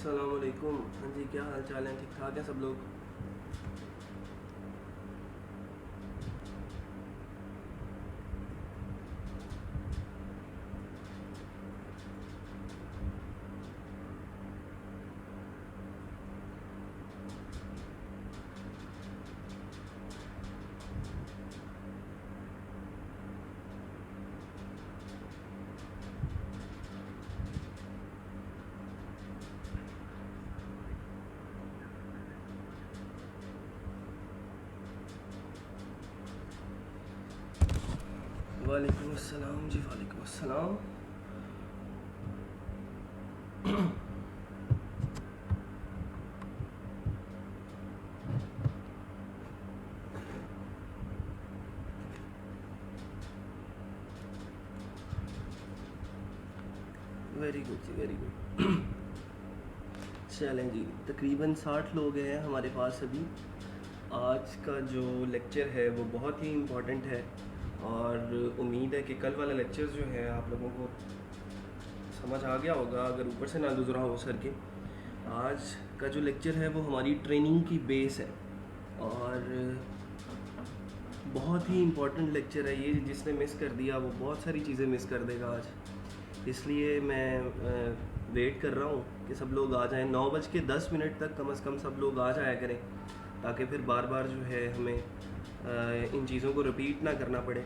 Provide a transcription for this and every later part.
अस्सलाम वालेकुम। हाँ जी, क्या हाल चाल है? ठीक ठाक है सब लोग? वालेकुम अस्सलाम जी, वालेकुम अस्सलाम। वेरी गुड जी, वेरी गुड। चलें जी, तकरीबन 60 लोग हैं हमारे पास अभी। आज का जो लेक्चर है वो बहुत ही इम्पोर्टेंट है और उम्मीद है कि कल वाला लेक्चर जो है आप लोगों को समझ आ गया होगा, अगर ऊपर से ना गुजरा हो सर के। आज का जो लेक्चर है वो हमारी ट्रेनिंग की बेस है और बहुत ही इम्पोर्टेंट लेक्चर है ये। जिसने मिस कर दिया वो बहुत सारी चीज़ें मिस कर देगा आज। इसलिए मैं वेट कर रहा हूँ कि सब लोग आ जाएं। 9:10 तक कम से कम सब लोग आ जाया करें, ताकि फिर बार बार जो है हमें इन चीज़ों को रिपीट ना करना पड़े।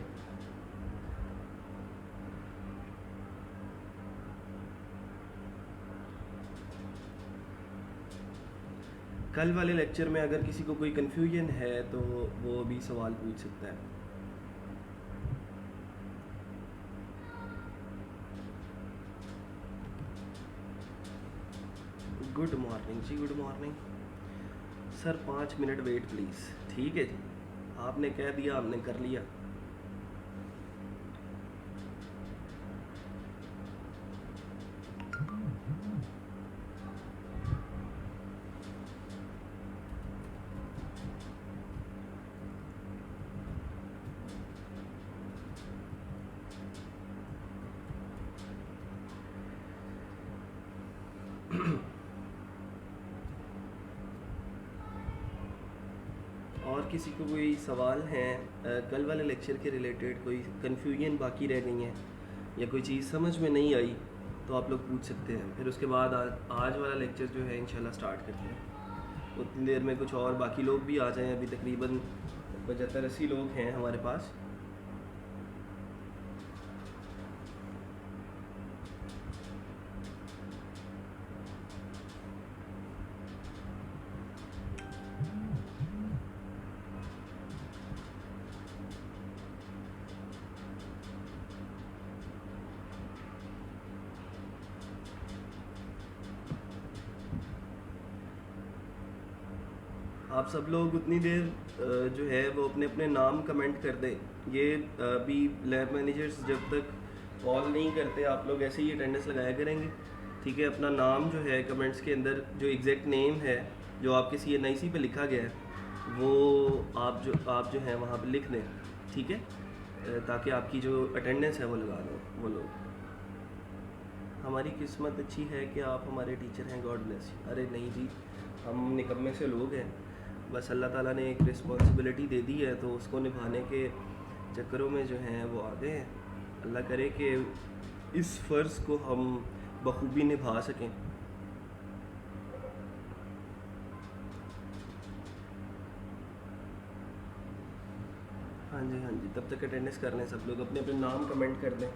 कल वाले लेक्चर में अगर किसी को कोई कन्फ्यूजन है तो वो भी सवाल पूछ सकता है। Good morning ji, good morning sir. 5 minute wait please. ठीक है जी, आपने कह दिया, हमने कर लिया। और किसी को कोई सवाल हैं कल वाले लेक्चर के रिलेटेड, कोई कन्फ्यूजन बाकी रह गई हैं या कोई चीज़ समझ में नहीं आई, तो आप लोग पूछ सकते हैं। फिर उसके बाद आज वाला लेक्चर जो है इंशाल्लाह स्टार्ट करते हैं। उतनी देर में कुछ और बाकी लोग भी आ जाएं। अभी तकरीबन 75-80 लोग हैं हमारे पास। आप सब लोग उतनी देर जो है वो अपने अपने नाम कमेंट कर दें। ये अभी लैब मैनेजर्स जब तक कॉल नहीं करते, आप लोग ऐसे ही अटेंडेंस लगाया करेंगे। ठीक है, अपना नाम जो है कमेंट्स के अंदर, जो एग्जैक्ट नेम है जो आपके CNIC पे लिखा गया है वो आप जो है वहाँ पे लिख दें। ठीक है, ताकि आपकी जो अटेंडेंस है वो लगा दें वो लोग। हमारी किस्मत अच्छी है कि आप हमारे टीचर हैं, गॉड ब्लेस। अरे नहीं जी, हम निकम्मे से लोग हैं। बस अल्लाह ताला ने एक रिस्पॉन्सिबिलिटी दे दी है तो उसको निभाने के चक्करों में जो हैं वो आ गए हैं। अल्लाह करे कि इस फ़र्ज़ को हम बखूबी निभा सकें। हाँ जी, हाँ जी, तब तक अटेंडेंस कर लें सब लोग, अपने अपने नाम कमेंट कर दें।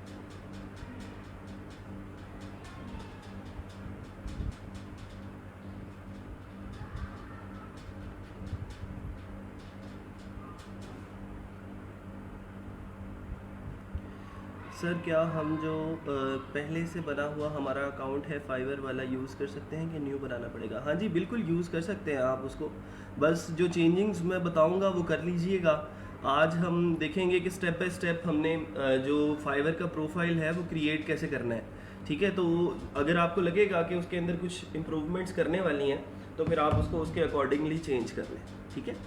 सर क्या हम जो पहले से बना हुआ हमारा अकाउंट है फाइवर वाला यूज़ कर सकते हैं कि न्यू बनाना पड़ेगा? हाँ जी, बिल्कुल यूज़ कर सकते हैं आप उसको। बस जो चेंजिंग्स मैं बताऊंगा वो कर लीजिएगा। आज हम देखेंगे कि स्टेप बाय स्टेप हमने जो फाइवर का प्रोफाइल है वो क्रिएट कैसे करना है। ठीक है, तो अगर आपको लगेगा कि उसके अंदर कुछ इम्प्रूवमेंट्स करने वाली हैं तो फिर आप उसको उसके अकॉर्डिंगली चेंज कर लें। ठीक है।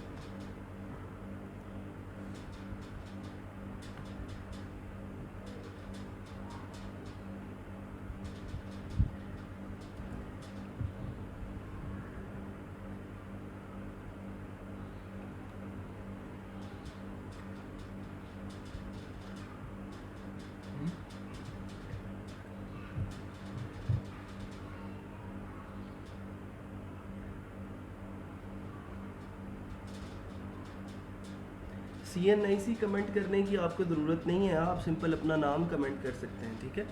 CNIC कमेंट करने की आपको ज़रूरत नहीं है, आप सिंपल अपना नाम कमेंट कर सकते हैं, ठीक है।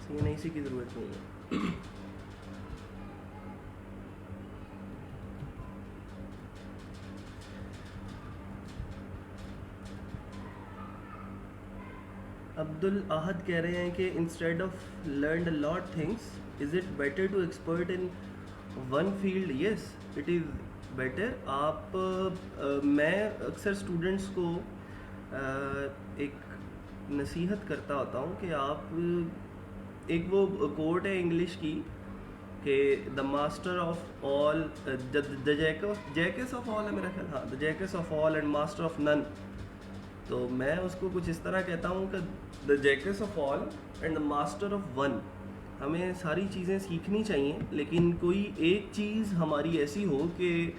CNIC की ज़रूरत नहीं है। अब्दुल अहद कह रहे हैं कि instead of learn a lot things is it better to expert in one field? Yes, it is better. आप मैं अक्सर स्टूडेंट्स को एक नसीहत करता होता हूँ कि आप एक वो कोट है इंग्लिश की कि the master of all, the jacks of all है मेरा ख्याल, हाँ, the jacks of all and master of none. तो मैं उसको कुछ इस तरह कहता हूँ कि the jacks of all and the master of one. हमें सारी चीज़ें सीखनी चाहिए, लेकिन कोई एक चीज़ हमारी ऐसी हो कि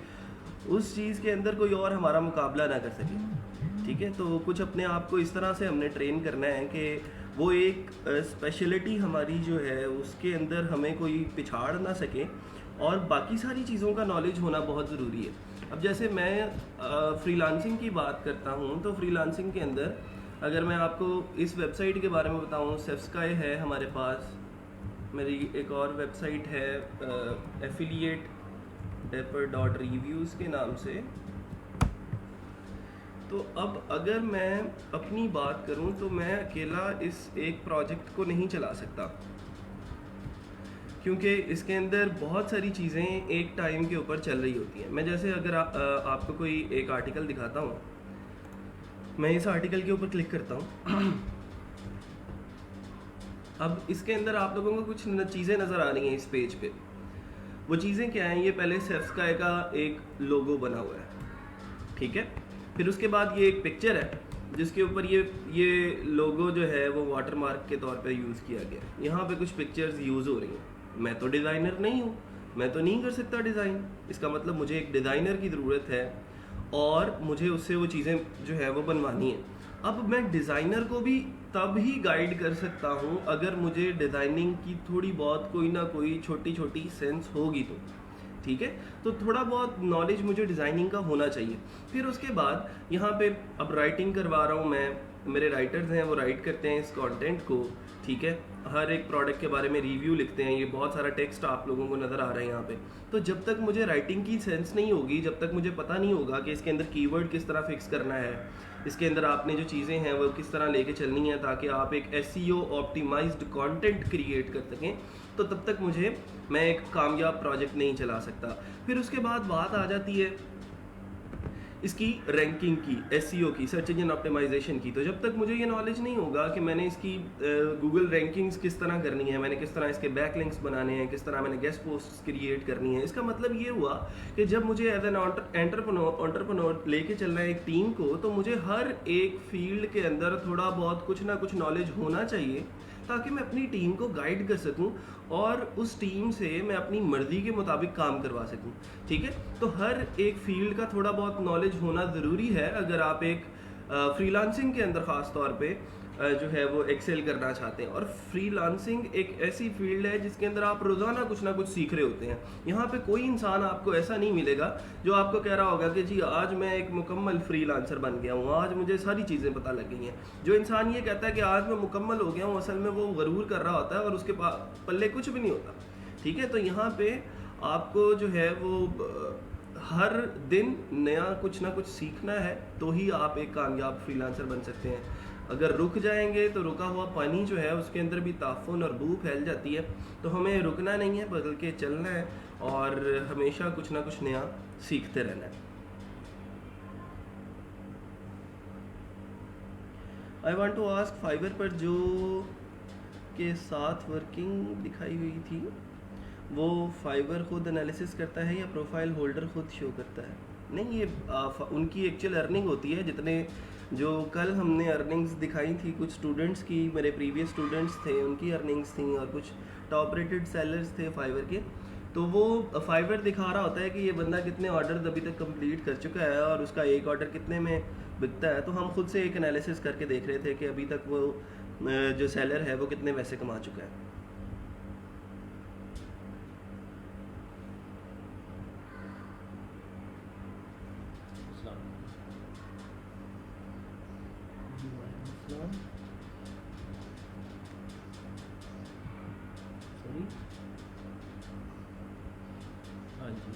उस चीज़ के अंदर कोई और हमारा मुकाबला ना कर सके, ठीक है। तो कुछ अपने आप को इस तरह से हमने ट्रेन करना है कि वो एक स्पेशलिटी हमारी जो है उसके अंदर हमें कोई पिछाड़ ना सके, और बाकी सारी चीज़ों का नॉलेज होना बहुत ज़रूरी है। अब जैसे मैं फ्रीलांसिंग की बात करता हूँ, तो फ्रीलांसिंग के अंदर अगर मैं आपको इस वेबसाइट के बारे में बताऊँ, सेफ्स्काई है हमारे पास, मेरी एक और वेबसाइट है affiliate.reviews के नाम से। तो अब अगर मैं अपनी बात करूं तो मैं अकेला इस एक प्रोजेक्ट को नहीं चला सकता, क्योंकि इसके अंदर बहुत सारी चीज़ें एक टाइम के ऊपर चल रही होती हैं। मैं जैसे अगर आपको कोई एक आर्टिकल दिखाता हूँ, मैं इस आर्टिकल के ऊपर क्लिक करता हूँ। अब इसके अंदर आप लोगों को कुछ चीज़ें नज़र आ रही हैं इस पेज पे। वो चीज़ें क्या हैं? ये पहले सेफ्स्काई का एक लोगो बना हुआ है, ठीक है। फिर उसके बाद ये एक पिक्चर है जिसके ऊपर ये लोगो जो है वो वाटरमार्क के तौर पे यूज़ किया गया है। यहाँ पे कुछ पिक्चर्स यूज़ हो रही हैं। मैं तो डिज़ाइनर नहीं हूँ, मैं तो नहीं कर सकता डिज़ाइन। इसका मतलब मुझे एक डिज़ाइनर की ज़रूरत है और मुझे उससे वो चीज़ें जो है वो बनवानी है। अब मैं डिज़ाइनर को भी तब ही गाइड कर सकता हूँ अगर मुझे डिज़ाइनिंग की थोड़ी बहुत कोई ना कोई छोटी छोटी सेंस होगी तो, ठीक है। तो थोड़ा बहुत नॉलेज मुझे डिज़ाइनिंग का होना चाहिए। फिर उसके बाद यहाँ पे अब राइटिंग करवा रहा हूँ मैं, मेरे राइटर्स हैं वो राइट करते हैं इस कंटेंट को, ठीक है। हर एक प्रोडक्ट के बारे में रिव्यू लिखते हैं। ये बहुत सारा टेक्स्ट आप लोगों को नज़र आ रहा है यहाँ पे। तो जब तक मुझे राइटिंग की सेंस नहीं होगी, जब तक मुझे पता नहीं होगा कि इसके अंदर कीवर्ड किस तरह फिक्स करना है, इसके अंदर आपने जो चीज़ें हैं वो किस तरह लेके चलनी है ताकि आप एक SEO ऑप्टिमाइज्ड कंटेंट क्रिएट कर सकें, तो तब तक मैं एक कामयाब प्रोजेक्ट नहीं चला सकता। फिर उसके बाद बात आ जाती है इसकी रैंकिंग की, SEO की, सर्च इंजन ऑप्टिमाइजेशन की। तो जब तक मुझे ये नॉलेज नहीं होगा कि मैंने इसकी गूगल रैंकिंग्स किस तरह करनी है, मैंने किस तरह इसके बैकलिंक्स बनाने हैं, किस तरह मैंने गेस्ट पोस्ट्स क्रिएट करनी है, इसका मतलब ये हुआ कि जब मुझे एज एन एंटरप्रेन्योर लेके चलना है एक टीम को, तो मुझे हर एक फील्ड के अंदर थोड़ा बहुत कुछ ना कुछ नॉलेज होना चाहिए ताकि मैं अपनी टीम को गाइड कर सकूं और उस टीम से मैं अपनी मर्जी के मुताबिक काम करवा सकूं, ठीक है। तो हर एक फील्ड का थोड़ा बहुत नॉलेज होना ज़रूरी है अगर आप एक फ्रीलांसिंग के अंदर ख़ास तौर पे जो है वो एक्सेल करना चाहते हैं। और फ्रीलांसिंग एक ऐसी फील्ड है जिसके अंदर आप रोज़ाना कुछ ना कुछ सीख रहे होते हैं। यहाँ पे कोई इंसान आपको ऐसा नहीं मिलेगा जो आपको कह रहा होगा कि जी आज मैं एक मुकम्मल फ्रीलांसर बन गया हूँ, आज मुझे सारी चीज़ें पता लग गई हैं। जो इंसान ये कहता है कि आज मैं मुकम्मल हो गया हूँ, असल में वो गरूर कर रहा होता है और उसके पल्ले कुछ भी नहीं होता, ठीक है। तो यहाँ पे आपको जो है वो हर दिन नया कुछ ना कुछ सीखना है, तो ही आप एक कामयाब फ्रीलांसर बन सकते हैं। अगर रुक जाएंगे तो रुका हुआ पानी जो है उसके अंदर भी ताफुन और बू फैल जाती है। तो हमें रुकना नहीं है, बदल के चलना है और हमेशा कुछ ना कुछ नया सीखते रहना है। I want to ask, Fiverr पर जो के साथ वर्किंग दिखाई हुई थी वो फाइवर खुद एनालिसिस करता है या प्रोफाइल होल्डर खुद शो करता है? नहीं, ये उनकी एक्चुअल अर्निंग होती है। जितने जो कल हमने अर्निंग्स दिखाई थी कुछ स्टूडेंट्स की, मेरे प्रीवियस स्टूडेंट्स थे, उनकी अर्निंग्स थी और कुछ टॉप रेटेड सेलर्स थे फाइवर के। तो वो फाइवर दिखा रहा होता है कि ये बंदा कितने ऑर्डर्स अभी तक कंप्लीट कर चुका है और उसका एक ऑर्डर कितने में बिकता है। तो हम खुद से एक एनालिसिस करके देख रहे थे कि अभी तक वो जो सेलर है वो कितने पैसे कमा चुका है। इस्लाम, सॉरी, हाँ जी,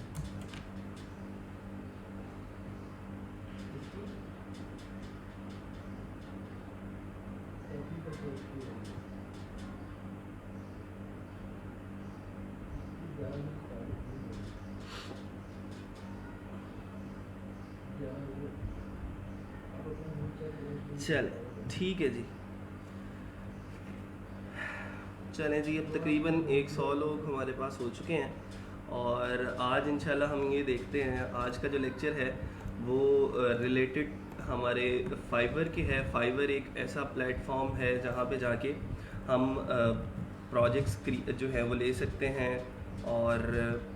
चले ठीक है जी। चलें जी, अब तकरीबन 100 लोग हमारे पास हो चुके हैं और आज इंशाल्लाह हम ये देखते हैं, आज का जो लेक्चर है वो रिलेटेड हमारे फाइवर के है। फाइवर एक ऐसा प्लेटफॉर्म है जहाँ पे जाके हम प्रोजेक्ट्स जो है वो ले सकते हैं और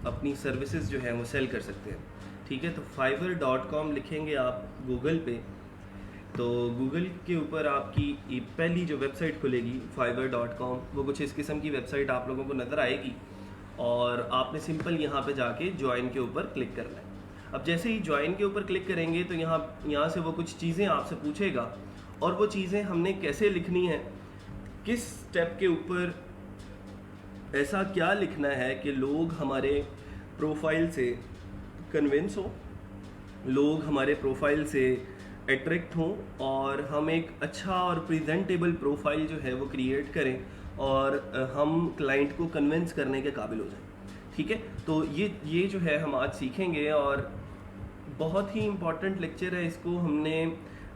अपनी सर्विसेज जो है वो सेल कर सकते हैं। ठीक है, तो fiverr.com लिखेंगे आप गूगल पे, तो गूगल के ऊपर आपकी पहली जो वेबसाइट खुलेगी fiverr.com, वो कुछ इस किस्म की वेबसाइट आप लोगों को नज़र आएगी और आपने सिंपल यहाँ पे जाके ज्वाइन के ऊपर क्लिक करना है। अब जैसे ही ज्वाइन के ऊपर क्लिक करेंगे तो यहाँ से वो कुछ चीज़ें आपसे पूछेगा और वो चीज़ें हमने कैसे लिखनी है, किस स्टेप के ऊपर ऐसा क्या लिखना है कि लोग हमारे प्रोफाइल से कन्विंस हो, लोग हमारे प्रोफाइल से अट्रैक्ट हों और हम एक अच्छा और प्रेजेंटेबल प्रोफाइल जो है वो क्रिएट करें और हम क्लाइंट को कन्विंस करने के काबिल हो जाएं। ठीक है, तो ये जो है हम आज सीखेंगे और बहुत ही इम्पॉर्टेंट लेक्चर है। इसको हमने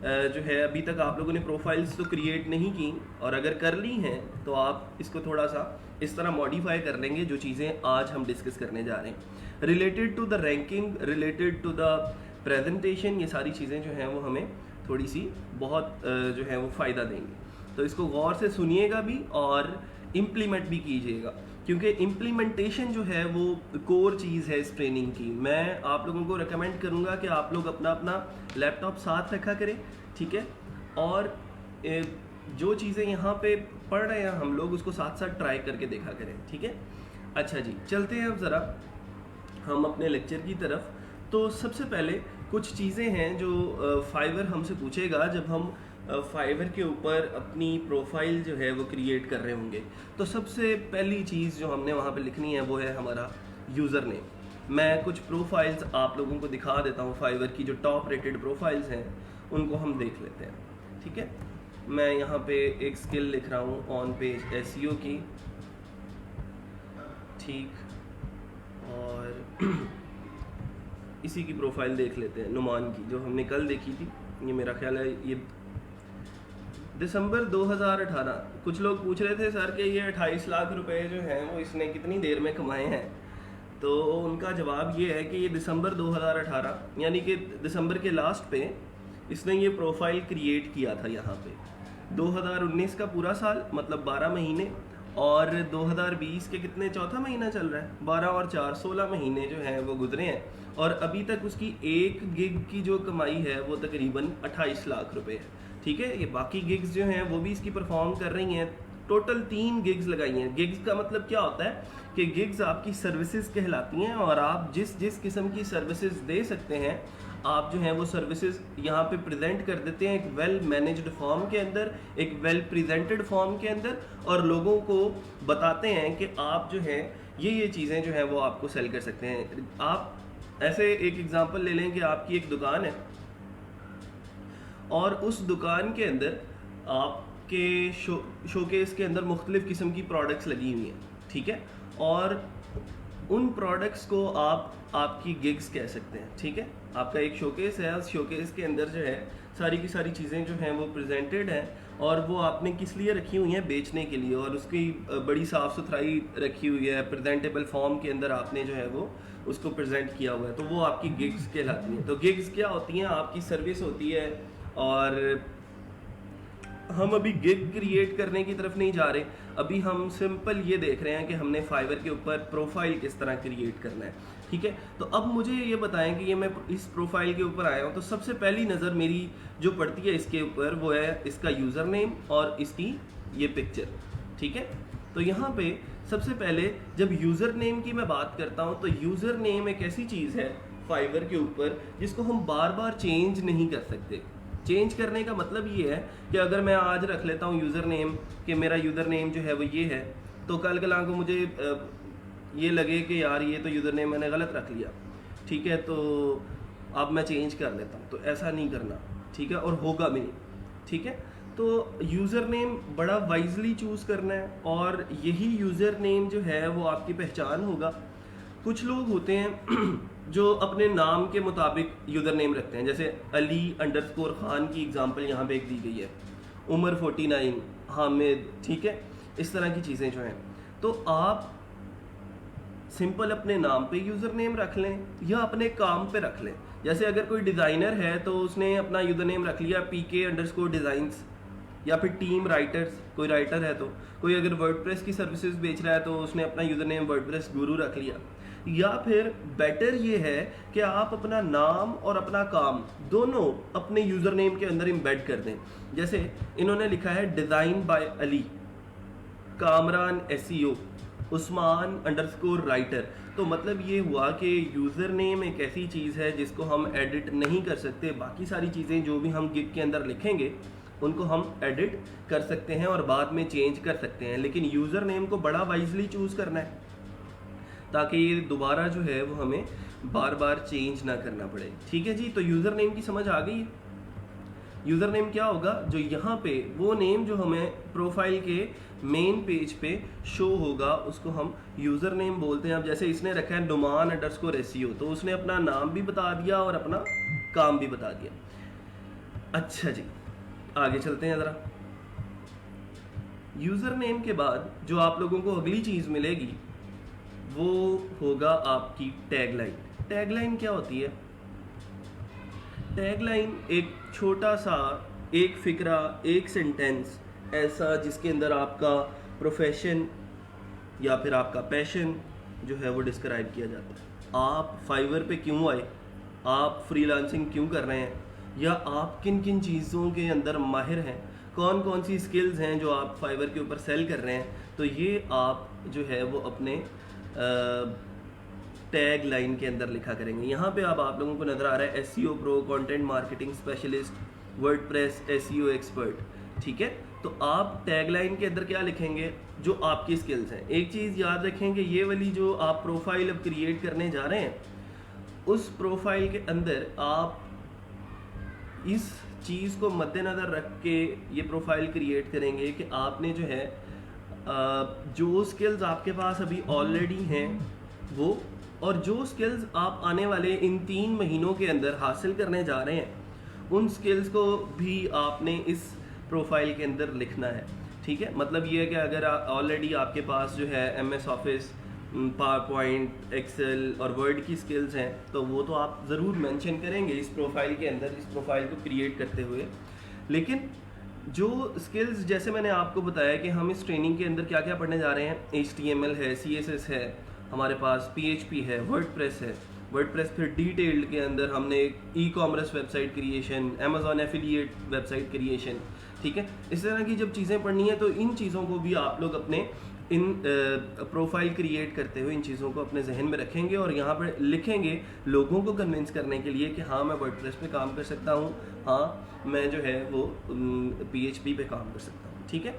जो है अभी तक आप लोगों ने प्रोफाइल्स तो क्रिएट नहीं की और अगर कर ली हैं तो आप इसको थोड़ा सा इस तरह मॉडिफाई कर लेंगे जो चीज़ें आज हम डिस्कस करने जा रहे हैं related to the ranking, related to the presentation. ये सारी चीज़ें जो हैं वो हमें थोड़ी सी बहुत जो है वो फ़ायदा देंगी, तो इसको गौर से सुनिएगा भी और इम्प्लीमेंट भी कीजिएगा क्योंकि इम्प्लीमेंटेशन जो है वो कोर चीज़ है इस ट्रेनिंग की। मैं आप लोगों को रेकमेंड करूँगा कि आप लोग अपना अपना लैपटॉप साथ रखा करें, ठीक है, और जो चीज़ें यहाँ पे पढ़ रहे हैं हम लोग उसको साथ साथ ट्राई करके देखा करें। ठीक है, अच्छा जी, चलते हैं अब ज़रा हम अपने लेक्चर की तरफ। तो सबसे पहले कुछ चीज़ें हैं जो फाइवर हमसे पूछेगा जब हम फाइवर के ऊपर अपनी प्रोफाइल जो है वो क्रिएट कर रहे होंगे। तो सबसे पहली चीज़ जो हमने वहाँ पे लिखनी है वो है हमारा यूज़र नेम। मैं कुछ प्रोफाइल्स आप लोगों को दिखा देता हूँ, फाइवर की जो टॉप रेटेड प्रोफाइल्स हैं उनको हम देख लेते हैं। ठीक है, मैं यहाँ पे एक स्किल लिख रहा हूँ ऑन पेज एसईओ की, ठीक, और इसी की प्रोफाइल देख लेते हैं, नुमान की, जो हमने कल देखी थी। ये मेरा ख्याल है ये दिसंबर 2018। कुछ लोग पूछ रहे थे सर कि ये 28 लाख रुपए जो हैं वो इसने कितनी देर में कमाए हैं, तो उनका जवाब ये है कि ये दिसंबर 2018 यानी कि दिसंबर के लास्ट पे इसने ये प्रोफाइल क्रिएट किया था। यहाँ पे 2019 का पूरा साल मतलब 12 महीने और 2020 के कितने, चौथा महीना चल रहा है, 12 और 4 16 महीने जो हैं वो गुजरे हैं और अभी तक उसकी एक गिग की जो कमाई है वो तकरीबन 28 लाख रुपए है। ठीक है, ये बाकी गिग्स जो हैं वो भी इसकी परफॉर्म कर रही हैं। टोटल 3 गिग्स लगाई हैं। गिग्स का मतलब क्या होता है कि गिग्स आपकी सर्विसेज कहलाती हैं और आप जिस जिस किस्म की सर्विसेज दे सकते हैं आप जो हैं वो सर्विसेज यहाँ पे प्रेजेंट कर देते हैं एक वेल मैनेज्ड फॉर्म के अंदर, एक वेल प्रेजेंटेड फॉर्म के अंदर, और लोगों को बताते हैं कि आप जो है ये चीज़ें जो है वो आपको सेल कर सकते हैं। आप ऐसे एक एग्जांपल ले लें कि आपकी एक दुकान है और उस दुकान के अंदर आपके शोकेस के अंदर मुख्तलिफ किस्म की प्रोडक्ट्स लगी हुई हैं। ठीक है, और उन प्रोडक्ट्स को आप आपकी गिग्स कह सकते हैं। ठीक है, आपका एक शोकेस है, उस शोकेस के अंदर जो है सारी की सारी चीज़ें जो हैं वो प्रेजेंटेड हैं और वो आपने किस लिए रखी हुई हैं, बेचने के लिए, और उसकी बड़ी साफ़ सुथराई रखी हुई है, प्रेजेंटेबल फॉर्म के अंदर आपने जो है वो उसको प्रेजेंट किया हुआ है, तो वो आपकी गिग्स कहलाती हैं। तो गिग्स क्या होती हैं, आपकी सर्विस होती है। और हम अभी गिग क्रिएट करने की तरफ नहीं जा रहे, अभी हम सिंपल ये देख रहे हैं कि हमने फाइवर के ऊपर प्रोफाइल किस तरह क्रिएट करना है। ठीक है, तो अब मुझे ये बताएं कि ये मैं इस प्रोफाइल के ऊपर आया हूँ, तो सबसे पहली नज़र मेरी जो पड़ती है इसके ऊपर वो है इसका यूज़र नेम और इसकी ये पिक्चर। ठीक है, तो यहाँ पे सबसे पहले जब यूज़र नेम की मैं बात करता हूँ तो यूज़र नेम एक ऐसी चीज़ है फाइवर के ऊपर जिसको हम बार बार चेंज नहीं कर सकते। चेंज करने का मतलब ये है कि अगर मैं आज रख लेता हूँ यूज़र नेम कि मेरा यूज़र नेम जो है वो ये है, तो कल कल को मुझे ये लगे कि यार ये तो यूज़र नेम मैंने गलत रख लिया, ठीक है, तो अब मैं चेंज कर लेता हूँ। तो ऐसा नहीं करना, ठीक है, और होगा भी नहीं, ठीक है। तो यूज़र नेम बड़ा वाइजली चूज़ करना है, और यही यूज़र नेम जो है वो आपकी पहचान होगा। कुछ लोग होते हैं जो अपने नाम के मुताबिक यूज़र नेम रखते हैं, जैसे अली_खान की एग्जांपल यहाँ पे एक दी गई है, उमर 49, हामिद, ठीक है, इस तरह की चीज़ें जो हैं। तो आप सिंपल अपने नाम पे यूज़र नेम रख लें या अपने काम पे रख लें। जैसे अगर कोई डिज़ाइनर है तो उसने अपना यूज़र नेम रख लिया PK_designs, या फिर टीम राइटर्स, कोई राइटर है तो, कोई अगर वर्डप्रेस की सर्विसेज बेच रहा है तो उसने अपना यूज़र नेम वर्डप्रेस गुरु रख लिया। या फिर बेटर ये है कि आप अपना नाम और अपना काम दोनों अपने यूज़र नेम के अंदर इम्बेड कर दें। जैसे इन्होंने लिखा है design by Ali, Kamran SEO, उस्मान_राइटर। तो मतलब ये हुआ कि यूज़र नेम एक ऐसी चीज़ है जिसको हम एडिट नहीं कर सकते। बाकी सारी चीज़ें जो भी हम गिग के अंदर लिखेंगे उनको हम एडिट कर सकते हैं और बाद में चेंज कर सकते हैं, लेकिन यूज़र नेम को बड़ा वाइजली चूज़ करना है ताकि ये दोबारा जो है वो हमें बार बार चेंज ना करना पड़े। ठीक है जी, तो यूज़र नेम की समझ आ गई है। यूज़र नेम क्या होगा, जो यहाँ पे वो नेम जो हमें प्रोफाइल के मेन पेज पे शो होगा उसको हम यूज़र नेम बोलते हैं। अब जैसे इसने रखा है Numan_SEO, तो उसने अपना नाम भी बता दिया और अपना काम भी बता दिया। अच्छा जी, आगे चलते हैं ज़रा। यूज़र नेम के बाद जो आप लोगों को अगली चीज़ मिलेगी वो होगा आपकी टैगलाइन। टैगलाइन क्या होती है? टैगलाइन एक छोटा सा एक फ़िक्रा, एक सेंटेंस ऐसा जिसके अंदर आपका प्रोफेशन या फिर आपका पैशन जो है वो डिस्क्राइब किया जाता है। आप फाइवर पे क्यों आए, आप फ्रीलांसिंग क्यों कर रहे हैं, या आप किन किन चीज़ों के अंदर माहिर हैं, कौन कौन सी स्किल्स हैं जो आप फाइवर के ऊपर सेल कर रहे हैं। तो ये आप जो है वो अपने टैग लाइन के अंदर लिखा करेंगे। यहाँ पे अब आप लोगों को नज़र आ रहा है SEO pro, content marketing specialist, WordPress SEO expert. ठीक है, तो आप टैग लाइन के अंदर क्या लिखेंगे, जो आपकी स्किल्स हैं। एक चीज़ याद रखेंगे, ये वाली जो आप प्रोफाइल अब क्रिएट करने जा रहे हैं उस प्रोफाइल के अंदर आप इस चीज़ को मद्देनज़र रख के ये प्रोफाइल क्रिएट करेंगे कि आपने जो है जो स्किल्स आपके पास अभी ऑलरेडी हैं वो, और जो स्किल्स आप आने वाले इन 3 महीनों के अंदर हासिल करने जा रहे हैं उन स्किल्स को भी आपने इस प्रोफाइल के अंदर लिखना है। ठीक है, मतलब ये है कि अगर ऑलरेडी आपके पास जो है MS ऑफिस, पावरपॉइंट, एक्सेल और वर्ड की स्किल्स हैं तो वो तो आप ज़रूर मेंशन करेंगे इस प्रोफाइल के अंदर, इस प्रोफाइल को क्रिएट करते हुए। लेकिन जो स्किल्स जैसे मैंने आपको बताया कि हम इस ट्रेनिंग के अंदर क्या क्या पढ़ने जा रहे हैं, HTML है, CSS है, हमारे पास PHP है, वर्डप्रेस है, वर्डप्रेस फिर डिटेल्ड के अंदर हमने e-commerce website creation, Amazon affiliate website creation. ठीक है, इस तरह की जब चीज़ें पढ़नी है तो इन चीज़ों को भी आप लोग अपने इन प्रोफाइल क्रिएट करते हुए इन चीज़ों को अपने जहन में रखेंगे और यहाँ पर लिखेंगे लोगों को कन्विंस करने के लिए कि हाँ मैं वर्डप्रेस पे काम कर सकता हूँ, हाँ मैं जो है वो PHP पे काम कर सकता हूँ। ठीक है,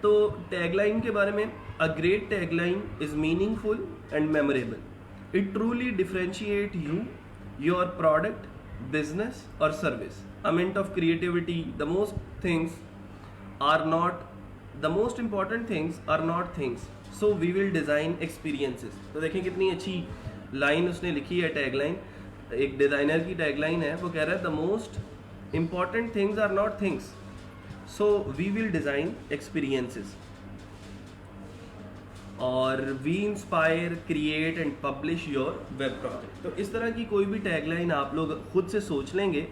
तो टैगलाइन के बारे में, a great tagline is meaningful and memorable, it truly differentiate you, your product, business और service, a mint of creativity, the most important things are not things, so we will design experiences। तो देखें कितनी अच्छी line उसने लिखी है, tagline, एक designer की टैगलाइन है। वो कह रहा है the most important things are not things, so we will design experiences, और we inspire, create and publish your web project. तो इस तरह की कोई भी टैगलाइन आप लोग खुद से सोच लेंगे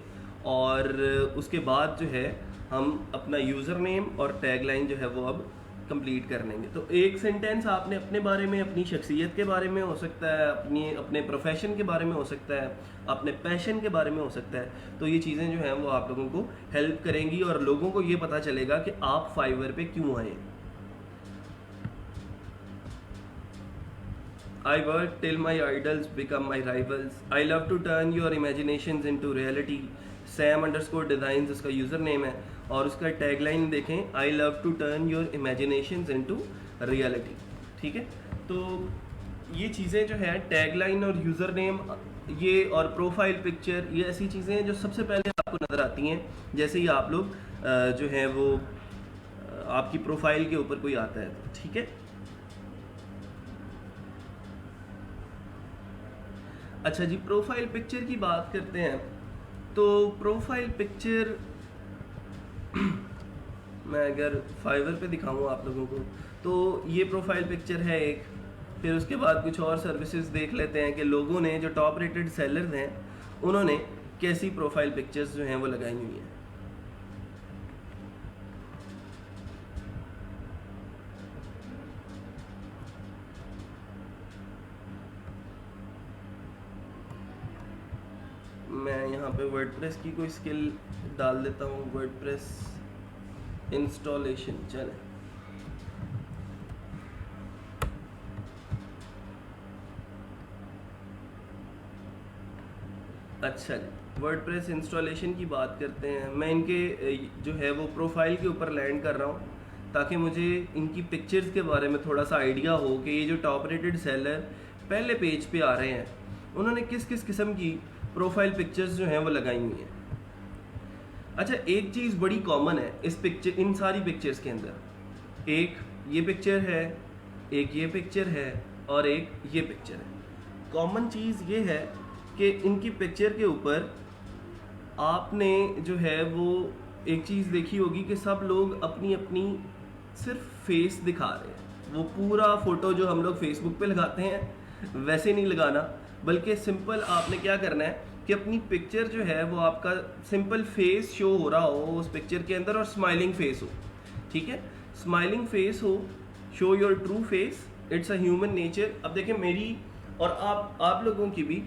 और उसके बाद जो है हम अपना यूज़र नेम और टैगलाइन जो है वो अब कंप्लीट कर लेंगे। तो एक सेंटेंस आपने अपने बारे में, अपनी शख्सियत के बारे में हो सकता है, अपने प्रोफेशन के बारे में हो सकता है, अपने पैशन के बारे में हो सकता है। तो ये चीज़ें जो हैं वो आप लोगों को हेल्प करेंगी और लोगों को ये पता चलेगा कि आप फाइवर पे क्यों आए। I work till my idols become my rivals. I love to turn your imaginations into reality. Sam_designs उसका यूज़र नेम है, और उसका टैगलाइन देखें, I love to turn your imaginations into reality. ठीक है, तो ये चीज़ें जो है टैगलाइन और यूज़र नेम ये और प्रोफाइल पिक्चर, ये ऐसी चीज़ें हैं जो सबसे पहले आपको नज़र आती हैं जैसे ही आप लोग जो है वो आपकी प्रोफाइल के ऊपर कोई आता है। ठीक है, अच्छा जी, प्रोफाइल पिक्चर की बात करते हैं। तो प्रोफाइल पिक्चर मैं अगर फाइवर पे दिखाऊं आप लोगों को, तो ये प्रोफाइल पिक्चर है एक। फिर उसके बाद कुछ और सर्विसेज देख लेते हैं कि लोगों ने, जो टॉप रेटेड सेलर्स हैं, उन्होंने कैसी प्रोफाइल पिक्चर्स जो हैं वो लगाई हुई हैं। मैं यहाँ पे वर्डप्रेस की कोई स्किल डाल देता हूँ, वर्डप्रेस इंस्टॉलेशन। चले, अच्छा जी, वर्डप्रेस इंस्टॉलेशन की बात करते हैं। मैं इनके जो है वो प्रोफाइल के ऊपर लैंड कर रहा हूँ ताकि मुझे इनकी पिक्चर्स के बारे में थोड़ा सा आइडिया हो कि ये जो टॉप रेटेड सेलर पहले पेज पे आ रहे हैं, उन्होंने किस किस किस्म की प्रोफाइल पिक्चर्स जो हैं वो लगाई हुई हैं। अच्छा, एक चीज़ बड़ी कॉमन है इस पिक्चर, इन सारी पिक्चर्स के अंदर, एक ये पिक्चर है, एक ये पिक्चर है, और एक ये पिक्चर है। कॉमन चीज़ ये है कि इनकी पिक्चर के ऊपर आपने जो है वो एक चीज़ देखी होगी कि सब लोग अपनी अपनी सिर्फ फेस दिखा रहे हैं। वो पूरा फ़ोटो जो हम लोग फेसबुक पे लगाते हैं वैसे नहीं लगाना, बल्कि सिंपल आपने क्या करना है कि अपनी पिक्चर जो है वो आपका सिंपल फेस शो हो रहा हो उस पिक्चर के अंदर, और स्माइलिंग फेस हो। ठीक है, स्माइलिंग फेस हो, show your true face, it's a human nature. अब देखें, मेरी और आप लोगों की भी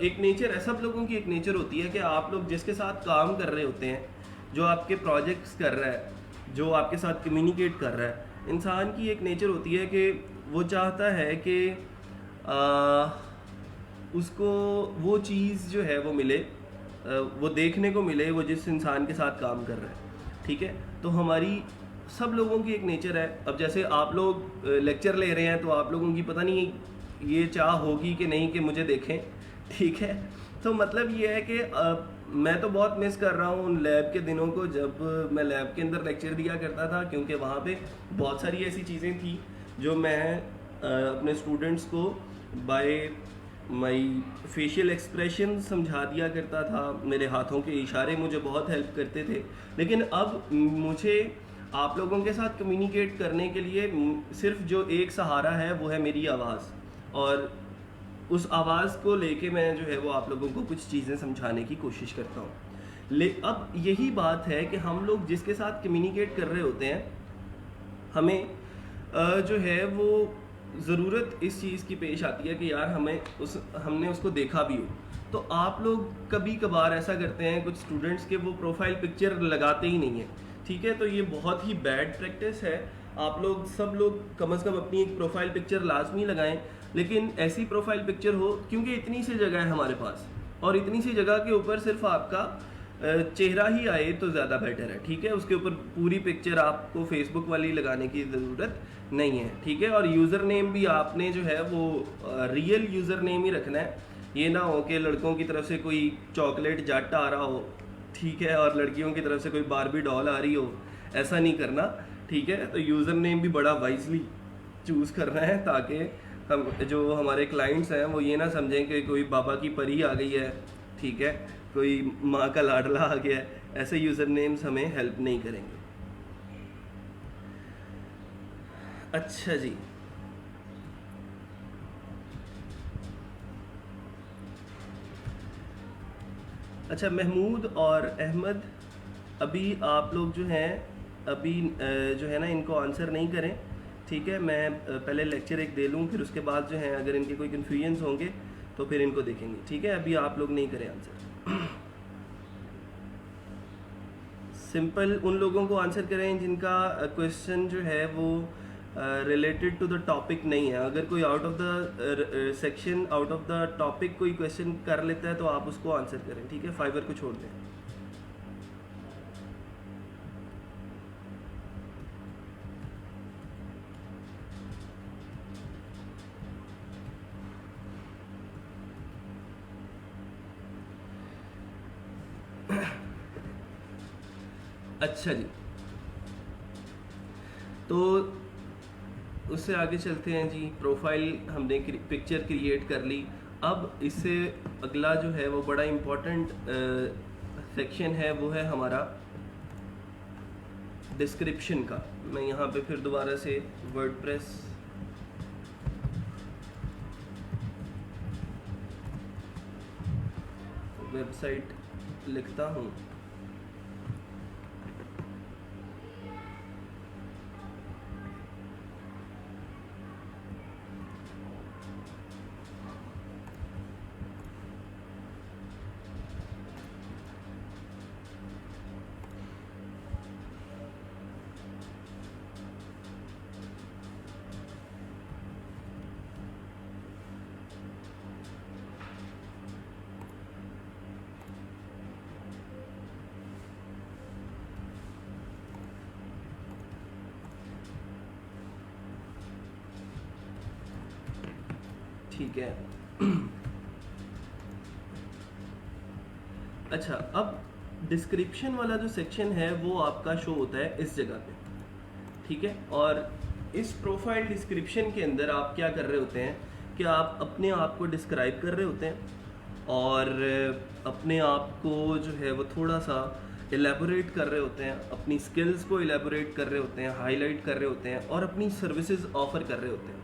एक नेचर है, सब लोगों की एक नेचर होती है कि आप लोग जिसके साथ काम कर रहे होते हैं, जो आपके प्रोजेक्ट्स कर रहा है, जो आपके साथ कम्युनिकेट कर रहा है, इंसान की एक नेचर होती है कि वो चाहता है कि उसको वो चीज़ जो है वो मिले, वो देखने को मिले, वो जिस इंसान के साथ काम कर रहा है। ठीक है, तो हमारी सब लोगों की एक नेचर है। अब जैसे आप लोग लेक्चर ले रहे हैं तो आप लोगों की पता नहीं ये चाह होगी कि नहीं कि मुझे देखें। ठीक है, तो मतलब ये है कि मैं तो बहुत मिस कर रहा हूँ उन लैब के दिनों को जब मैं लैब के अंदर लेक्चर दिया करता था, क्योंकि वहाँ पे बहुत सारी ऐसी चीज़ें थी जो मैं अपने स्टूडेंट्स को बाय माई फेशियल एक्सप्रेशन समझा दिया करता था। मेरे हाथों के इशारे मुझे बहुत हेल्प करते थे। लेकिन अब मुझे आप लोगों के साथ कम्युनिकेट करने के लिए सिर्फ जो एक सहारा है वो है मेरी आवाज़, और उस आवाज़ को लेके मैं जो है वो आप लोगों को कुछ चीज़ें समझाने की कोशिश करता हूँ। अब यही बात है कि हम लोग जिसके साथ कम्युनिकेट कर रहे होते हैं, हमें जो है वो ज़रूरत इस चीज़ की पेश आती है कि यार हमने उसको देखा भी हो। तो आप लोग कभी कभार ऐसा करते हैं कुछ स्टूडेंट्स के, वो प्रोफाइल पिक्चर लगाते ही नहीं है। ठीक है, तो ये बहुत ही बैड प्रैक्टिस है। आप लोग सब लोग कम से कम अपनी एक प्रोफाइल पिक्चर लाजमी लगाएं, लेकिन ऐसी प्रोफाइल पिक्चर हो, क्योंकि इतनी सी जगह है हमारे पास, और इतनी सी जगह के ऊपर सिर्फ आपका चेहरा ही आए तो ज़्यादा बेटर है। ठीक है, उसके ऊपर पूरी पिक्चर आपको फेसबुक वाली लगाने की ज़रूरत नहीं है। ठीक है, और यूज़र नेम भी आपने जो है वो रियल यूज़र नेम ही रखना है। ये ना हो कि लड़कों की तरफ से कोई चॉकलेट जट आ रहा हो, ठीक है, और लड़कियों की तरफ से कोई बारबी डॉल आ रही हो, ऐसा नहीं करना। ठीक है, तो यूज़र नेम भी बड़ा वाइजली चूज़ करना है ताकि हम जो हमारे क्लाइंट्स हैं वो ये ना समझें कि कोई बाबा की परी आ गई है, ठीक है, कोई माँ का लाडला आ गया है। ऐसे यूज़र नेम्स हमें हेल्प नहीं करेंगे। अच्छा जी, अच्छा महमूद और अहमद, अभी आप लोग जो हैं अभी जो है ना इनको आंसर नहीं करें। ठीक है, मैं पहले लेक्चर एक दे लूँ, फिर उसके बाद जो है अगर इनके कोई कन्फ्यूजन्स होंगे तो फिर इनको देखेंगे। ठीक है, अभी आप लोग नहीं करें आंसर। सिंपल उन लोगों को आंसर करें जिनका क्वेश्चन जो है वो रिलेटेड टू द टॉपिक नहीं है। अगर कोई out of the section, out of the topic कोई क्वेश्चन कर लेता है तो आप उसको आंसर करें। ठीक है, फाइवर को छोड़ दें। अच्छा जी, तो उससे आगे चलते हैं जी। प्रोफाइल हमने पिक्चर क्रिएट कर ली। अब इससे अगला जो है वो बड़ा इम्पोर्टेंट सेक्शन है, वो है हमारा डिस्क्रिप्शन का। मैं यहाँ पे फिर दोबारा से वर्डप्रेस वेबसाइट लिखता हूँ। ठीक है। अच्छा, अब डिस्क्रिप्शन वाला जो सेक्शन है वो आपका शो होता है इस जगह पे, ठीक है। और इस प्रोफाइल डिस्क्रिप्शन के अंदर आप क्या कर रहे होते हैं कि आप अपने आप को डिस्क्राइब कर रहे होते हैं और अपने आप को जो है वो थोड़ा सा एलेबोरेट कर रहे होते हैं, अपनी स्किल्स को एलेबोरेट कर रहे होते हैं, हाईलाइट कर रहे होते हैं और अपनी सर्विसेज ऑफर कर रहे होते हैं।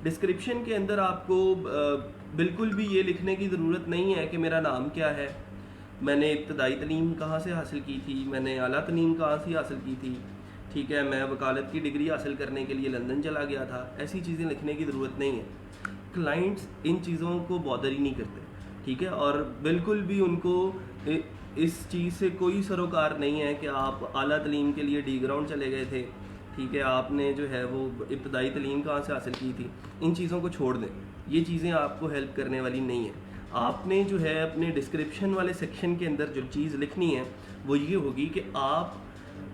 डिस्क्रिप्शन के अंदर आपको बिल्कुल भी ये लिखने की ज़रूरत नहीं है कि मेरा नाम क्या है, मैंने इब्तदाई तलीम कहाँ से हासिल की थी, मैंने आला तलीम कहाँ से हासिल की थी, ठीक है, मैं वकालत की डिग्री हासिल करने के लिए लंदन चला गया था। ऐसी चीज़ें लिखने की ज़रूरत नहीं है। क्लाइंट्स इन चीज़ों को बॉदर ही नहीं करते, ठीक है। और बिल्कुल भी उनको इस चीज़ से कोई सरोकार नहीं है कि आप आला तलीम के लिए डी ग्राउंड चले गए थे, ठीक है, आपने जो है वो इब्तदाई तलीम कहाँ से हासिल की थी। इन चीज़ों को छोड़ दें, ये चीज़ें आपको हेल्प करने वाली नहीं है। आपने जो है अपने डिस्क्रिप्शन वाले सेक्शन के अंदर जो चीज़ लिखनी है वो ये होगी कि आप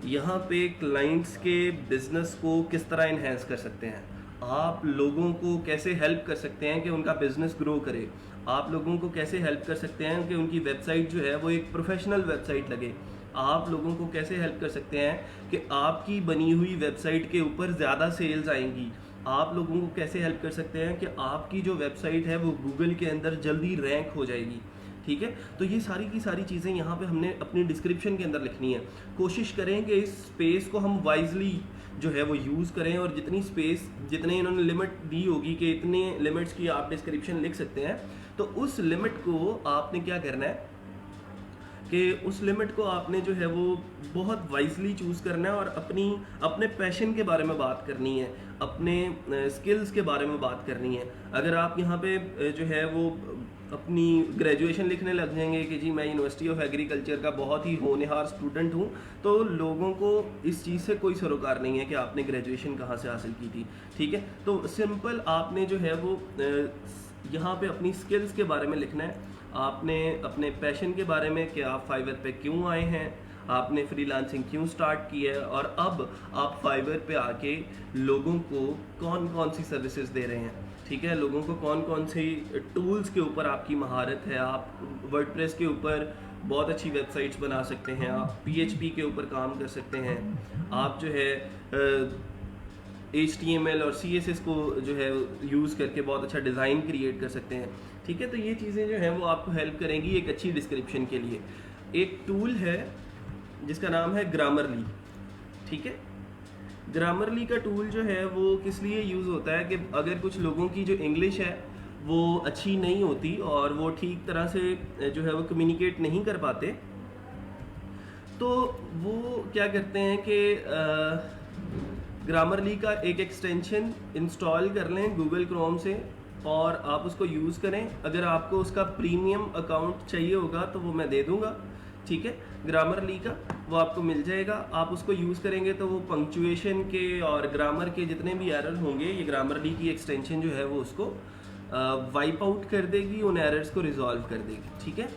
यहाँ पे क्लाइंट्स के बिज़नेस को किस तरह इन्हेंस कर सकते हैं, आप लोगों को कैसे हेल्प कर सकते हैं कि उनका बिज़नेस ग्रो करे, आप लोगों को कैसे हेल्प कर सकते हैं कि उनकी वेबसाइट जो है वो एक प्रोफेशनल वेबसाइट लगे, आप लोगों को कैसे हेल्प कर सकते हैं कि आपकी बनी हुई वेबसाइट के ऊपर ज़्यादा सेल्स आएंगी, आप लोगों को कैसे हेल्प कर सकते हैं कि आपकी जो वेबसाइट है वो गूगल के अंदर जल्दी रैंक हो जाएगी, ठीक है। तो ये सारी की सारी चीज़ें यहाँ पे हमने अपनी डिस्क्रिप्शन के अंदर लिखनी है। कोशिश करें कि इस स्पेस को हम वाइजली जो है वो यूज़ करें और जितनी स्पेस, जितने इन्होंने लिमिट दी होगी कि इतने लिमिट्स की आप डिस्क्रिप्शन लिख सकते हैं, तो उस लिमिट को आपने क्या करना है कि उस लिमिट को आपने जो है वो बहुत वाइजली चूज़ करना है और अपने पैशन के बारे में बात करनी है, अपने स्किल्स के बारे में बात करनी है। अगर आप यहाँ पे जो है वो अपनी ग्रेजुएशन लिखने लग जाएंगे कि जी मैं यूनिवर्सिटी ऑफ एग्रीकल्चर का बहुत ही होनहार स्टूडेंट हूँ, तो लोगों को इस चीज़ से कोई सरोकार नहीं है कि आपने ग्रेजुएशन कहाँ से हासिल की थी, ठीक है। तो सिंपल आपने जो है वो यहाँ पे अपनी स्किल्स के बारे में लिखना है, आपने अपने पैशन के बारे में कि आप फाइवर पे क्यों आए हैं, आपने फ्रीलांसिंग क्यों स्टार्ट की है और अब आप फाइवर पे आके लोगों को कौन कौन सी सर्विसेज दे रहे हैं, ठीक है, लोगों को कौन कौन सी टूल्स के ऊपर आपकी महारत है। आप वर्डप्रेस के ऊपर बहुत अच्छी वेबसाइट्स बना सकते हैं, आप PHP के ऊपर काम कर सकते हैं, आप जो है HTML और CSS को जो है यूज़ करके बहुत अच्छा डिज़ाइन क्रिएट कर सकते हैं, ठीक है। तो ये चीज़ें जो हैं वो आपको हेल्प करेंगी एक अच्छी डिस्क्रिप्शन के लिए। एक टूल है जिसका नाम है ग्रामरली, ठीक है। ग्रामरली का टूल जो है वो किस लिए यूज़ होता है कि अगर कुछ लोगों की जो इंग्लिश है वो अच्छी नहीं होती और वो ठीक तरह से जो है वो कम्युनिकेट नहीं कर पाते, तो वो क्या करते हैं कि ग्रामरली का एक एक्सटेंशन इंस्टॉल कर लें गूगल क्रोम से और आप उसको यूज़ करें। अगर आपको उसका प्रीमियम अकाउंट चाहिए होगा तो वो मैं दे दूँगा, ठीक है, ग्रामरली का वो आपको मिल जाएगा। आप उसको यूज़ करेंगे तो वो पंक्चुएशन के और ग्रामर के जितने भी एरर होंगे, ये ग्रामरली की एक्सटेंशन जो है वो उसको वाइप आउट कर देगी, उन एरर्स को रिजॉल्व कर देगी, ठीक है।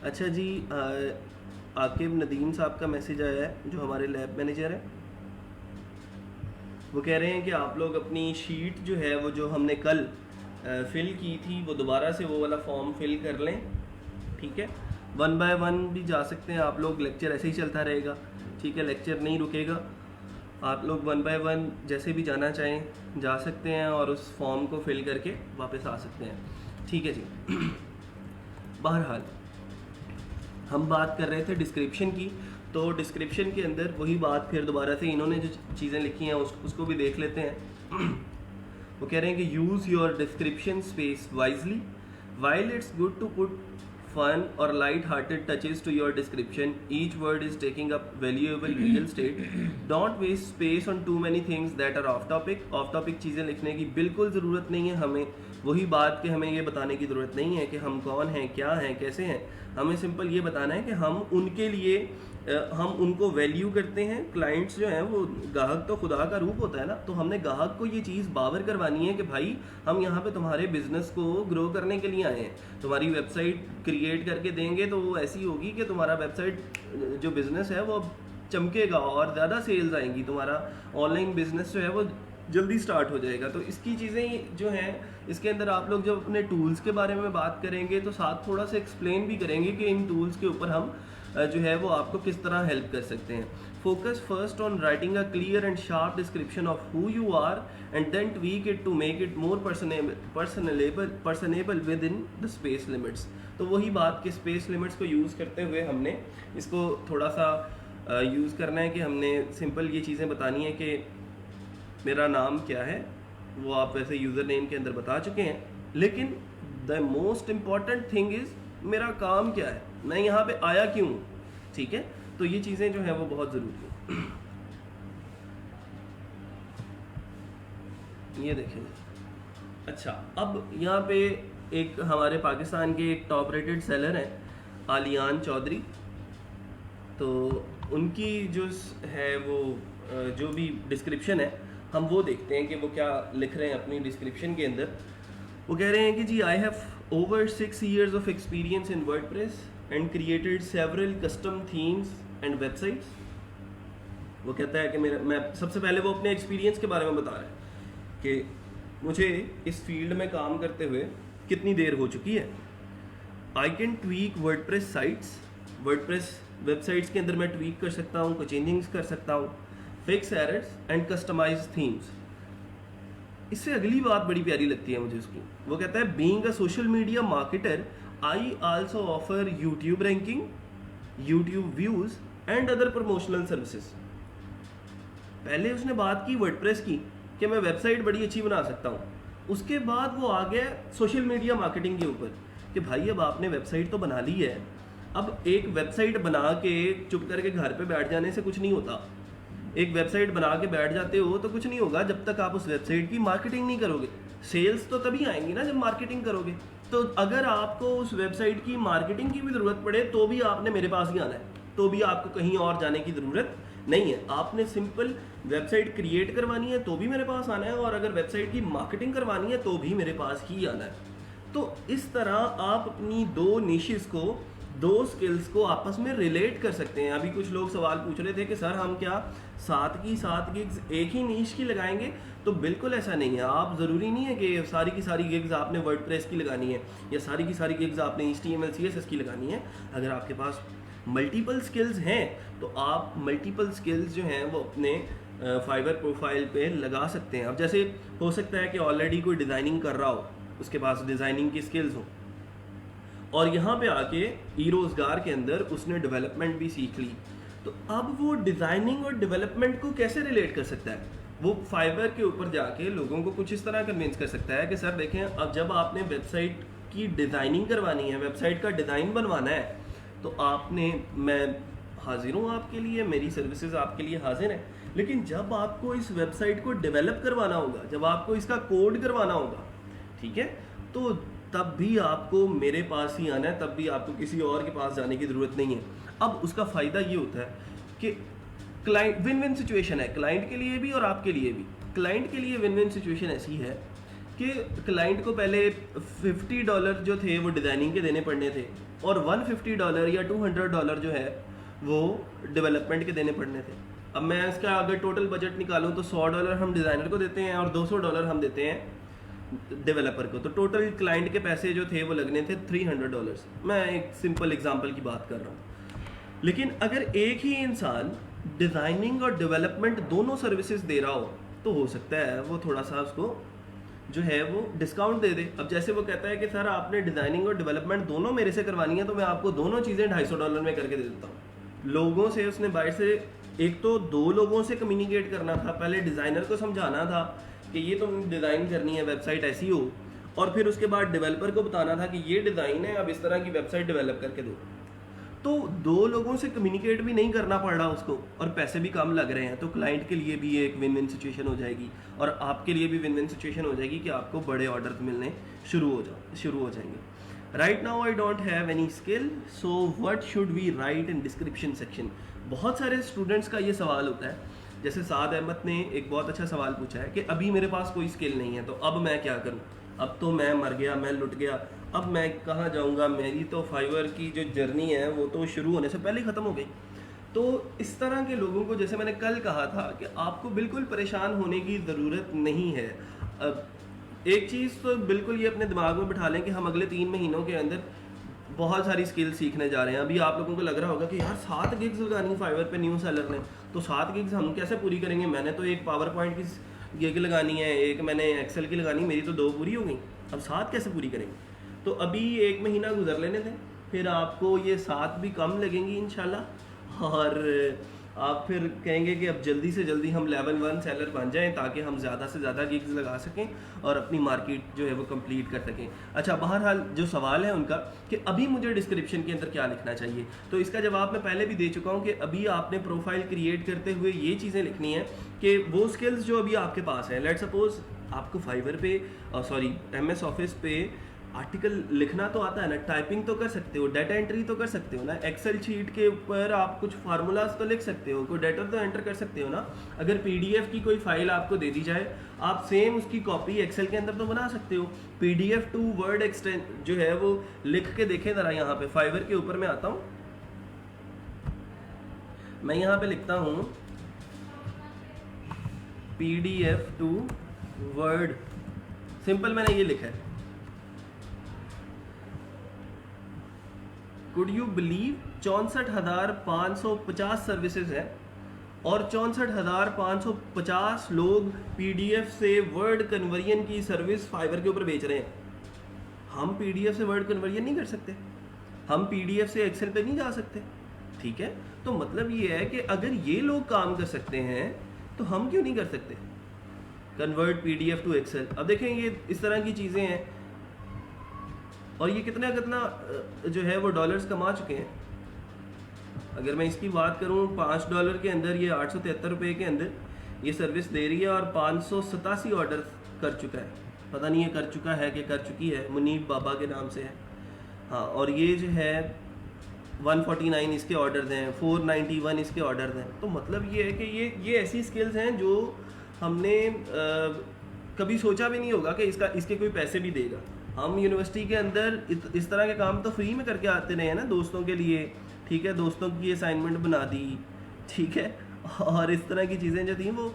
अच्छा जी, आकिब नदीम साहब का मैसेज आया है जो हमारे लैब मैनेजर हैं। वो कह रहे हैं कि आप लोग अपनी शीट जो है वो जो हमने कल फिल की थी वो दोबारा से वो वाला फॉर्म फिल कर लें, ठीक है। 1 बाय 1 भी जा सकते हैं आप लोग, लेक्चर ऐसे ही चलता रहेगा, ठीक है, लेक्चर नहीं रुकेगा। आप लोग 1 बाय 1 जैसे भी जाना चाहें जा सकते हैं और उस फॉर्म को फिल करके वापस आ सकते हैं, ठीक है जी। बहरहाल हम बात कर रहे थे डिस्क्रिप्शन की, तो डिस्क्रिप्शन के अंदर वही बात फिर दोबारा से इन्होंने जो चीज़ें लिखी हैं उसको भी देख लेते हैं। वो कह रहे हैं कि use your description space wisely while it's good to put fun or light-hearted touches to your description. Each word is taking up valuable real estate. Don't waste space on too many things that are off topic. Off topic चीज़ें लिखने की बिल्कुल ज़रूरत नहीं है हमें। वही बात कि हमें ये बताने की ज़रूरत नहीं है कि हम कौन हैं, क्या हैं, कैसे हैं। हमें सिंपल ये बताना है कि हम उनके लिए हम उनको वैल्यू करते हैं। क्लाइंट्स जो हैं वो ग्राहक तो खुदा का रूप होता है ना, तो हमने ग्राहक को ये चीज़ बावर करवानी है कि भाई हम यहाँ पे तुम्हारे बिजनेस को ग्रो करने के लिए आए हैं। तुम्हारी वेबसाइट क्रिएट करके देंगे तो वो ऐसी होगी कि तुम्हारा वेबसाइट जो बिज़नेस है वो चमकेगा और ज़्यादा सेल्स आएंगी, तुम्हारा ऑनलाइन बिजनेस जो है वो जल्दी स्टार्ट हो जाएगा। तो इसकी चीज़ें जो हैं इसके अंदर आप लोग जब अपने टूल्स के बारे में बात करेंगे तो साथ थोड़ा सा एक्सप्लेन भी करेंगे कि इन टूल्स के ऊपर हम जो है वो आपको किस तरह हेल्प कर सकते हैं। Focus first on writing a clear and sharp description of who you are and then tweak it to make it more personable within the space limits. तो वही बात कि स्पेस लिमिट्स को यूज़ करते हुए हमने इसको थोड़ा सा यूज़ करना है कि हमने सिंपल ये चीज़ें बतानी है कि मेरा नाम क्या है, वो आप वैसे यूज़र नेम के अंदर बता चुके हैं, लेकिन the most important thing is मेरा काम क्या है, मैं यहाँ पे आया क्यों, ठीक है। तो ये चीज़ें जो हैं वो बहुत ज़रूरी हैं। ये देखें, अच्छा अब यहाँ पे एक हमारे पाकिस्तान के एक टॉप रेटेड सेलर हैं आलियान चौधरी, तो उनकी जो है वो जो भी डिस्क्रिप्शन है हम वो देखते हैं कि वो क्या लिख रहे हैं अपनी डिस्क्रिप्शन के अंदर। वो कह रहे हैं कि जी I have over 6 years of experience in WordPress and created several custom themes and websites. वो कहता है कि मैं सबसे पहले वो अपने एक्सपीरियंस के बारे में बता रहा है कि मुझे इस फील्ड में काम करते हुए कितनी देर हो चुकी है। I can tweak WordPress sites, WordPress websites के अंदर मैं ट्वीक कर सकता हूँ, कुछ चेंजिंग्स कर सकता हूँ, fix errors and customize themes. इससे अगली बात बड़ी प्यारी लगती है मुझे उसकी। वो कहता है being a social media marketer I also offer YouTube ranking, YouTube views and other promotional services. पहले उसने बात की वर्डप्रेस की कि मैं वेबसाइट बड़ी अच्छी बना सकता हूँ, उसके बाद वो आ गया सोशल मीडिया मार्केटिंग के ऊपर कि भाई अब आपने वेबसाइट तो बना ली है, अब एक वेबसाइट बना के चुप करके घर पे बैठ जाने से कुछ नहीं होता। एक वेबसाइट बना के बैठ जाते हो तो कुछ नहीं होगा जब तक आप उस वेबसाइट की मार्केटिंग नहीं करोगे। सेल्स तो तभी आएंगी ना जब मार्केटिंग करोगे। तो अगर आपको उस वेबसाइट की मार्केटिंग की भी ज़रूरत पड़े तो भी आपने मेरे पास ही आना है, तो भी आपको कहीं और जाने की ज़रूरत नहीं है। आपने सिंपल वेबसाइट क्रिएट करवानी है तो भी मेरे पास आना है, और अगर वेबसाइट की मार्केटिंग करवानी है तो भी मेरे पास ही आना है। तो इस तरह आप अपनी दो निशेस को, दो स्किल्स को आपस में रिलेट कर सकते हैं। अभी कुछ लोग सवाल पूछ रहे थे कि सर हम क्या 7 की 7 गिग्स एक ही नीश की लगाएंगे, तो बिल्कुल ऐसा नहीं है। आप ज़रूरी नहीं है कि सारी की सारी गिग्स आपने वर्डप्रेस की लगानी है या सारी की सारी गिग्स आपने HTML CSS की लगानी है। अगर आपके पास मल्टीपल स्किल्स हैं तो आप मल्टीपल स्किल्स जो हैं वो अपने फाइवर प्रोफाइल पे लगा सकते हैं। अब जैसे हो सकता है कि ऑलरेडी कोई डिज़ाइनिंग कर रहा हो, उसके पास डिज़ाइनिंग की स्किल्स हो, और यहाँ पे आके ई रोज़गार के अंदर उसने डेवलपमेंट भी सीख ली, तो अब वो डिज़ाइनिंग और डेवलपमेंट को कैसे रिलेट कर सकता है? वो फाइवर के ऊपर जाके लोगों को कुछ इस तरह कन्विंस कर सकता है कि सर देखें, अब जब आपने वेबसाइट की डिज़ाइनिंग करवानी है, वेबसाइट का डिज़ाइन बनवाना है, तो आपने, मैं हाजिर हूँ आपके लिए, मेरी सर्विसेज आपके लिए हाजिर हैं, लेकिन जब आपको इस वेबसाइट को डेवलप करवाना होगा, जब आपको इसका कोड करवाना होगा, ठीक है, तो तब भी आपको मेरे पास ही आना है, तब भी आपको किसी और के पास जाने की ज़रूरत नहीं है। अब उसका फ़ायदा ये होता है कि क्लाइंट, विन विन सिचुएशन है क्लाइंट के लिए भी और आपके लिए भी। क्लाइंट के लिए विन विन सिचुएशन ऐसी है कि क्लाइंट को पहले $50 जो थे वो डिज़ाइनिंग के देने पड़ने थे, और $150 या $200 जो है वो डेवलपमेंट के देने पड़ने थे। अब मैं इसका अगर टोटल बजट निकालूं तो $100 हम डिज़ाइनर को देते हैं और $200 हम देते हैं डेवलपर को, तो टोटल क्लाइंट के पैसे जो थे वो लगने थे $300। मैं एक सिंपल एग्जांपल की बात कर रहा हूँ। लेकिन अगर एक ही इंसान डिज़ाइनिंग और डेवलपमेंट दोनों सर्विसेज दे रहा हो तो हो सकता है वो थोड़ा सा उसको जो है वो डिस्काउंट दे दे। अब जैसे वो कहता है कि सर आपने डिज़ाइनिंग और डेवलपमेंट दोनों मेरे से करवानी है तो मैं आपको दोनों चीज़ें $250 में करके दे देता हूँ। लोगों से उसने बाहर से एक तो 2 लोगों से कम्युनिकेट करना था, पहले डिज़ाइनर को समझाना था कि ये तुम डिज़ाइन करनी है, वेबसाइट ऐसी हो, और फिर उसके बाद डेवलपर को बताना था कि ये डिज़ाइन है, अब इस तरह की वेबसाइट डेवलप करके दो। तो 2 लोगों से कम्युनिकेट भी नहीं करना पड़ रहा उसको और पैसे भी कम लग रहे हैं, तो क्लाइंट के लिए भी एक विन विन सिचुएशन हो जाएगी और आपके लिए भी विन विन सिचुएशन हो जाएगी कि आपको बड़े ऑर्डर मिलने शुरू हो जाएंगे। Right now I don't have any skill, so what should we write in description section. बहुत सारे स्टूडेंट्स का ये सवाल होता है, जैसे साद अहमद ने एक बहुत अच्छा सवाल पूछा है कि अभी मेरे पास कोई स्किल नहीं है तो अब मैं क्या करूँ, अब तो मैं मर गया, मैं लुट गया, अब मैं कहाँ जाऊँगा, मेरी तो फाइवर की जो जर्नी है वो तो शुरू होने से पहले ही ख़त्म हो गई। तो इस तरह के लोगों को, जैसे मैंने कल कहा था कि आपको बिल्कुल परेशान होने की ज़रूरत नहीं है। अब एक चीज़ तो बिल्कुल ये अपने दिमाग में बिठा लें कि हम अगले 3 महीनों के अंदर बहुत सारी स्किल सीखने जा रहे हैं। अभी आप लोगों को लग रहा होगा कि यार 7 गिग्स लगानी फाइवर पे न्यू सेलर ने, तो 7 गिग्स हम कैसे पूरी करेंगे, मैंने तो एक पावर पॉइंट की गिग लगानी है, एक मैंने एक्सेल की लगानी, मेरी तो 2 पूरी हो गई, अब 7 कैसे पूरी करेंगे। तो अभी 1 महीना गुजर लेने दें, फिर आपको ये 7 भी कम लगेंगी इंशाल्लाह, और आप फिर कहेंगे कि अब जल्दी से जल्दी हम लेवल 1 सेलर बन जाएं ताकि हम ज़्यादा से ज़्यादा गिग्स लगा सकें और अपनी मार्केट जो है वो कंप्लीट कर सकें। अच्छा, बहरहाल जो सवाल है उनका कि अभी मुझे डिस्क्रिप्शन के अंदर क्या लिखना चाहिए, तो इसका जवाब मैं पहले भी दे चुका हूँ कि अभी आपने प्रोफाइल क्रिएट करते हुए ये चीज़ें लिखनी है कि वो स्किल्स जो अभी आपके पास हैं। लेट्स सपोज आपको फाइवर पे MS ऑफिस पे आर्टिकल लिखना तो आता है ना, टाइपिंग तो कर सकते हो, डाटा एंट्री तो कर सकते हो ना, एक्सेल शीट के ऊपर आप कुछ फार्मूलाज तो लिख सकते हो, कोई डाटा तो एंटर कर सकते हो ना। अगर PDF की कोई फाइल आपको दे दी जाए, आप सेम उसकी कॉपी एक्सेल के अंदर तो बना सकते हो। PDF टू वर्ड एक्सटेंड जो है वो लिख के देखें ज़रा, यहाँ पे फाइवर के ऊपर मैं आता हूँ, मैं यहाँ पे लिखता हूँ PDF टू वर्ड, सिंपल मैंने ये लिखा है। कुड यू बिलीव 64,550 सर्विसेज हैं और 64,550 लोग PDF से वर्ड कन्वर्जन की सर्विस फाइवर के ऊपर बेच रहे हैं। हम PDF से वर्ड कन्वर्जन नहीं कर सकते, हम PDF से एक्सेल पे नहीं जा सकते, ठीक है। तो मतलब ये है कि अगर ये लोग काम कर सकते हैं तो हम क्यों नहीं कर सकते, कन्वर्ट PDF टू एक्सेल। अब देखें ये इस तरह की चीज़ें हैं और ये कितना जो है वो डॉलर्स कमा चुके हैं। अगर मैं इसकी बात करूं, $5 के अंदर ये 873 रुपये के अंदर ये सर्विस दे रही है और 587 ऑर्डर कर चुका है। पता नहीं ये कर चुका है कि कर चुकी है, मुनीब बाबा के नाम से है, हाँ। और ये जो है 149 इसके ऑर्डर हैं, 491 इसके ऑर्डर हैं। तो मतलब ये है कि ये ऐसी स्किल्स हैं जो हमने कभी सोचा भी नहीं होगा कि इसके कोई पैसे भी देगा। हम यूनिवर्सिटी के अंदर इस तरह के काम तो फ्री में करके आते रहे हैं ना, दोस्तों के लिए, ठीक है, दोस्तों की असाइनमेंट बना दी, ठीक है, और इस तरह की चीज़ें जो थी वो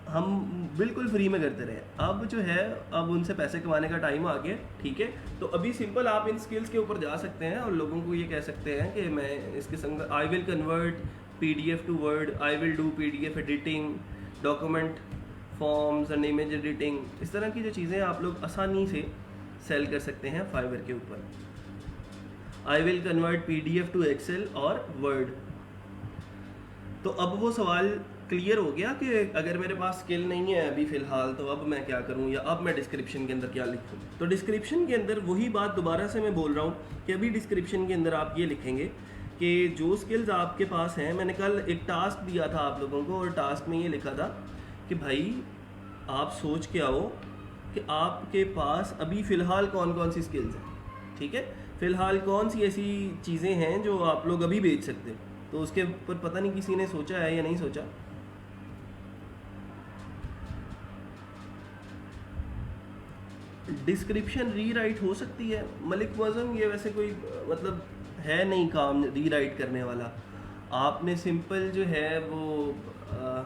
हम बिल्कुल फ्री में करते रहे। अब जो है अब उनसे पैसे कमाने का टाइम आ गया, ठीक है। तो अभी सिंपल आप इन स्किल्स के ऊपर जा सकते हैं और लोगों को ये कह सकते हैं कि मैं इसके संग I will convert PDF to Word, I will do PDF editing, document forms and image editing, इस तरह की जो चीज़ें आप लोग आसानी से सेल कर सकते हैं फाइवर के ऊपर। I will convert PDF to Excel और वर्ड। तो अब वो सवाल क्लियर हो गया कि अगर मेरे पास स्किल नहीं है अभी फ़िलहाल तो अब मैं क्या करूं, या अब मैं डिस्क्रिप्शन के अंदर क्या लिखूं। तो डिस्क्रिप्शन के अंदर वही बात दोबारा से मैं बोल रहा हूं कि अभी डिस्क्रिप्शन के अंदर आप ये लिखेंगे कि जो स्किल्स आपके पास हैं, मैंने कल एक टास्क दिया था आप लोगों को और टास्क में ये लिखा था कि भाई आप सोच के आओ कि आपके पास अभी फ़िलहाल कौन कौन सी स्किल्स हैं, ठीक है, फ़िलहाल कौन सी ऐसी चीज़ें हैं जो आप लोग अभी बेच सकते हैं। तो उसके ऊपर पता नहीं किसी ने सोचा है या नहीं सोचा। डिस्क्रिप्शन रीराइट हो सकती है, मलिक मुअज़्ज़म ये वैसे कोई मतलब है नहीं काम रीराइट करने वाला, आपने सिंपल जो है वो अ,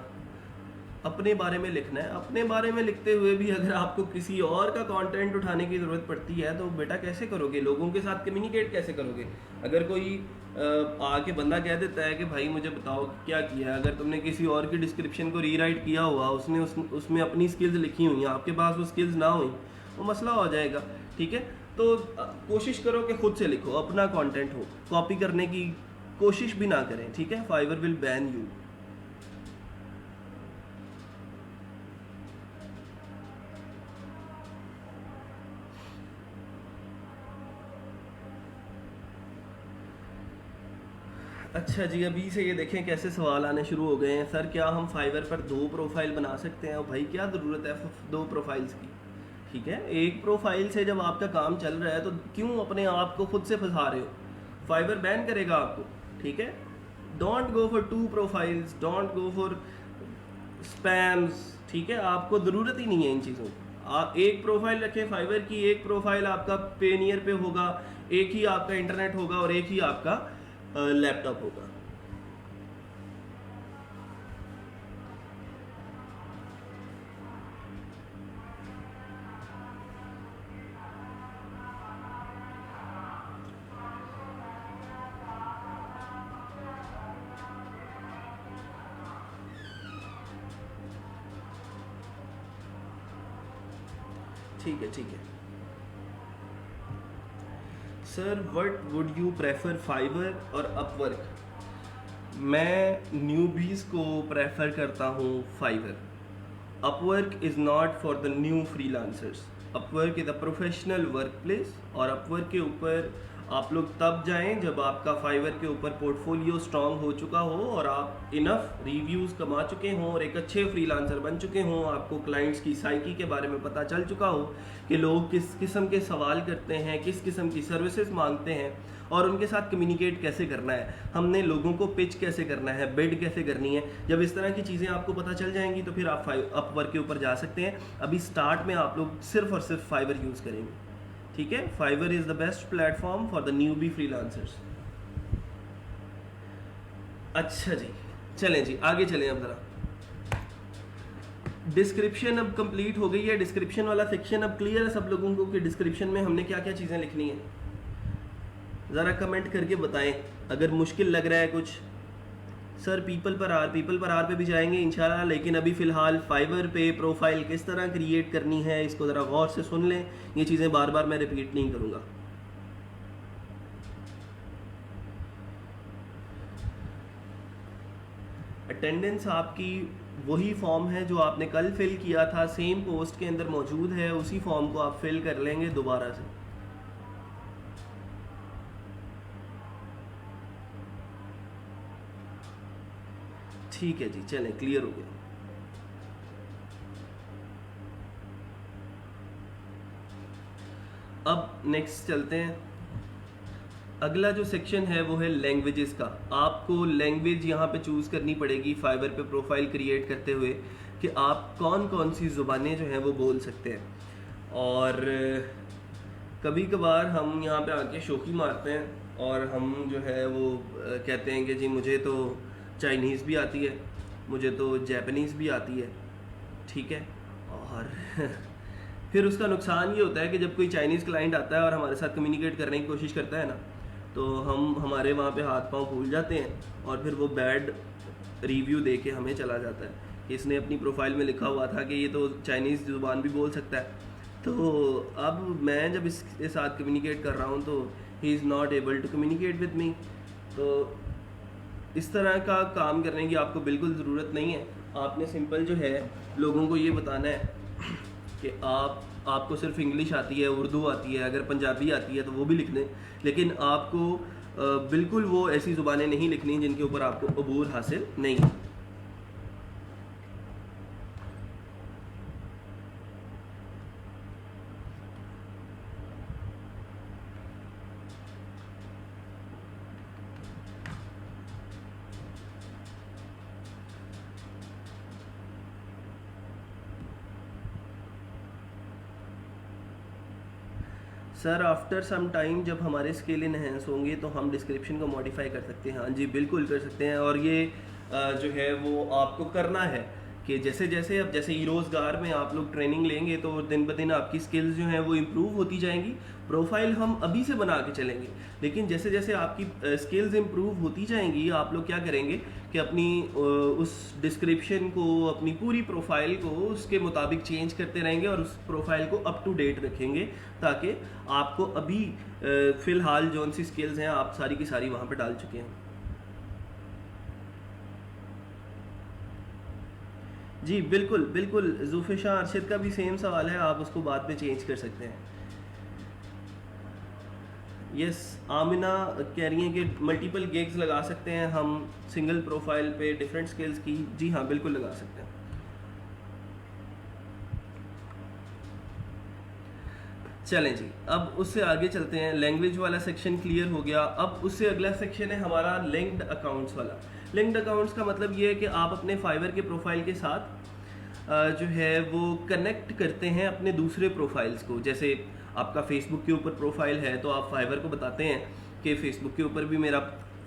अपने बारे में लिखना है। अपने बारे में लिखते हुए भी अगर आपको किसी और का कंटेंट उठाने की ज़रूरत पड़ती है तो बेटा कैसे करोगे, लोगों के साथ कम्युनिकेट कैसे करोगे? अगर कोई आके बंदा कह देता है कि भाई मुझे बताओ कि क्या किया है, अगर तुमने किसी और की डिस्क्रिप्शन को रीराइट किया हुआ, उसने उसमें अपनी स्किल्स लिखी हुई हैं, आपके पास वो स्किल्स ना हुई, वो मसला हो जाएगा। ठीक है, तो कोशिश करो कि खुद से लिखो, अपना कंटेंट हो, कॉपी करने की कोशिश भी ना करें। ठीक है, फाइवर विल बैन यू। अच्छा जी, अभी से ये देखें कैसे सवाल आने शुरू हो गए हैं। सर क्या हम फाइवर पर 2 प्रोफाइल बना सकते हैं? और भाई क्या ज़रूरत है 2 प्रोफाइल्स की? ठीक है, एक प्रोफाइल से जब आपका काम चल रहा है तो क्यों अपने आप को खुद से फंसा रहे हो? फाइवर बैन करेगा आपको। ठीक है, don't go for 2 profiles, don't go for spams. ठीक है, आपको ज़रूरत ही नहीं है इन चीज़ों की। आप एक प्रोफाइल रखें फाइवर की, एक प्रोफाइल आपका पेनियर पे होगा, एक ही आपका इंटरनेट होगा और एक ही आपका लैपटॉप होगा। ठीक है, ठीक है sir, what would you prefer, Fiverr और अपवर्क? मैं न्यूबीज़ को प्रेफर करता हूँ Fiverr. Upwork is not for the new freelancers. Upwork is a professional work place, और अपवर्क के ऊपर आप लोग तब जाएं जब आपका फाइवर के ऊपर पोर्टफोलियो स्ट्रांग हो चुका हो और आप इनफ रिव्यूज़ कमा चुके हों और एक अच्छे फ्रीलांसर बन चुके हों, आपको क्लाइंट्स की साइकी के बारे में पता चल चुका हो कि लोग किस किस्म के सवाल करते हैं, किस किस्म की सर्विसेज मांगते हैं और उनके साथ कम्युनिकेट कैसे करना है, हमने लोगों को पिच कैसे करना है, बिड कैसे करनी है। जब इस तरह की चीज़ें आपको पता चल जाएंगी तो फिर आप अपवर्क के ऊपर जा सकते हैं। अभी स्टार्ट में आप लोग सिर्फ और सिर्फ फाइवर यूज़ करेंगे। ठीक है, Fiverr is the best platform for the newbie freelancers. अच्छा जी, चलें जी आगे चलें। अब ज़रा डिस्क्रिप्शन अब कंप्लीट हो गई है। डिस्क्रिप्शन वाला सेक्शन अब क्लियर है सब लोगों को कि डिस्क्रिप्शन में हमने क्या क्या चीज़ें लिखनी है? ज़रा कमेंट करके बताएं अगर मुश्किल लग रहा है कुछ। सर पीपल पर आर पे भी जाएंगे इंशाल्लाह, लेकिन अभी फ़िलहाल फाइवर पे प्रोफाइल किस तरह क्रिएट करनी है इसको ज़रा गौर से सुन लें। ये चीज़ें बार बार मैं रिपीट नहीं करूँगा। अटेंडेंस आपकी वही फॉर्म है जो आपने कल फिल किया था, सेम पोस्ट के अंदर मौजूद है, उसी फॉर्म को आप फिल कर लेंगे दोबारा से। ठीक है जी, चलें क्लियर हो गया। अब नेक्स्ट चलते हैं। अगला जो सेक्शन है वो है लैंग्वेजेस का। आपको लैंग्वेज यहाँ पे चूज़ करनी पड़ेगी फाइवर पे प्रोफाइल क्रिएट करते हुए कि आप कौन कौन सी ज़ुबानें जो हैं वो बोल सकते हैं। और कभी कभार हम यहाँ पे आके शोखी मारते हैं और हम जो है वो कहते हैं कि जी मुझे तो चाइनीज़ भी आती है, मुझे तो जैपनीज़ भी आती है। ठीक है, और फिर उसका नुकसान ये होता है कि जब कोई चाइनीज़ क्लाइंट आता है और हमारे साथ कम्युनिकेट करने की कोशिश करता है ना, तो हम हमारे वहाँ पे हाथ पांव फूल जाते हैं और फिर वो बैड रिव्यू दे के हमें चला जाता है कि इसने अपनी प्रोफाइल में लिखा हुआ था कि ये तो चाइनीज़ ज़ुबान भी बोल सकता है। तो अब मैं जब इसके साथ कम्युनिकेट कर रहा हूँ तो he is not able to communicate with me. तो इस तरह का काम करने की आपको बिल्कुल ज़रूरत नहीं है। आपने सिंपल जो है लोगों को ये बताना है कि आपको सिर्फ इंग्लिश आती है, उर्दू आती है, अगर पंजाबी आती है तो वो भी लिख दें, लेकिन आपको बिल्कुल वो ऐसी ज़ुबानें नहीं लिखनी जिनके ऊपर आपको अबूर हासिल नहीं है। सर आफ्टर सम टाइम जब हमारे स्किल इनहेंस होंगे तो हम डिस्क्रिप्शन को मॉडिफाई कर सकते हैं। हाँ जी बिल्कुल कर सकते हैं, और ये जो है वो आपको करना है कि जैसे जैसे अब जैसे ई रोज़गार में आप लोग ट्रेनिंग लेंगे तो दिन ब दिन आपकी स्किल्स जो हैं वो इम्प्रूव होती जाएंगी। प्रोफाइल हम अभी से बना के चलेंगे, लेकिन जैसे जैसे आपकी स्किल्स इम्प्रूव होती जाएंगी आप लोग क्या करेंगे कि अपनी उस डिस्क्रिप्शन को, अपनी पूरी प्रोफाइल को उसके मुताबिक चेंज करते रहेंगे और उस प्रोफाइल को अप टू डेट रखेंगे, ताकि आपको अभी फ़िलहाल जौन सी स्किल्स हैं आप सारी की सारी वहाँ पर डाल चुके हैं। जी बिल्कुल बिल्कुल, जुल्फ़िशा अरशद का भी सेम सवाल है, आप उसको बाद में चेंज कर सकते हैं। यस, आमिना कह रही हैं कि मल्टीपल गिग्स लगा सकते हैं हम सिंगल प्रोफाइल पे डिफरेंट स्किल्स की। जी हाँ बिल्कुल लगा सकते हैं। चलें जी, अब उससे आगे चलते हैं। लैंग्वेज वाला सेक्शन क्लियर हो गया। अब उससे अगला सेक्शन है हमारा लिंक्ड अकाउंट्स वाला। लिंक्ड अकाउंट्स का मतलब ये है कि आप अपने फाइवर के प्रोफाइल के साथ जो है वो कनेक्ट करते हैं अपने दूसरे प्रोफाइल्स को। जैसे आपका फेसबुक के ऊपर प्रोफाइल है तो आप फाइवर को बताते हैं कि फेसबुक के ऊपर भी मेरा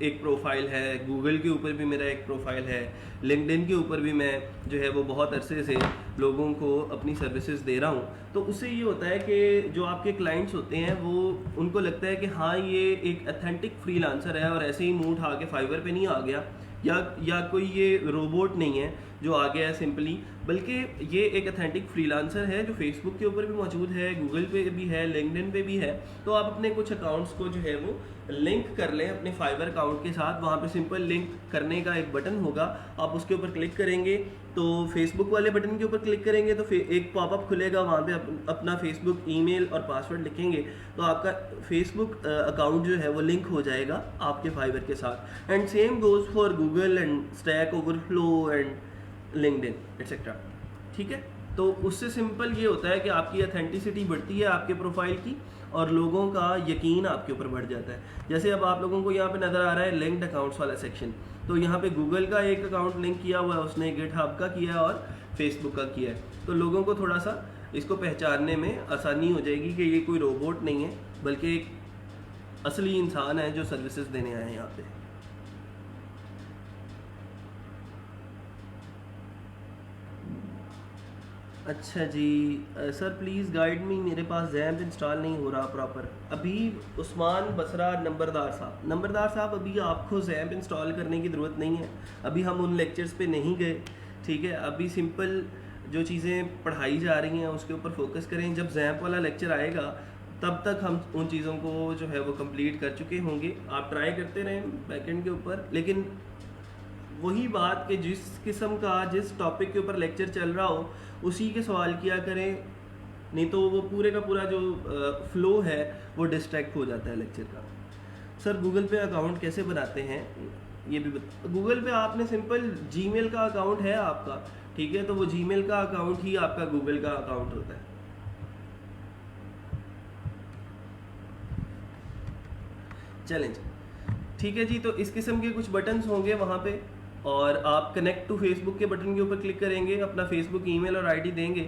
एक प्रोफाइल है, गूगल के ऊपर भी मेरा एक प्रोफाइल है, लिंक्डइन के ऊपर भी मैं जो है वो बहुत अरसे से लोगों को अपनी सर्विसेज दे रहा हूँ। तो उससे ये होता है कि जो आपके क्लाइंट्स होते हैं वो उनको लगता है कि हाँ ये एक अथेंटिक फ्रीलांसर है और ऐसे ही मुंह उठा के फाइवर पे नहीं आ गया, या कोई ये रोबोट नहीं है जो आ गया है सिंपली, बल्कि ये एक अथेंटिक फ्रीलांसर है जो फेसबुक के ऊपर भी मौजूद है, गूगल पे भी है, लिंक्डइन पे भी है। तो आप अपने कुछ अकाउंट्स को जो है वो लिंक कर लें अपने फाइवर अकाउंट के साथ। वहाँ पे सिंपल लिंक करने का एक बटन होगा, आप उसके ऊपर क्लिक करेंगे तो फेसबुक वाले बटन के ऊपर क्लिक करेंगे तो एक पॉपअप खुलेगा, वहाँ पे अपना फेसबुक ईमेल और पासवर्ड लिखेंगे तो आपका फेसबुक अकाउंट जो है वो लिंक हो जाएगा आपके फाइवर के साथ। And same goes for Google and stack overflow and LinkedIn etcetera. ठीक है, तो उससे सिंपल ये होता है कि आपकी अथेंटिसिटी बढ़ती है आपके प्रोफाइल की और लोगों का यकीन आपके ऊपर बढ़ जाता है। जैसे अब आप लोगों को यहाँ पे नज़र आ रहा है लिंक्ड अकाउंट्स वाला सेक्शन, तो यहाँ पे गूगल का एक अकाउंट लिंक किया हुआ है उसने, गिटहब का किया है और फेसबुक का किया है। तो लोगों को थोड़ा सा इसको पहचानने में आसानी हो जाएगी कि ये कोई रोबोट नहीं है बल्कि एक असली इंसान है जो सर्विसेज देने आए हैं यहाँ पे। अच्छा जी, सर प्लीज़ गाइड मी, मेरे पास जैम्प इंस्टॉल नहीं हो रहा प्रॉपर। अभी उस्मान बसरा नंबरदार साहब अभी आपको जैम्प इंस्टॉल करने की ज़रूरत नहीं है, अभी हम उन लेक्चर्स पे नहीं गए। ठीक है, अभी सिंपल जो चीज़ें पढ़ाई जा रही हैं उसके ऊपर फोकस करें। जब जैम्प वाला लेक्चर आएगा तब तक हम उन चीज़ों को जो है वो कंप्लीट कर चुके होंगे। आप ट्राई करते रहें बैकएंड के ऊपर, लेकिन वही बात कि जिस किस्म का जिस टॉपिक के ऊपर लेक्चर चल रहा हो उसी के सवाल किया करें, नहीं तो वो पूरे का पूरा जो फ्लो है वो डिस्ट्रैक्ट हो जाता है लेक्चर का। सर गूगल पे अकाउंट कैसे बनाते हैं ये भी गूगल पे आपने सिंपल जीमेल का अकाउंट है आपका, ठीक है, तो वो जीमेल का अकाउंट ही आपका गूगल का अकाउंट होता है। चलें जी, ठीक है जी, तो इस किस्म के कुछ बटन्स होंगे वहाँ पे और आप कनेक्ट टू फेसबुक के बटन के ऊपर क्लिक करेंगे, अपना फेसबुक ईमेल और आईडी देंगे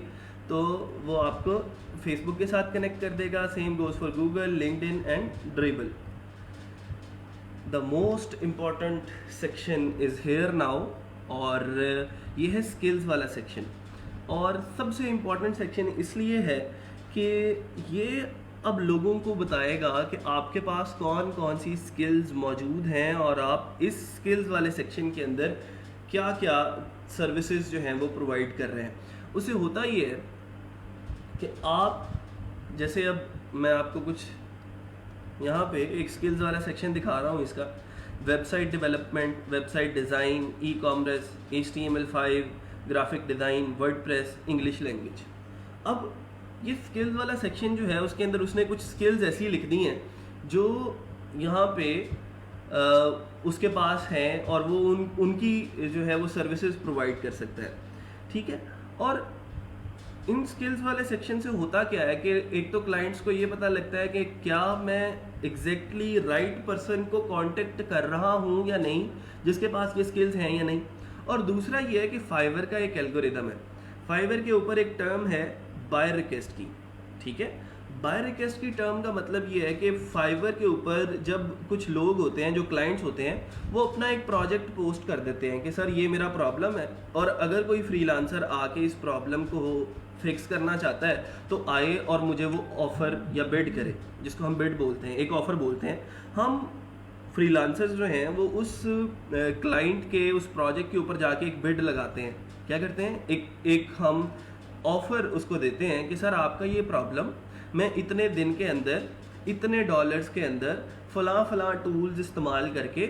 तो वो आपको फेसबुक के साथ कनेक्ट कर देगा। Same goes for Google, LinkedIn and Dribbble. The most important section is here now, और ये है स्किल्स वाला सेक्शन। और सबसे इम्पॉर्टेंट सेक्शन इसलिए है कि ये अब लोगों को बताएगा कि आपके पास कौन कौन सी स्किल्स मौजूद हैं और आप इस स्किल्स वाले सेक्शन के अंदर क्या क्या सर्विसेज जो हैं वो प्रोवाइड कर रहे हैं। उससे होता ये है कि आप जैसे अब मैं आपको कुछ यहाँ पे एक स्किल्स वाला सेक्शन दिखा रहा हूँ, इसका website development, website design, e commerce, HTML5, graphic design, WordPress, English language. अब ये स्किल्स वाला सेक्शन जो है उसके अंदर उसने कुछ स्किल्स ऐसी लिख दी हैं जो यहाँ पे उसके पास हैं और वो उनकी जो है वो सर्विसेज प्रोवाइड कर सकता है। ठीक है, और इन स्किल्स वाले सेक्शन से होता क्या है कि एक तो क्लाइंट्स को ये पता लगता है कि क्या मैं एग्जैक्टली राइट पर्सन को कांटेक्ट कर रहा हूँ या नहीं जिसके पास ये स्किल्स हैं या नहीं। और दूसरा ये है कि फाइवर का एक एल्गोरिदम है, फाइवर के ऊपर एक टर्म है बाय रिक्वेस्ट की। ठीक है, बाय रिक्वेस्ट की टर्म का मतलब ये है कि फाइवर के ऊपर जब कुछ लोग होते हैं जो क्लाइंट्स होते हैं वो अपना एक प्रोजेक्ट पोस्ट कर देते हैं कि सर ये मेरा प्रॉब्लम है, और अगर कोई फ्रीलांसर आके इस प्रॉब्लम को फिक्स करना चाहता है तो आए और मुझे वो ऑफ़र या बिड करे, जिसको हम बिड बोलते हैं, एक ऑफ़र बोलते हैं। हम फ्रीलांसर्स जो हैं वो उस क्लाइंट के उस प्रोजेक्ट के ऊपर जाके एक बिड लगाते हैं। क्या करते हैं, एक हम ऑफ़र उसको देते हैं कि सर आपका ये प्रॉब्लम मैं इतने दिन के अंदर इतने डॉलर्स के अंदर फलां टूल्स इस्तेमाल करके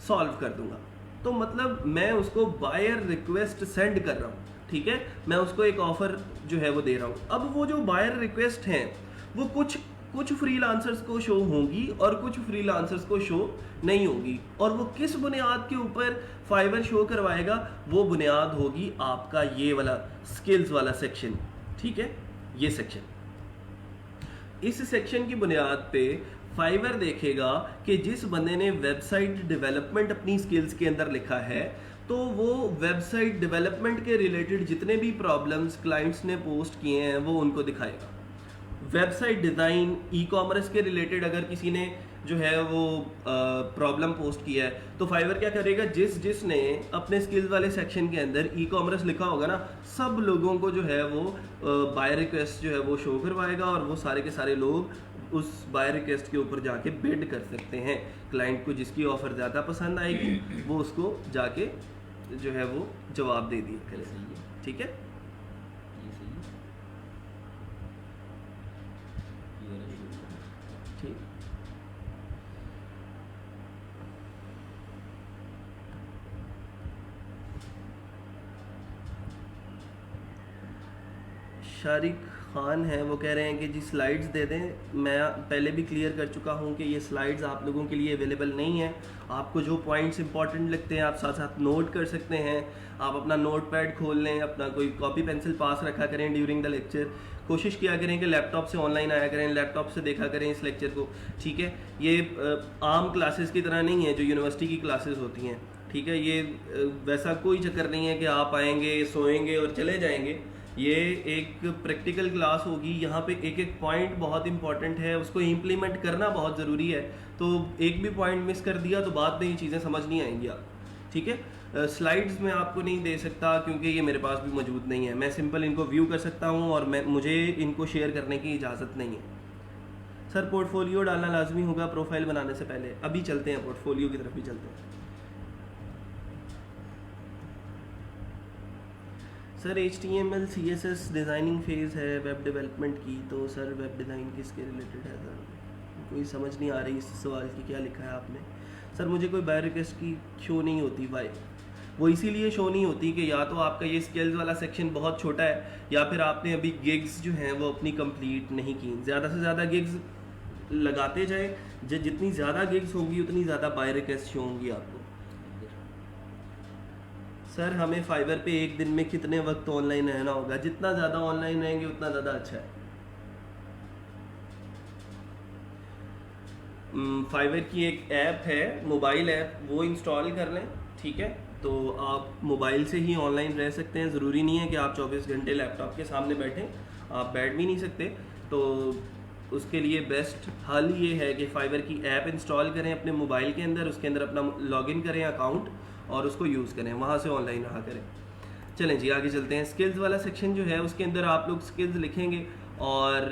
सॉल्व कर दूंगा। तो मतलब मैं उसको बायर रिक्वेस्ट सेंड कर रहा हूँ, ठीक है, मैं उसको एक ऑफ़र जो है वो दे रहा हूँ। अब वो जो बायर रिक्वेस्ट हैं वो कुछ फ्रीलांसर्स को शो होगी और कुछ फ्रीलांसर्स को शो नहीं होगी, और वो किस बुनियाद के ऊपर फाइवर शो करवाएगा, वो बुनियाद होगी आपका ये वाला स्किल्स वाला सेक्शन, ठीक है, ये सेक्शन। इस सेक्शन की बुनियाद पे फाइवर देखेगा कि जिस बंदे ने वेबसाइट डेवलपमेंट अपनी स्किल्स के अंदर लिखा है तो वो वेबसाइट डेवलपमेंट के रिलेटेड जितने भी प्रॉब्लम्स क्लाइंट्स ने पोस्ट किए हैं वो उनको दिखाएगा। वेबसाइट डिज़ाइन, ई कॉमर्स के रिलेटेड अगर किसी ने जो है वो प्रॉब्लम पोस्ट किया है तो फाइवर क्या करेगा, जिसने अपने स्किल्स वाले सेक्शन के अंदर ई कॉमर्स लिखा होगा ना, सब लोगों को जो है वो बाय रिक्वेस्ट जो है वो शो करवाएगा, और वो सारे के सारे लोग उस बाय रिक्वेस्ट के ऊपर जाके बिड कर सकते हैं। क्लाइंट को जिसकी ऑफ़र ज़्यादा पसंद आएगी वो उसको जाके जो है वो जवाब दे दिए करें, ठीक है। ठीक, शारिक खान है, वो कह रहे हैं कि जी स्लाइड्स दे दें। मैं पहले भी क्लियर कर चुका हूं कि ये स्लाइड्स आप लोगों के लिए अवेलेबल नहीं है। आपको जो पॉइंट्स इंपॉर्टेंट लगते हैं आप साथ साथ नोट कर सकते हैं। आप अपना नोट पैड खोल लें, अपना कोई कॉपी पेंसिल पास रखा करें ड्यूरिंग द लेक्चर। कोशिश किया करें कि लैपटॉप से ऑनलाइन आया करें, लैपटॉप से देखा करें इस लेक्चर को, ठीक है। ये आम क्लासेस की तरह नहीं है जो यूनिवर्सिटी की क्लासेस होती हैं, ठीक है। ये वैसा कोई चक्कर नहीं है कि आप आएंगे, सोएंगे और चले जाएंगे। ये एक प्रैक्टिकल क्लास होगी, यहाँ पे एक एक पॉइंट बहुत इंपॉर्टेंट है, उसको इम्प्लीमेंट करना बहुत ज़रूरी है। तो एक भी पॉइंट मिस कर दिया तो बाद में ये चीज़ें समझ नहीं आएंगी आप, ठीक है। स्लाइड्स मैं आपको नहीं दे सकता क्योंकि ये मेरे पास भी मौजूद नहीं है। मैं सिंपल इनको व्यू कर सकता हूँ और मुझे इनको शेयर करने की इजाज़त नहीं है। सर पोर्टफोलियो डालना लाजमी होगा प्रोफाइल बनाने से पहले? अभी चलते हैं, पोर्टफोलियो की तरफ भी चलते हैं। Sir HTML CSS designing phase है वेब डेवलपमेंट की, तो सर वेब डिज़ाइन किसके रिलेटेड है? सर कोई समझ नहीं आ रही इस सवाल की, क्या लिखा है आपने? सर मुझे कोई बाय रिक्वेस्ट की शो नहीं होती। वाई? वो इसीलिए शो नहीं होती कि या तो आपका ये स्किल्स वाला सेक्शन बहुत छोटा है, या फिर आपने अभी गिग्स जो हैं वो अपनी कंप्लीट नहीं की। ज़्यादा से ज़्यादा गिग्स लगाते जाए, जितनी ज़्यादा गिग्स होंगी उतनी ज़्यादा बाय रिक्वेस्ट शो होंगी आपको। सर हमें फाइवर पे एक दिन में कितने वक्त ऑनलाइन रहना होगा? जितना ज़्यादा ऑनलाइन रहेंगे उतना ज़्यादा अच्छा है। फाइवर की एक ऐप है, मोबाइल ऐप, वो इंस्टॉल कर लें, ठीक है। तो आप मोबाइल से ही ऑनलाइन रह सकते हैं, ज़रूरी नहीं है कि आप 24 घंटे लैपटॉप के सामने बैठें, आप बैठ भी नहीं सकते। तो उसके लिए बेस्ट हल ये है कि फाइवर की ऐप इंस्टॉल करें अपने मोबाइल के अंदर, उसके अंदर अपना लॉगिन करें अकाउंट और उसको यूज़ करें, वहाँ से ऑनलाइन रहा करें। चलें जी आगे चलते हैं। स्किल्स वाला सेक्शन जो है उसके अंदर आप लोग स्किल्स लिखेंगे और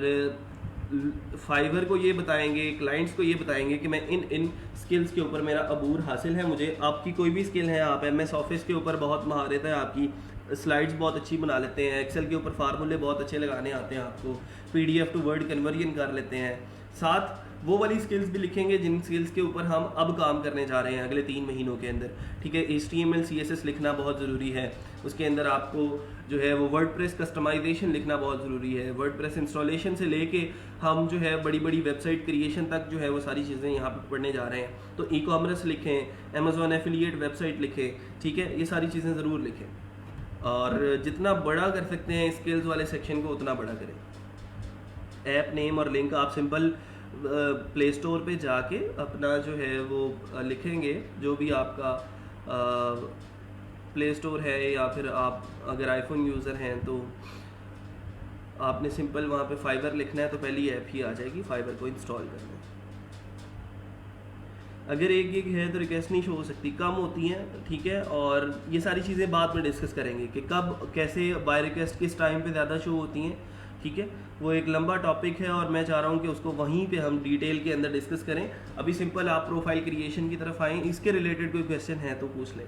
फाइवर को ये बताएंगे, क्लाइंट्स को ये बताएंगे कि मैं इन स्किल्स के ऊपर मेरा अबूर हासिल है। मुझे आपकी कोई भी स्किल है, आप MS ऑफिस के ऊपर बहुत महारत है आपकी, स्लाइड्स बहुत अच्छी बना लेते हैं, एक्सेल के ऊपर फार्मूले बहुत अच्छे लगाने आते हैं आपको, PDF टू वर्ड कन्वर्जन कर लेते हैं। साथ वो वाली स्किल्स भी लिखेंगे जिन स्किल्स के ऊपर हम अब काम करने जा रहे हैं अगले 3 महीनों के अंदर, ठीक है। HTML CSS लिखना बहुत ज़रूरी है, उसके अंदर आपको जो है वो वर्डप्रेस कस्टमाइजेशन लिखना बहुत ज़रूरी है। वर्डप्रेस इंस्टॉलेशन से लेके हम जो है बड़ी बड़ी वेबसाइट क्रिएशन तक जो है वो सारी चीज़ें यहाँ पर पढ़ने जा रहे हैं। तो E-कॉमर्स लिखें, Amazon एफिलिएट वेबसाइट लिखें, ठीक है, ये सारी चीज़ें ज़रूर लिखें। और जितना बड़ा कर सकते हैं स्किल्स वाले सेक्शन को उतना बड़ा करें। ऐप नेम और लिंक आप सिंपल प्ले स्टोर पे जाके अपना जो है वो लिखेंगे, जो भी आपका प्ले स्टोर है, या फिर आप अगर आईफोन यूज़र हैं तो आपने सिंपल वहाँ पे फाइबर लिखना है तो पहली ऐप ही आ जाएगी फाइबर को इंस्टॉल करना है। अगर 1 गिग है तो रिक्वेस्ट नहीं शो हो सकती, कम होती हैं, ठीक है। और ये सारी चीज़ें बाद में डिस्कस करेंगे कि कब कैसे बाय रिक्वेस्ट किस टाइम पे ज़्यादा शो होती हैं, ठीक है। वो एक लंबा टॉपिक है और मैं चाह रहा हूँ कि उसको वहीं पे हम डिटेल के अंदर डिस्कस करें। अभी सिंपल आप प्रोफाइल क्रिएशन की तरफ आएँ, इसके रिलेटेड कोई क्वेश्चन है तो पूछ लें।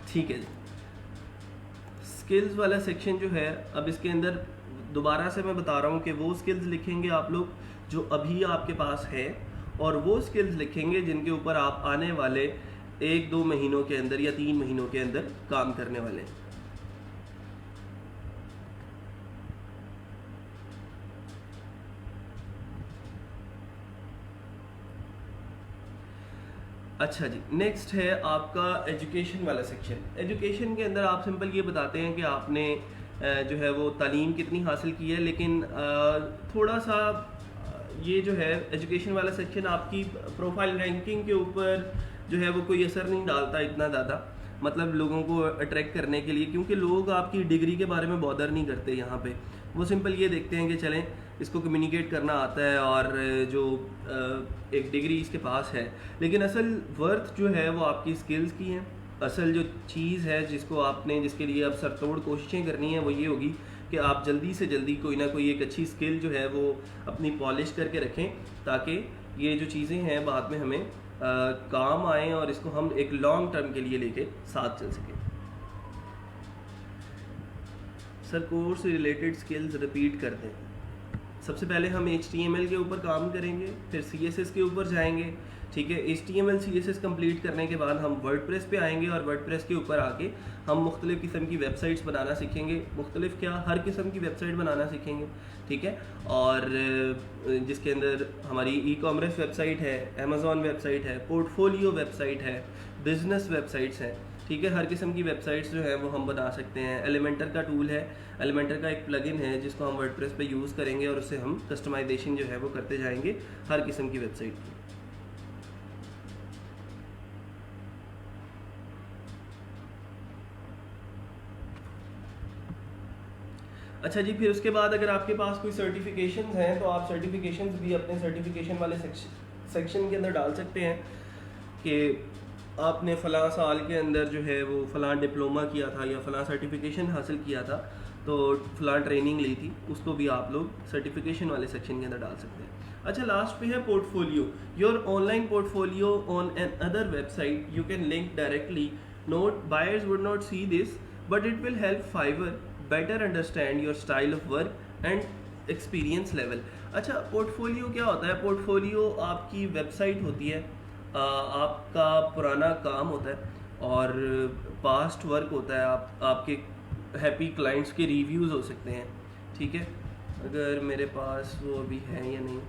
ठीक है जी, स्किल्स वाला सेक्शन जो है, अब इसके अंदर दोबारा से मैं बता रहा हूँ कि वो स्किल्स लिखेंगे आप लोग जो अभी आपके पास है, और वो स्किल्स लिखेंगे जिनके ऊपर आप आने वाले 1-2 महीनों के अंदर या 3 महीनों के अंदर काम करने वाले हैं। अच्छा जी, नेक्स्ट है आपका एजुकेशन वाला सेक्शन। एजुकेशन के अंदर आप सिंपल ये बताते हैं कि आपने जो है वो तालीम कितनी हासिल की है, लेकिन थोड़ा सा ये जो है एजुकेशन वाला सेक्शन आपकी प्रोफाइल रैंकिंग के ऊपर जो है वो कोई असर नहीं डालता इतना ज़्यादा, मतलब लोगों को अट्रैक्ट करने के लिए, क्योंकि लोग आपकी डिग्री के बारे में बॉदर नहीं करते यहाँ पे। वो सिंपल ये देखते हैं कि चलें इसको कम्युनिकेट करना आता है और जो एक डिग्री इसके पास है, लेकिन असल वर्थ जो है वो आपकी स्किल्स की है। असल जो चीज़ है जिसको आपने जिसके लिए आप सरतोड़ कोशिशें करनी है वो ये होगी कि आप जल्दी से जल्दी कोई ना कोई एक अच्छी स्किल जो है वो अपनी पॉलिश करके रखें, ताकि ये जो चीज़ें हैं बाद में हमें काम आएँ और इसको हम एक लॉन्ग टर्म के लिए लेके साथ चल सकें। Sir course related skills repeat कर दें। सबसे पहले हम HTML के ऊपर काम करेंगे, फिर CSS के ऊपर जाएंगे, ठीक है। HTML CSS कंप्लीट करने के बाद हम वर्डप्रेस पे आएंगे और वर्डप्रेस के ऊपर आके हम मुख्तलिफ़ किस्म की वेबसाइट्स बनाना सीखेंगे, मुख्तलिफ़ क्या हर किस्म की वेबसाइट बनाना सीखेंगे, ठीक है। और जिसके अंदर हमारी ई-कॉमर्स वेबसाइट है, अमेज़ॉन वेबसाइट है, पोर्टफोलियो वेबसाइट है, बिजनेस वेबसाइट्स हैं, ठीक है। हर किस्म की वेबसाइट्स जो है वो हम बना सकते हैं। एलिमेंटर का टूल है, एलिमेंटर का एक प्लगइन है जिसको हम वर्डप्रेस पे यूज़ करेंगे और उससे हम कस्टमाइजेशन जो है वो करते जाएंगे हर किस्म की वेबसाइट की। अच्छा जी, फिर उसके बाद अगर आपके पास कोई सर्टिफिकेशंस हैं तो आप सर्टिफिकेशंस भी अपने सर्टिफिकेशन वाले सेक्शन के अंदर डाल सकते हैं कि आपने फ़लाँ साल के अंदर जो है वो फ़लाँ डिप्लोमा किया था या फ़लाँ सर्टिफिकेशन हासिल किया था, तो फ़लाँ ट्रेनिंग ली थी, उसको भी आप लोग सर्टिफिकेशन वाले सेक्शन के अंदर डाल सकते हैं। अच्छा, लास्ट पे है portfolio. Your online portfolio on another website you can link directly. Note buyers would not see this but it will help Fiverr better understand your style of work and experience level. अच्छा, portfolio क्या होता है? Portfolio आपकी website होती है, आपका पुराना काम होता है और पास्ट वर्क होता है, आपके हैप्पी क्लाइंट्स के रिव्यूज़ हो सकते हैं, ठीक है। अगर मेरे पास वो अभी है या नहीं,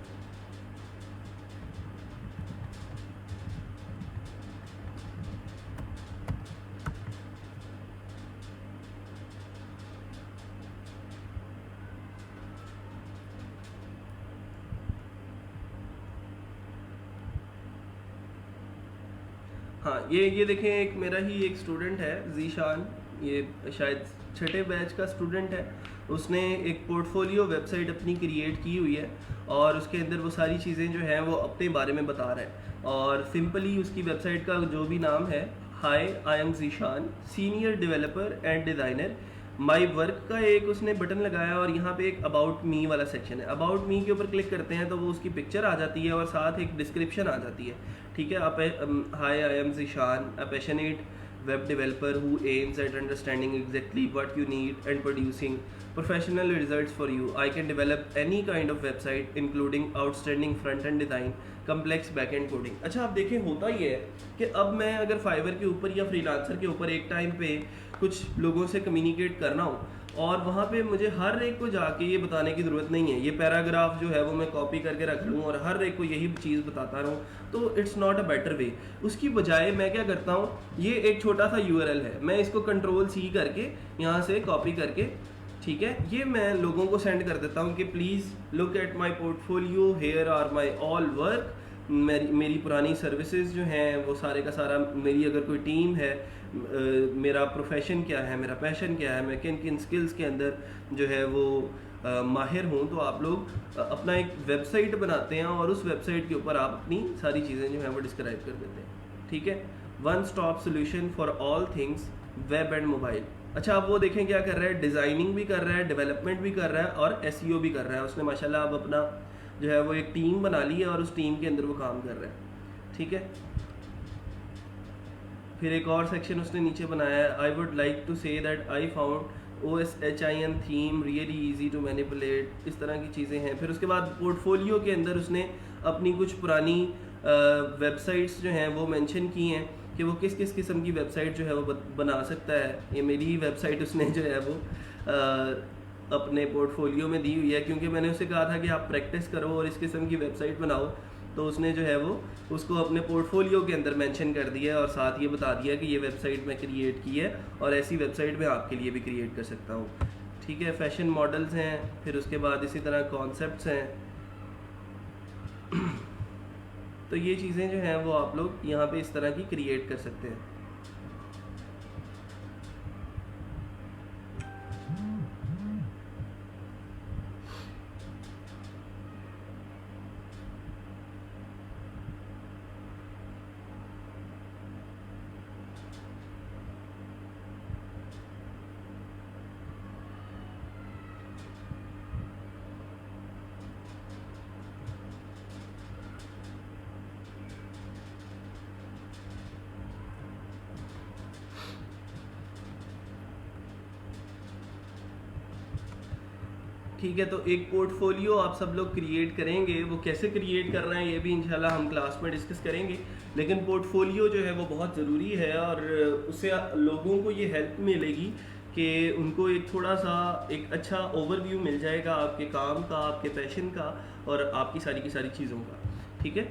हाँ ये देखें, एक मेरा ही एक स्टूडेंट है जीशान, ये शायद छठे बैच का स्टूडेंट है। उसने एक पोर्टफोलियो वेबसाइट अपनी क्रिएट की हुई है और उसके अंदर वो सारी चीज़ें जो हैं वो अपने बारे में बता रहा है। और सिंपली उसकी वेबसाइट का जो भी नाम है, hi I am Zeeshan, senior developer and designer. My work का एक उसने बटन लगाया और यहाँ पे एक अबाउट मी वाला सेक्शन है। अबाउट मी के ऊपर क्लिक करते हैं तो वो उसकी पिक्चर आ जाती है और साथ एक डिस्क्रिप्शन आ जाती है, ठीक है। आप hi I am Zeeshan, a passionate web developer who aims at understanding exactly what you need and producing professional results for you. I can develop any kind of website including outstanding front end design, complex back end coding. अच्छा, आप देखें होता ये है कि अब मैं अगर फाइवर के ऊपर या फ्रीलांसर के ऊपर एक टाइम पे कुछ लोगों से कम्युनिकेट करना हो और वहाँ पे मुझे हर एक को जाके ये बताने की ज़रूरत नहीं है, ये पैराग्राफ जो है वो मैं कॉपी करके रख लूँ और हर एक को यही चीज़ बताता रहूँ, तो it's not a better way. उसकी बजाय मैं क्या करता हूँ, ये एक छोटा सा URL है, मैं इसको Ctrl+C करके यहाँ से कॉपी करके, ठीक है, ये मैं लोगों को सेंड कर देता हूँ कि please look at my portfolio, here are my all work, मेरी पुरानी सर्विसेज जो हैं वो सारे का सारा, मेरी अगर कोई टीम है, मेरा प्रोफेशन क्या है, मेरा पैशन क्या है, मैं किन किन स्किल्स के अंदर जो है वो माहिर हूँ, तो आप लोग अपना एक वेबसाइट बनाते हैं और उस वेबसाइट के ऊपर आप अपनी सारी चीज़ें जो हैं वो डिस्क्राइब कर देते हैं। ठीक है, one stop solution for all things web and mobile. अच्छा, अब वो देखें क्या कर रहा है, डिज़ाइनिंग भी कर रहा है, डेवलपमेंट भी कर रहा है और एसईओ भी कर रहा है। उसने माशाल्लाह अब अपना जो है वो एक टीम बना ली है और उस टीम के अंदर वो काम कर रहा है। ठीक है, फिर एक और सेक्शन उसने नीचे बनाया है, I would like to say that I found OSHIN theme really easy to manipulate, इस तरह की चीज़ें हैं। फिर उसके बाद पोर्टफोलियो के अंदर उसने अपनी कुछ पुरानी वेबसाइट्स जो हैं वो मेंशन की हैं कि वो किस किस किस्म की वेबसाइट जो है वो बना सकता है। ये मेरी ही वेबसाइट उसने जो है वो अपने पोर्टफोलियो में दी हुई है, क्योंकि मैंने उसे कहा था कि आप प्रैक्टिस करो और इस किस्म की वेबसाइट बनाओ, तो उसने जो है वो उसको अपने पोर्टफोलियो के अंदर मेंशन कर दिया और साथ ये बता दिया कि ये वेबसाइट मैं क्रिएट की है और ऐसी वेबसाइट मैं आपके लिए भी क्रिएट कर सकता हूँ। ठीक है, फैशन मॉडल्स हैं, फिर उसके बाद इसी तरह कॉन्सेप्ट्स हैं। तो ये चीज़ें जो हैं वो आप लोग यहाँ पे इस तरह की क्रिएट कर सकते हैं। ठीक है, तो एक पोर्टफोलियो आप सब लोग क्रिएट करेंगे, वो कैसे क्रिएट कर रहे हैं ये भी इंशाल्लाह हम क्लास में डिस्कस करेंगे। लेकिन पोर्टफोलियो जो है वो बहुत ज़रूरी है और उससे लोगों को ये हेल्प मिलेगी कि उनको एक थोड़ा सा एक अच्छा ओवरव्यू मिल जाएगा आपके काम का, आपके पैशन का और आपकी सारी की सारी चीज़ों का। ठीक है,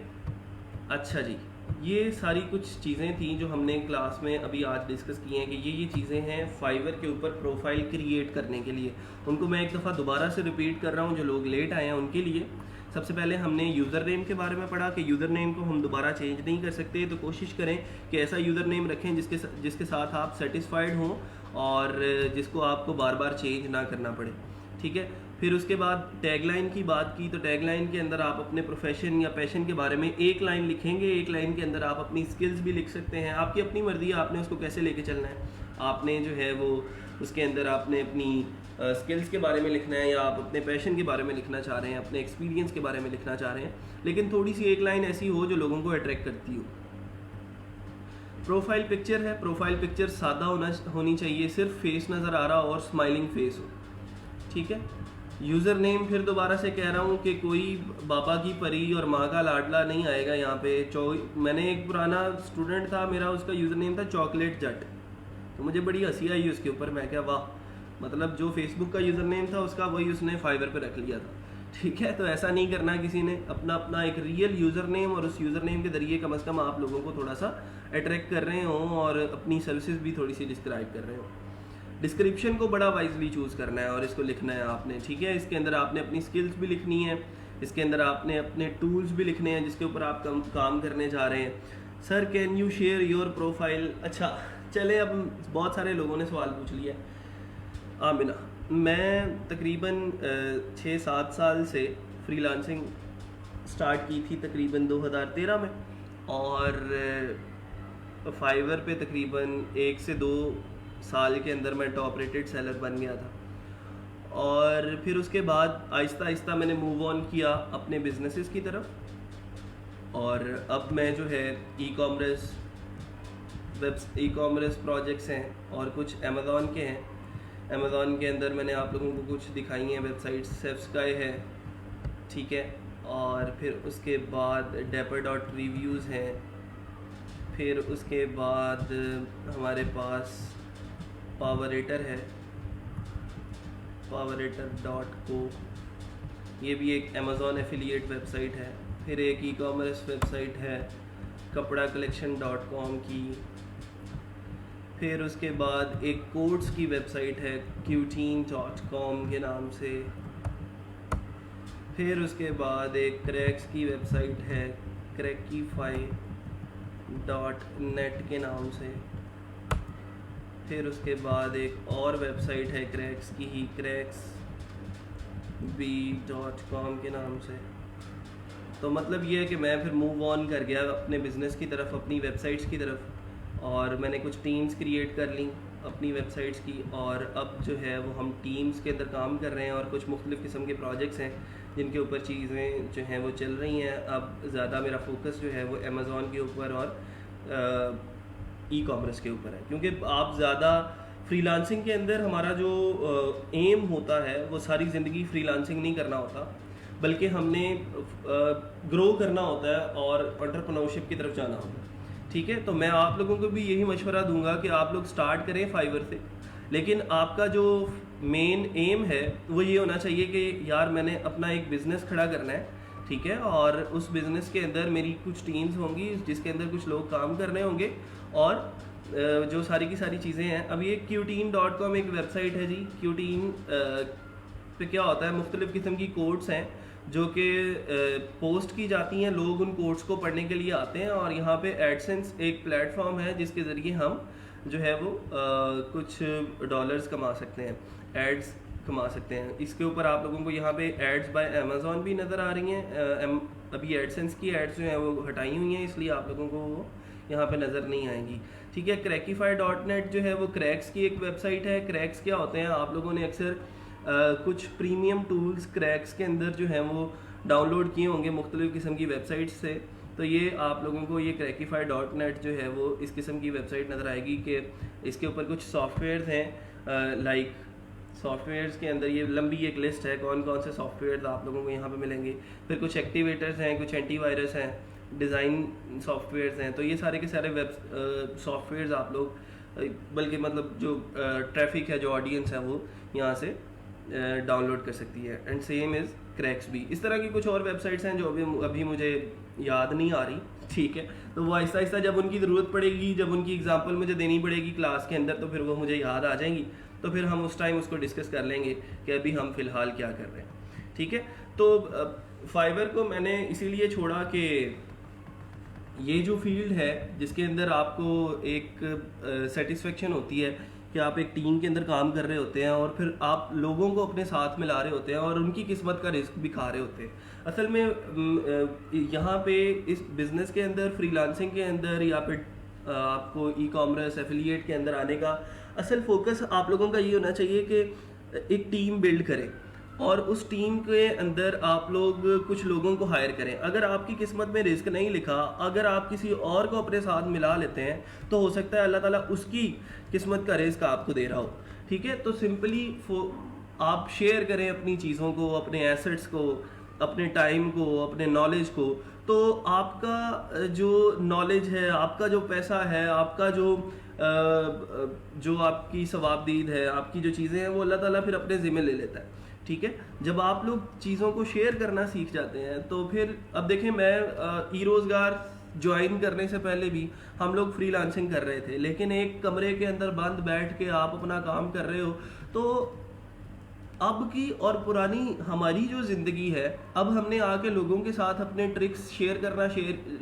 अच्छा जी, ये सारी कुछ चीज़ें थी जो हमने क्लास में अभी आज डिस्कस की हैं कि ये चीज़ें हैं फाइवर के ऊपर प्रोफाइल क्रिएट करने के लिए। उनको मैं एक दफ़ा दोबारा से रिपीट कर रहा हूँ, जो लोग लेट आए हैं उनके लिए। सबसे पहले हमने यूज़र नेम के बारे में पढ़ा कि यूज़र नेम को हम दोबारा चेंज नहीं कर सकते, तो कोशिश करें कि ऐसा यूज़र नेम रखें जिसके साथ आप सेटिस्फाइड हों और जिसको आपको बार बार चेंज ना करना पड़े। ठीक है, फिर उसके बाद टैगलाइन की बात की, तो टैगलाइन के अंदर आप अपने प्रोफेशन या पैशन के बारे में एक लाइन लिखेंगे। एक लाइन के अंदर आप अपनी स्किल्स भी लिख सकते हैं, आपकी अपनी मर्जी है आपने उसको कैसे लेके चलना है। आपने जो है वो उसके अंदर आपने अपनी स्किल्स के बारे में लिखना है या आप अपने पैशन के बारे में लिखना चाह रहे हैं, अपने एक्सपीरियंस के बारे में लिखना चाह रहे हैं, लेकिन थोड़ी सी एक लाइन ऐसी हो जो लोगों को अट्रैक्ट करती हो। प्रोफाइल पिक्चर है, प्रोफाइल पिक्चर सादा होनी चाहिए, सिर्फ फेस नज़र आ रहा हो और स्माइलिंग फेस हो। ठीक है, यूज़र नेम फिर दोबारा से कह रहा हूँ कि कोई बाबा की परी और माँ का लाडला नहीं आएगा यहाँ पे। मैंने एक पुराना स्टूडेंट था मेरा, उसका यूज़र नेम था चॉकलेट जट, तो मुझे बड़ी हंसी आई उसके ऊपर। मैं क्या वाह, मतलब जो फेसबुक का यूज़र नेम था उसका वही उसने फाइवर पे रख लिया था। ठीक है, तो ऐसा नहीं करना किसी ने, अपना अपना एक रियल यूज़र नेम और उस यूज़र नेम के ज़रिए कम से कम आप लोगों को थोड़ा सा अट्रैक्ट कर रहे हों और अपनी सर्विसेज भी थोड़ी सी डिस्क्राइब कर रहे हों। डिस्क्रिप्शन को बड़ा वाइजली चूज़ करना है और इसको लिखना है आपने। ठीक है, इसके अंदर आपने अपनी स्किल्स भी लिखनी है, इसके अंदर आपने अपने टूल्स भी लिखने हैं जिसके ऊपर आप काम करने जा रहे हैं। Sir can you share your profile. अच्छा चले, अब बहुत सारे लोगों ने सवाल पूछ लिया। आमिना, मैं तकरीबन 6-7 साल से फ्रीलांसिंग स्टार्ट की थी तकरीबन 2013 में और फाइवर पे तकरीबन 1 से 2 साल के अंदर मैं टॉप रेटेड सेलर बन गया था और फिर उसके बाद आहिस्ता आहिस्ता मैंने मूव ऑन किया अपने बिजनेसेस की तरफ और अब मैं जो है ई कॉमर्स प्रोजेक्ट्स हैं और कुछ अमेज़ॉन के हैं। अमेज़ॉन के अंदर मैंने आप लोगों को कुछ दिखाई हैं वेबसाइट्स, सेफ्स्काई है, ठीक है, और फिर उसके बाद dapper.reviews हैं, फिर उसके बाद हमारे पास पावरेटर है, powerrater.co, ये भी एक अमेज़ॉन एफिलिएट वेबसाइट है। फिर एक ई कॉमर्स वेबसाइट है कपड़ा collection.com की। फिर उसके बाद एक कोड्स की वेबसाइट है qteen.com के नाम से। फिर उसके बाद एक क्रैक्स की वेबसाइट है crackify.net के नाम से। फिर उसके बाद एक और वेबसाइट है क्रैक्स की ही, cracksb.com के नाम से। तो मतलब ये है कि मैं फिर मूव ऑन कर गया अपने बिज़नेस की तरफ, अपनी वेबसाइट्स की तरफ, और मैंने कुछ टीम्स क्रिएट कर ली अपनी वेबसाइट्स की, और अब जो है वो हम टीम्स के अंदर काम कर रहे हैं और कुछ मुख्तलिफ़ किस्म के प्रोजेक्ट्स हैं जिनके ऊपर चीज़ें जो हैं वो चल रही हैं। अब ज़्यादा मेरा फोकस जो है वो अमेज़ॉन के ऊपर और ई कॉमर्स के ऊपर है, क्योंकि आप ज़्यादा फ्रीलांसिंग के अंदर हमारा जो एम होता है वो सारी ज़िंदगी फ्रीलांसिंग नहीं करना होता, बल्कि हमने ग्रो करना होता है और एंटरप्रेन्योरशिप की तरफ जाना होता है। ठीक है, तो मैं आप लोगों को भी यही मशवरा दूंगा कि आप लोग स्टार्ट करें फाइवर से, लेकिन आपका जो मेन एम है वो ये होना चाहिए कि यार मैंने अपना एक बिज़नेस खड़ा करना है, ठीक है, और उस बिज़नेस के अंदर मेरी कुछ टीम्स होंगी जिसके अंदर कुछ लोग काम करने होंगे, और जो सारी की सारी चीज़ें हैं। अब ये qteen.com एक वेबसाइट है जी। qteen पे क्या होता है, मुख्तलिफ़ किस्म की कोड्स हैं जो कि पोस्ट की जाती हैं, लोग उन कोड्स को पढ़ने के लिए आते हैं, और यहाँ पे एडसेंस एक प्लेटफॉर्म है जिसके ज़रिए हम जो है वो कुछ डॉलर्स कमा सकते हैं, एड्स कमा सकते हैं। इसके ऊपर आप लोगों को यहाँ पे एड्स बाय अमेज़ॉन भी नज़र आ रही हैं। अभी एडसेंस की एड्स जो हैं वो हटाई हुई हैं, इसलिए आप लोगों को वो यहाँ पे नज़र नहीं आएंगी। ठीक है, crackify.net जो है वो क्रैक्स की एक वेबसाइट है। क्रैक्स क्या होते हैं, आप लोगों ने अक्सर कुछ प्रीमियम टूल्स क्रैक्स के अंदर जो हैं वो डाउनलोड किए होंगे मुख्तलिफ़ किस्म की वेबसाइट्स से। तो ये आप लोगों को ये crackify.net जो है वो इस किस्म की वेबसाइट नज़र आएगी कि इसके ऊपर कुछ सॉफ्टवेयर्स हैं। लाइक सॉफ्टवेयर्स के अंदर ये लंबी एक लिस्ट है कौन कौन से सॉफ्टवेयर्स आप लोगों को यहाँ पे मिलेंगे। फिर कुछ एक्टिवेटर्स हैं, कुछ एंटीवायरस हैं, डिज़ाइन सॉफ्टवेयर्स हैं। तो ये सारे के सारे वेब सॉफ्टवेयर्स आप लोग, बल्कि मतलब जो ट्रैफिक है, जो ऑडियंस है, वो यहाँ से डाउनलोड कर सकती है। एंड सेम इज़ क्रैक्स भी। इस तरह की कुछ और वेबसाइट्स हैं जो अभी मुझे याद नहीं आ रही, ठीक है, तो वो आहिस्ता आहिस्ता जब उनकी ज़रूरत पड़ेगी, जब उनकी एग्जांपल मुझे देनी पड़ेगी क्लास के अंदर, तो फिर वो मुझे याद आ जाएंगी, तो फिर हम उस टाइम उसको डिस्कस कर लेंगे कि अभी हम फ़िलहाल क्या कर रहे हैं। ठीक है, तो फाइवर को मैंने इसीलिए छोड़ा कि ये जो फील्ड है जिसके अंदर आपको एक सेटिस्फेक्शन होती है कि आप एक टीम के अंदर काम कर रहे होते हैं और फिर आप लोगों को अपने साथ मिला रहे होते हैं और उनकी किस्मत का रिस्क भी खा रहे होते हैं। असल में यहाँ पे इस बिज़नेस के अंदर, फ्रीलांसिंग के अंदर, या फिर आपको ई कॉमर्स एफिलिएट के अंदर आने का असल फोकस आप लोगों का ये होना चाहिए कि एक टीम बिल्ड करें और उस टीम के अंदर आप लोग कुछ लोगों को हायर करें। अगर आपकी किस्मत में रिस्क नहीं लिखा, अगर आप किसी और को अपने साथ मिला लेते हैं, तो हो सकता है अल्लाह ताला उसकी किस्मत का रिस्क आपको दे रहा हो। ठीक है, तो सिंपली आप शेयर करें अपनी चीज़ों को, अपने एसेट्स को, अपने टाइम को, अपने नॉलेज को। तो आपका जो नॉलेज है, आपका जो पैसा है, आपका जो आपकी सवाबदीद है, आपकी जो चीज़ें हैं, वो अल्लाह ताला फिर अपने ज़िम्मे ले लेता है। ठीक है, जब आप लोग चीज़ों को शेयर करना सीख जाते हैं तो फिर, अब देखें, मैं ई रोज़गार ज्वाइन करने से पहले भी हम लोग फ्रीलांसिंग कर रहे थे, लेकिन एक कमरे के अंदर बंद बैठ के आप अपना काम कर रहे हो। तो अब की और पुरानी हमारी जो ज़िंदगी है, अब हमने आके लोगों के साथ अपने ट्रिक्स शेयर करना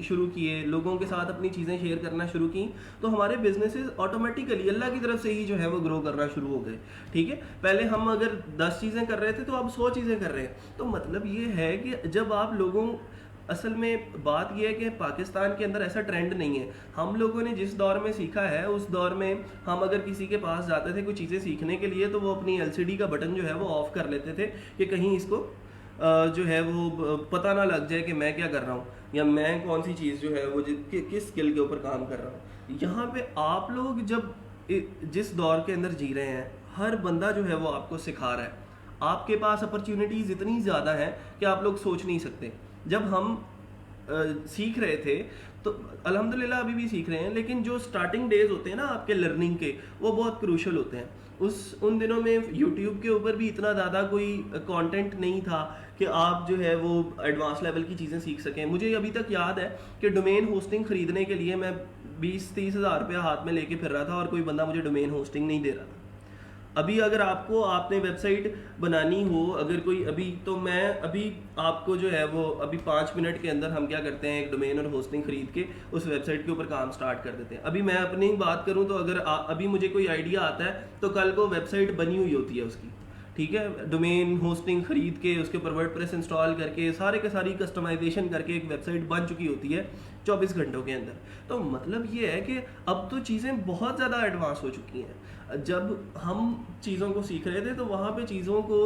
शुरू किए, लोगों के साथ अपनी चीज़ें शेयर करना शुरू की, तो हमारे बिजनेसेस ऑटोमेटिकली अल्लाह की तरफ से ही जो है वो ग्रो करना शुरू हो गए। ठीक है, पहले हम अगर 10 चीज़ें कर रहे थे तो अब 100 चीज़ें कर रहे हैं। तो मतलब ये है कि जब आप लोगों, असल में बात यह है कि पाकिस्तान के अंदर ऐसा ट्रेंड नहीं है। हम लोगों ने जिस दौर में सीखा है, उस दौर में हम अगर किसी के पास जाते थे कुछ चीज़ें सीखने के लिए, तो वो अपनी LCD का बटन जो है वो ऑफ़ कर लेते थे कि कहीं इसको जो है वो पता ना लग जाए कि मैं क्या कर रहा हूँ, या मैं कौन सी चीज़ जो है वो किस स्किल के ऊपर काम कर रहा हूँ। यहाँ पे आप लोग जब जिस दौर के अंदर जी रहे हैं, हर बंदा जो है वो आपको सिखा रहा है। आपके पास अपॉर्चुनिटीज़ इतनी ज़्यादा हैं कि आप लोग सोच नहीं सकते। जब हम सीख रहे थे तो अल्हम्दुलिल्लाह अभी भी सीख रहे हैं, लेकिन जो स्टार्टिंग डेज होते हैं ना आपके लर्निंग के, वो बहुत क्रूशल होते हैं। उन दिनों में यूट्यूब के ऊपर भी इतना ज़्यादा कोई कंटेंट नहीं था कि आप जो है वो एडवांस लेवल की चीज़ें सीख सकें। मुझे अभी तक याद है कि डोमेन होस्टिंग ख़रीदने के लिए मैं 20-30 हज़ार रुपया हाथ में लेके फिर रहा था और कोई बंदा मुझे डोमेन होस्टिंग नहीं दे रहा था। अभी अगर आपको आपने वेबसाइट बनानी हो, अगर कोई अभी तो मैं अभी आपको जो है वो अभी 5 मिनट के अंदर हम क्या करते हैं, एक डोमेन और होस्टिंग खरीद के उस वेबसाइट के ऊपर काम स्टार्ट कर देते हैं। अभी मैं अपनी बात करूं तो अगर अभी मुझे कोई आइडिया आता है तो कल को वेबसाइट बनी हुई होती है उसकी, ठीक है, डोमेन होस्टिंग खरीद के उसके ऊपर वर्डप्रेस इंस्टॉल करके सारे के सारी कस्टमाइजेशन करके एक वेबसाइट बन चुकी होती है 24 घंटों के अंदर। तो मतलब ये है कि अब तो चीज़ें बहुत ज़्यादा एडवांस हो चुकी हैं। जब हम चीज़ों को सीख रहे थे तो वहाँ पे चीज़ों को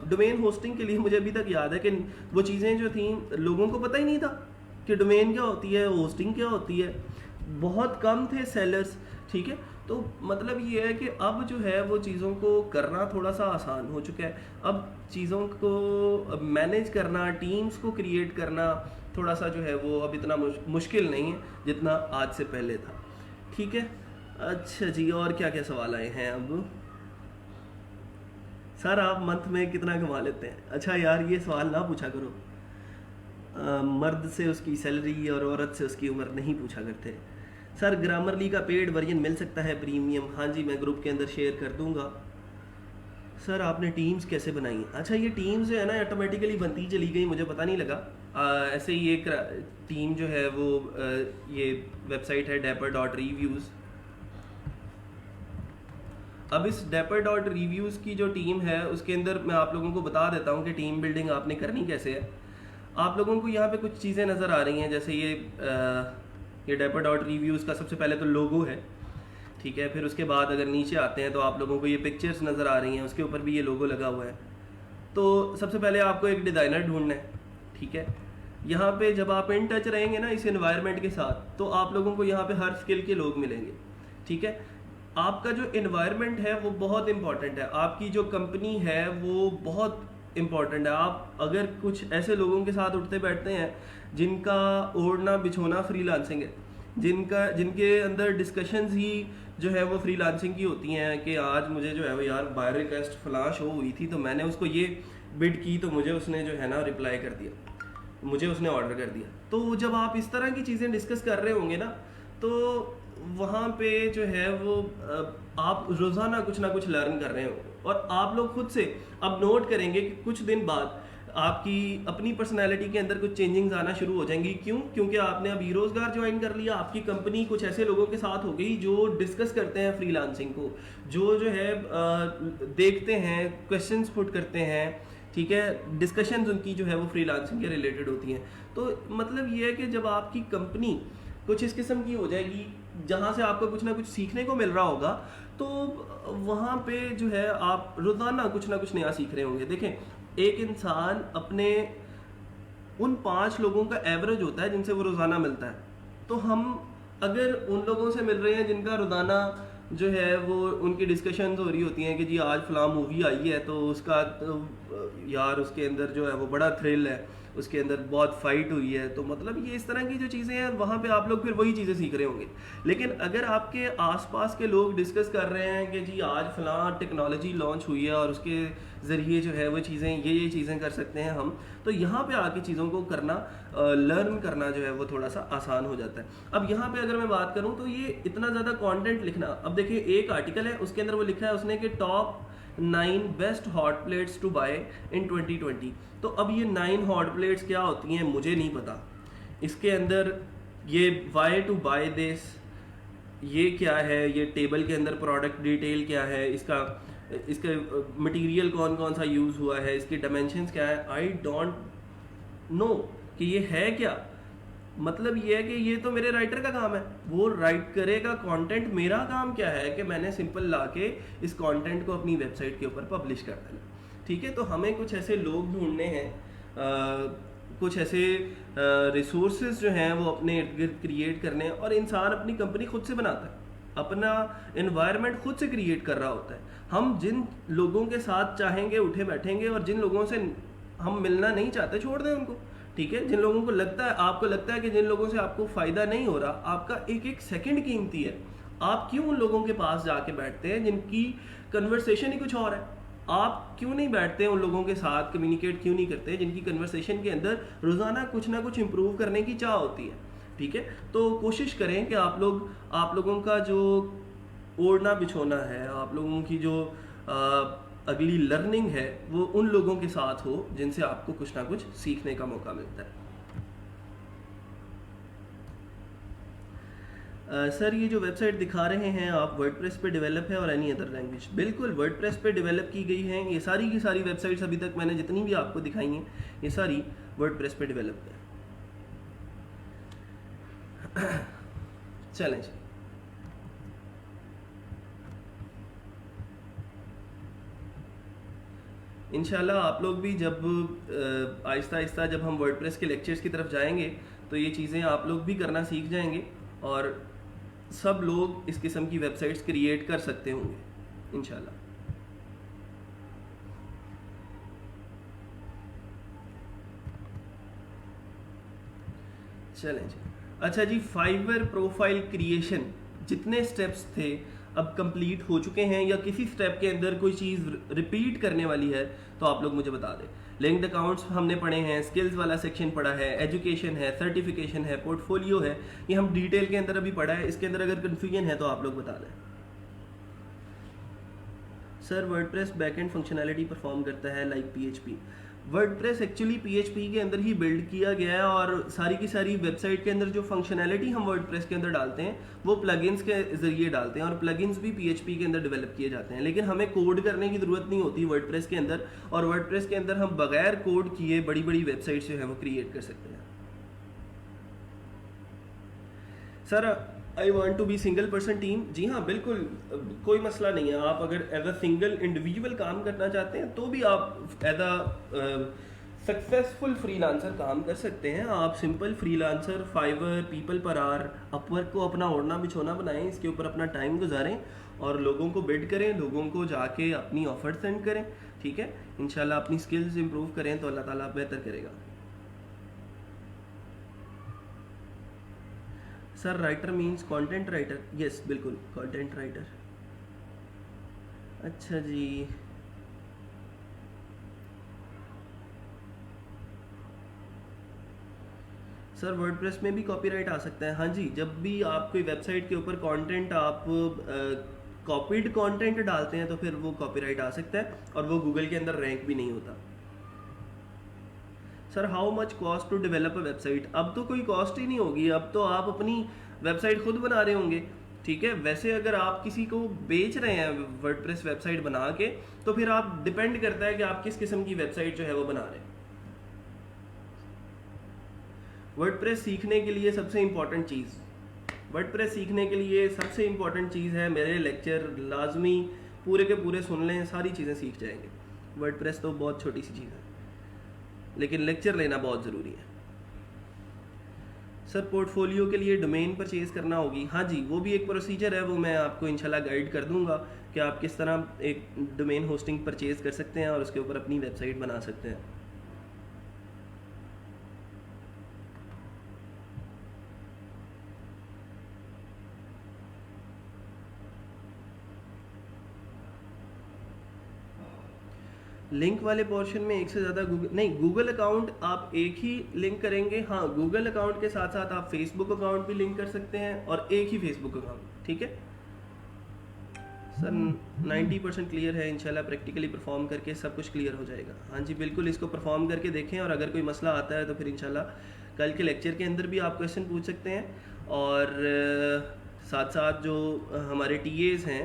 डोमेन होस्टिंग के लिए मुझे अभी तक याद है कि वो चीज़ें जो थी लोगों को पता ही नहीं था कि डोमेन क्या होती है, होस्टिंग क्या होती है, बहुत कम थे सेलर्स, ठीक है। तो मतलब ये है कि अब जो है वो चीज़ों को करना थोड़ा सा आसान हो चुका है। अब चीज़ों को मैनेज करना, टीम्स को क्रिएट करना थोड़ा सा जो है वो अब इतना मुश्किल नहीं है जितना आज से पहले था, ठीक है। अच्छा जी, और क्या क्या सवाल आए हैं अब? सर आप मंथ में कितना कमा लेते हैं? अच्छा यार ये सवाल ना पूछा करो, मर्द से उसकी सैलरी और औरत से उसकी उम्र नहीं पूछा करते। सर ग्रामरली का पेड वर्जन मिल सकता है प्रीमियम? हाँ जी, मैं ग्रुप के अंदर शेयर कर दूंगा। सर आपने टीम्स कैसे बनाई? अच्छा ये टीम्स जो है ना ऑटोमेटिकली बनती चली गई, मुझे पता नहीं लगा। ऐसे ही एक टीम जो है वो ये वेबसाइट है dapper.reviews। अब इस dapper.reviews की जो टीम है उसके अंदर मैं आप लोगों को बता देता हूँ कि टीम बिल्डिंग आपने करनी कैसे है। आप लोगों को यहाँ पे कुछ चीज़ें नज़र आ रही हैं, जैसे ये dapper.reviews का सबसे पहले तो लोगो है, ठीक है। फिर उसके बाद अगर नीचे आते हैं तो आप लोगों को ये पिक्चर्स नज़र आ रही हैं, उसके ऊपर भी ये लोगो लगा हुआ है। तो सबसे पहले आपको एक डिज़ाइनर ढूंढना है, ठीक है। यहाँ पे जब आप इन टच रहेंगे ना इस एनवायरनमेंट के साथ तो आप लोगों को यहाँ पे हर स्किल के लोग मिलेंगे, ठीक है। आपका जो एनवायरनमेंट है वो बहुत इंपॉर्टेंट है, आपकी जो कंपनी है वो बहुत इंपॉर्टेंट है। आप अगर कुछ ऐसे लोगों के साथ उठते बैठते हैं जिनका ओढ़ना बिछोना फ्रीलांसिंग है, जिनके अंदर डिस्कशंस ही जो है वो फ्रीलांसिंग की होती हैं कि आज मुझे जो है वो यार बाय रिक्वेस्ट फलां शो हुई थी तो मैंने उसको ये बिड की तो मुझे उसने जो है ना रिप्लाई कर दिया, मुझे उसने ऑर्डर कर दिया। तो जब आप इस तरह की चीज़ें डिस्कस कर रहे होंगे ना तो वहाँ पे जो है वो आप रोज़ाना कुछ ना कुछ लर्न कर रहे होंगे और आप लोग खुद से अब नोट करेंगे कि कुछ दिन बाद आपकी अपनी पर्सनैलिटी के अंदर कुछ चेंजिंग्स आना शुरू हो जाएंगी। क्यों? क्योंकि आपने अभी रोज़गार ज्वाइन कर लिया, आपकी कंपनी कुछ ऐसे लोगों के साथ हो गई जो डिस्कस करते हैं फ्रीलांसिंग को, जो है देखते हैं, क्वेश्चंस पुट करते हैं, ठीक है, डिस्कशंस उनकी जो है वो फ्रीलांसिंग के रिलेटेड होती हैं। तो मतलब ये है कि जब आपकी कंपनी कुछ इस किस्म की हो जाएगी जहाँ से आपको कुछ ना कुछ सीखने को मिल रहा होगा तो वहाँ पे जो है आप रोज़ाना कुछ ना कुछ नया सीख रहे होंगे। देखें एक इंसान अपने उन 5 लोगों का एवरेज होता है जिनसे वो रोज़ाना मिलता है। तो हम अगर उन लोगों से मिल रहे हैं जिनका रोज़ाना जो है वो उनकी डिस्कशंस हो रही होती हैं कि जी आज फलां मूवी आई है तो उसका तो यार उसके अंदर जो है वो बड़ा थ्रिल है, उसके अंदर बहुत फाइट हुई है, तो मतलब ये इस तरह की जो चीज़ें हैं वहाँ पे आप लोग फिर वही चीज़ें सीख रहे होंगे। लेकिन अगर आपके आसपास के लोग डिस्कस कर रहे हैं कि जी आज फलां टेक्नोलॉजी लॉन्च हुई है और उसके ज़रिए जो है वो चीज़ें ये चीज़ें कर सकते हैं हम, तो यहाँ पे आके चीज़ों को करना लर्न करना जो है वो थोड़ा सा आसान हो जाता है। अब यहाँ पे अगर मैं बात करूँ तो ये इतना ज़्यादा कंटेंट लिखना, अब देखिए एक आर्टिकल है उसके अंदर वो लिखा है उसने कि top 9 best hot plates to buy in 2020। तो अब ये 9 हॉट प्लेट्स क्या होती हैं मुझे नहीं पता, इसके अंदर ये वाई टू बाय दिस ये क्या है, ये टेबल के अंदर प्रोडक्ट डिटेल क्या है, इसका मटेरियल कौन कौन सा यूज़ हुआ है, इसके डायमेंशंस क्या है, आई डोंट नो कि ये है क्या। मतलब ये है कि ये तो मेरे राइटर का काम है, वो राइट करेगा कंटेंट, मेरा काम क्या है कि मैंने सिंपल लाके इस कंटेंट को अपनी वेबसाइट के ऊपर पब्लिश कर देना, ठीक है। तो हमें कुछ ऐसे लोग ढूंढने हैं, कुछ ऐसे रिसोर्सेज जो हैं वो अपने इर्द गिर्द क्रिएट करने हैं, और इंसान अपनी कंपनी खुद से बनाता है, अपना एनवायरनमेंट खुद से क्रिएट कर रहा होता है। हम जिन लोगों के साथ चाहेंगे उठे बैठेंगे, और जिन लोगों से हम मिलना नहीं चाहते छोड़ दें उनको, ठीक है। जिन लोगों को लगता है, आपको लगता है कि जिन लोगों से आपको फ़ायदा नहीं हो रहा, आपका एक एक सेकंड कीमती है, आप क्यों उन लोगों के पास जाके बैठते हैं जिनकी कन्वर्सेशन ही कुछ और है? आप क्यों नहीं बैठते उन लोगों के साथ, कम्युनिकेट क्यों नहीं करते जिनकी कन्वर्सेशन के अंदर रोज़ाना कुछ ना कुछ इम्प्रूव करने की चाह होती है, ठीक है। तो कोशिश करें कि आप लोगों का जो ओढ़ना बिछोना है, आप लोगों की जो अगली लर्निंग है वो उन लोगों के साथ हो जिनसे आपको कुछ ना कुछ सीखने का मौका मिलता है। सर ये जो वेबसाइट दिखा रहे हैं आप वर्डप्रेस पे डेवलप है और एनी अदर लैंग्वेज? बिल्कुल वर्डप्रेस पे डेवलप की गई हैं, ये सारी की सारी वेबसाइट्स अभी तक मैंने जितनी भी आपको दिखाई हैं ये सारी वर्डप्रेस पे डेवलप है। चलें जी, इंशाल्लाह आप लोग भी जब आहिस्ता आहिस्ता जब हम वर्डप्रेस के लेक्चर्स की तरफ जाएंगे तो ये चीज़ें आप लोग भी करना सीख जाएंगे और सब लोग इस किस्म की वेबसाइट्स क्रिएट कर सकते होंगे इंशाल्लाह। चलें जी, अच्छा जी, फाइवर प्रोफाइल क्रिएशन जितने स्टेप्स थे अब कंप्लीट हो चुके हैं या किसी स्टेप के अंदर कोई चीज़ रिपीट करने वाली है तो आप लोग मुझे बता दें। लिंक्ड अकाउंट्स हमने पढ़े हैं, स्किल्स वाला सेक्शन पढ़ा है, एजुकेशन है, सर्टिफिकेशन है, पोर्टफोलियो है, ये हम डिटेल के अंदर अभी पढ़ा है। इसके अंदर अगर कन्फ्यूजन है तो आप लोग बता दें। Sir WordPress backend functionality perform करता है like PHP? WordPress actually PHP के अंदर ही बिल्ड किया गया है और सारी की सारी वेबसाइट के अंदर जो फंक्शनैलिटी हम वर्डप्रेस के अंदर डालते हैं वो प्लगइन्स के ज़रिए डालते हैं और प्लगइन्स भी पीएचपी के अंदर डेवलप किए जाते हैं, लेकिन हमें कोड करने की ज़रूरत नहीं होती वर्डप्रेस के अंदर, और वर्डप्रेस के अंदर हम बगैर कोड किए बड़ी बड़ी वेबसाइट्स जो है वो क्रिएट कर सकते हैं। Sir I want to be single person team? जी हाँ बिल्कुल, कोई मसला नहीं है। आप अगर एज अ सिंगल इंडिविजुअल काम करना चाहते हैं तो भी आप एज अ सक्सेसफुल फ्रीलांसर काम कर सकते हैं। आप simple freelancer, Fiverr, people per hour, Upwork को अपना ओढ़ना बिछोना बनाएं, इसके ऊपर अपना टाइम गुजारें और लोगों को बिड करें, लोगों को जाके अपनी ऑफर सेंड करें, ठीक है। इंशाल्लाह अपनी स्किल्स इंप्रूव करें तो अल्लाह ताला बेहतर करेगा। Sir writer means content writer? Yes बिल्कुल, कंटेंट राइटर। अच्छा जी, सर वर्डप्रेस में भी कॉपीराइट आ सकता है? हाँ जी, जब भी आप कोई वेबसाइट के ऊपर कंटेंट आप कॉपीड कंटेंट डालते हैं तो फिर वो कॉपीराइट आ सकता है और वो गूगल के अंदर रैंक भी नहीं होता। Sir how much cost to develop a website? अब तो कोई कॉस्ट ही नहीं होगी, अब तो आप अपनी वेबसाइट खुद बना रहे होंगे, ठीक है। वैसे अगर आप किसी को बेच रहे हैं वर्डप्रेस वेबसाइट बना के तो फिर आप डिपेंड करता है कि आप किस किस्म की वेबसाइट जो है वो बना रहे हैं। वर्डप्रेस सीखने के लिए सबसे इम्पॉर्टेंट चीज़, वर्डप्रेस सीखने के लिए सबसे इम्पॉर्टेंट चीज़ है मेरे लेक्चर लाजमी पूरे के पूरे सुन लें, सारी चीज़ें सीख जाएंगे। वर्डप्रेस तो बहुत छोटी सी चीज़ है लेकिन लेक्चर लेना बहुत ज़रूरी है। सर पोर्टफोलियो के लिए डोमेन परचेज़ करना होगी? हाँ जी, वो भी एक प्रोसीजर है, वो मैं आपको इंशाल्लाह गाइड कर दूंगा कि आप किस तरह एक डोमेन होस्टिंग परचेज़ कर सकते हैं और उसके ऊपर अपनी वेबसाइट बना सकते हैं। लिंक वाले पोर्शन में एक से ज़्यादा गूगल नहीं, गूगल अकाउंट आप एक ही लिंक करेंगे। हाँ, गूगल अकाउंट के साथ साथ आप फेसबुक अकाउंट भी लिंक कर सकते हैं और एक ही फेसबुक अकाउंट, ठीक है। सर 90% क्लियर है, इंशाल्लाह प्रैक्टिकली परफॉर्म करके सब कुछ क्लियर हो जाएगा। हाँ जी बिल्कुल, इसको परफॉर्म करके देखें और अगर कोई मसला आता है तो फिर इंशाल्लाह कल के लेक्चर के अंदर भी आप क्वेश्चन पूछ सकते हैं। और साथ साथ जो हमारे टीएस हैं,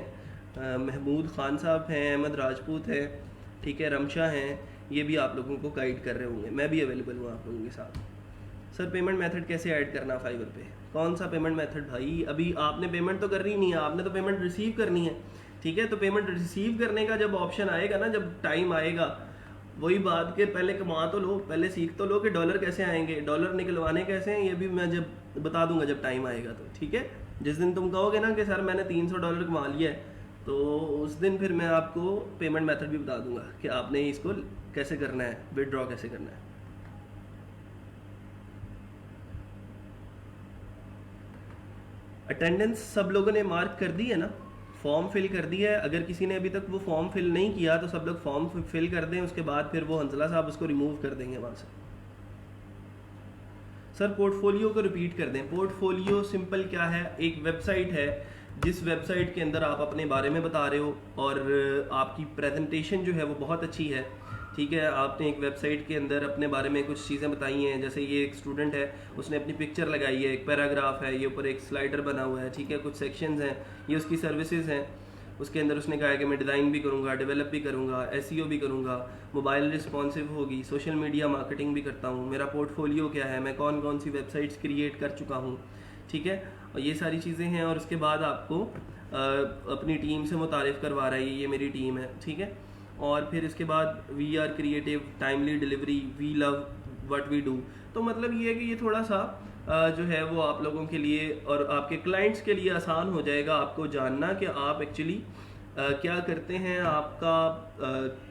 महमूद ख़ान साहब हैं, अहमद राजपूत हैं, ठीक है, रमशा हैं, ये भी आप लोगों को गाइड कर रहे होंगे। मैं भी अवेलेबल हूँ आप लोगों के साथ। सर पेमेंट मेथड कैसे ऐड करना फाइवर पे? कौन सा पेमेंट मेथड भाई? अभी आपने पेमेंट तो करनी नहीं है, आपने तो पेमेंट रिसीव करनी है, ठीक है। तो पेमेंट रिसीव करने का जब ऑप्शन आएगा ना, जब टाइम आएगा, वही बात के पहले कमा तो लो, पहले सीख तो लो कि डॉलर कैसे आएंगे, डॉलर निकलवाने कैसे हैं, ये भी मैं जब बता दूंगा जब टाइम आएगा तो, ठीक है। जिस दिन तुम कहोगे ना कि सर मैंने $300 कमा लिया है, तो उस दिन फिर मैं आपको पेमेंट मेथड भी बता दूंगा कि आपने इसको कैसे करना है, विदड्रॉ कैसे करना है। अटेंडेंस सब लोगों ने मार्क कर दी है ना, फॉर्म फिल कर दिया है? अगर किसी ने अभी तक वो फॉर्म फिल नहीं किया तो सब लोग फॉर्म फिल कर दें, उसके बाद फिर वो हंसला साहब उसको रिमूव कर देंगे वहाँ से। सर पोर्टफोलियो को रिपीट कर दें। पोर्टफोलियो सिंपल क्या है, एक वेबसाइट है जिस वेबसाइट के अंदर आप अपने बारे में बता रहे हो और आपकी प्रेजेंटेशन जो है वो बहुत अच्छी है, ठीक है, आपने एक वेबसाइट के अंदर अपने बारे में कुछ चीज़ें बताई हैं, जैसे ये एक स्टूडेंट है, उसने अपनी पिक्चर लगाई है, एक पैराग्राफ है, ये ऊपर एक स्लाइडर बना हुआ है, ठीक है, कुछ सेक्शंस हैं, ये उसकी सर्विसेज हैं, उसके अंदर उसने कहा है कि मैं डिज़ाइन भी करूँगा, डेवलप भी करूँगा, एसईओ भी करूँगा, मोबाइल रिस्पॉन्सिव होगी, सोशल मीडिया मार्केटिंग भी करता हूँ, मेरा पोर्टफोलियो क्या है, मैं कौन कौन सी वेबसाइट्स क्रिएट कर चुका हूँ, ठीक है, और ये सारी चीज़ें हैं। और उसके बाद आपको अपनी टीम से मुतारिफ़ करवा रहा है, ये मेरी टीम है, ठीक है। और फिर इसके बाद we are creative, timely delivery, we love what we do. तो मतलब ये है कि ये थोड़ा सा जो है वो आप लोगों के लिए और आपके क्लाइंट्स के लिए आसान हो जाएगा आपको जानना कि आप एक्चुअली क्या करते हैं, आपका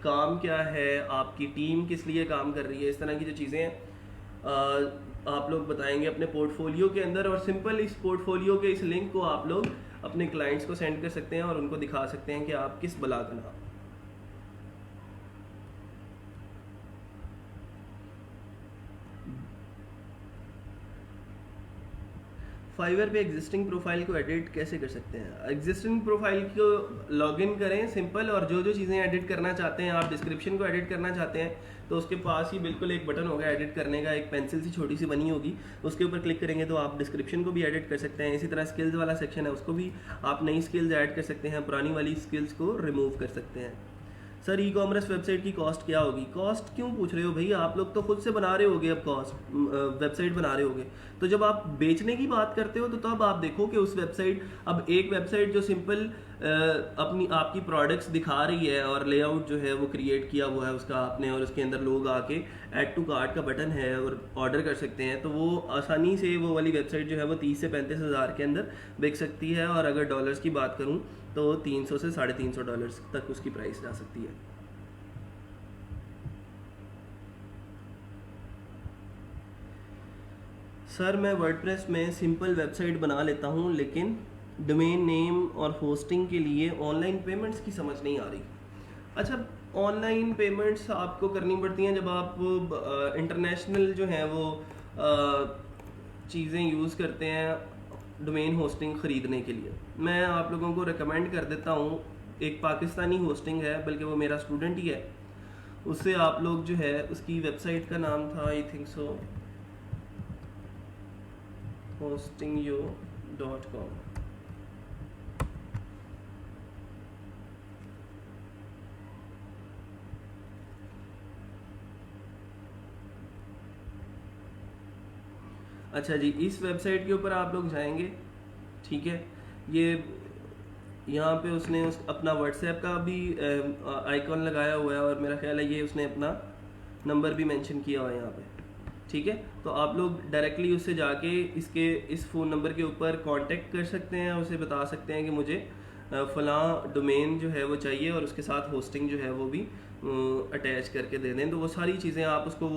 काम क्या है, आपकी टीम किस लिए काम कर रही है, इस तरह की जो चीज़ें हैं आप लोग बताएंगे अपने पोर्टफोलियो के अंदर। और सिंपल इस पोर्टफोलियो के इस लिंक को आप लोग अपने क्लाइंट्स को सेंड कर सकते हैं और उनको दिखा सकते हैं कि आप किस बला का नाम। फाइवर पे एग्जिस्टिंग प्रोफाइल को एडिट कैसे कर सकते हैं? एग्जिस्टिंग प्रोफाइल को लॉगिन करें सिंपल, और जो जो चीज़ें एडिट करना चाहते हैं, आप डिस्क्रिप्शन को एडिट करना चाहते हैं तो उसके पास ही बिल्कुल एक बटन होगा एडिट करने का, एक पेंसिल सी छोटी सी बनी होगी, उसके ऊपर क्लिक करेंगे तो आप डिस्क्रिप्शन को भी एडिट कर सकते हैं। इसी तरह स्किल्स वाला सेक्शन है, उसको भी आप नई स्किल्स ऐड कर सकते हैं, पुरानी वाली स्किल्स को रिमूव कर सकते हैं। सर ई कॉमर्स वेबसाइट की कॉस्ट क्या होगी? कॉस्ट क्यों पूछ रहे हो भाई, आप लोग तो खुद से बना रहे होगे, अब कॉस्ट वेबसाइट बना रहे होगे, तो जब आप बेचने की बात करते हो तो तब आप देखो कि उस वेबसाइट, अब एक वेबसाइट जो सिंपल अपनी आपकी प्रोडक्ट्स दिखा रही है और लेआउट जो है वो क्रिएट किया हुआ है उसका आपने, और उसके अंदर लोग आके ऐड टू कार्ट का बटन है और ऑर्डर कर सकते हैं, तो वो आसानी से वो वाली वेबसाइट जो है वो 30 से 35 हज़ार के अंदर बिक सकती है। और अगर डॉलर्स की बात करूं तो 300 से $350 तक उसकी प्राइस जा सकती है। सर मैं वर्डप्रेस में सिंपल वेबसाइट बना लेता हूं, लेकिन डोमेन नेम और होस्टिंग के लिए ऑनलाइन पेमेंट्स की समझ नहीं आ रही। अच्छा, ऑनलाइन पेमेंट्स आपको करनी पड़ती हैं जब आप इंटरनेशनल जो हैं वो चीज़ें यूज़ करते हैं डोमेन होस्टिंग ख़रीदने के लिए। मैं आप लोगों को रिकमेंड कर देता हूँ, एक पाकिस्तानी होस्टिंग है, बल्कि वो मेरा स्टूडेंट ही है, उससे आप लोग जो है, उसकी वेबसाइट का नाम था आई थिंक सो hostingyo.com। अच्छा जी, इस वेबसाइट के ऊपर आप लोग जाएंगे, ठीक है, ये यहाँ पे उसने अपना व्हाट्सएप का भी आइकॉन लगाया हुआ है, और मेरा ख्याल है ये उसने अपना नंबर भी मेंशन किया हुआ है यहाँ पे, ठीक है। तो आप लोग डायरेक्टली उससे जाके इस फ़ोन नंबर के ऊपर कांटेक्ट कर सकते हैं, उसे बता सकते हैं कि मुझे फ़लाँ डोमेन जो है वो चाहिए और उसके साथ होस्टिंग जो है वो भी अटैच करके दे दें, तो वो सारी चीज़ें आप उसको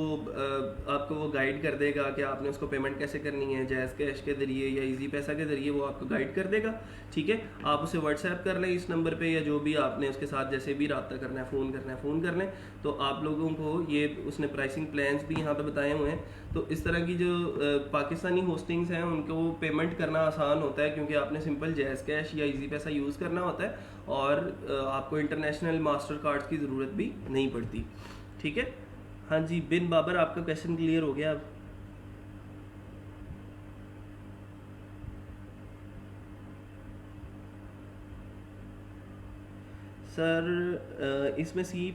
आपको वो गाइड कर देगा कि आपने उसको पेमेंट कैसे करनी है, जैज़ कैश के ज़रिए या इजी पैसा के ज़रिए, वो आपको गाइड कर देगा, ठीक है। आप उसे व्हाट्सएप कर लें इस नंबर पे, या जो भी आपने उसके साथ जैसे भी रब्ता करना है, फ़ोन कर लें, तो आप लोगों को ये उसने प्राइसिंग प्लान्स भी यहाँ पर बताए हुए हैं। तो इस तरह की जो पाकिस्तानी होस्टिंग्स हैं उनको पेमेंट करना आसान होता है, क्योंकि आपने सिंपल जैज़ कैश या इजी पैसा यूज़ करना होता है, और आपको इंटरनेशनल मास्टर कार्ड्स की ज़रूरत भी नहीं पड़ती, ठीक है। हाँ जी, बिन बाबर, आपका क्वेश्चन क्लियर हो गया अब? सर इसमें C++,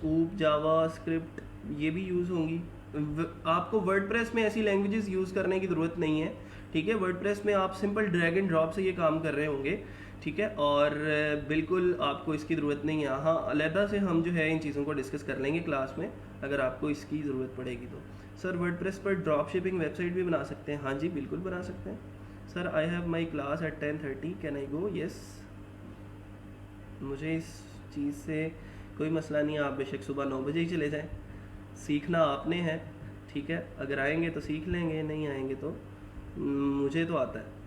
ऊप, जावा स्क्रिप्ट ये भी यूज़ होंगी। आपको वर्डप्रेस में ऐसी लैंग्वेजेस यूज़ करने की ज़रूरत नहीं है, ठीक है। वर्डप्रेस में आप सिंपल ड्रैग एंड ड्रॉप से ये काम कर रहे होंगे, ठीक है, और बिल्कुल आपको इसकी ज़रूरत नहीं है। हाँ, अलहदा से हम जो है इन चीज़ों को डिस्कस कर लेंगे क्लास में, अगर आपको इसकी ज़रूरत पड़ेगी तो। सर वर्डप्रेस पर ड्रॉप शिपिंग वेबसाइट भी बना सकते हैं? हाँ जी, बिल्कुल बना सकते हैं। Sir I have my class at 10:30, can I go? Yes, मुझे इस चीज़ से कोई मसला नहीं है, आप बेशक सुबह 9 बजे ही चले जाएं, सीखना आपने है, ठीक है। अगर आएंगे तो सीख लेंगे, नहीं आएंगे तो मुझे तो आता है।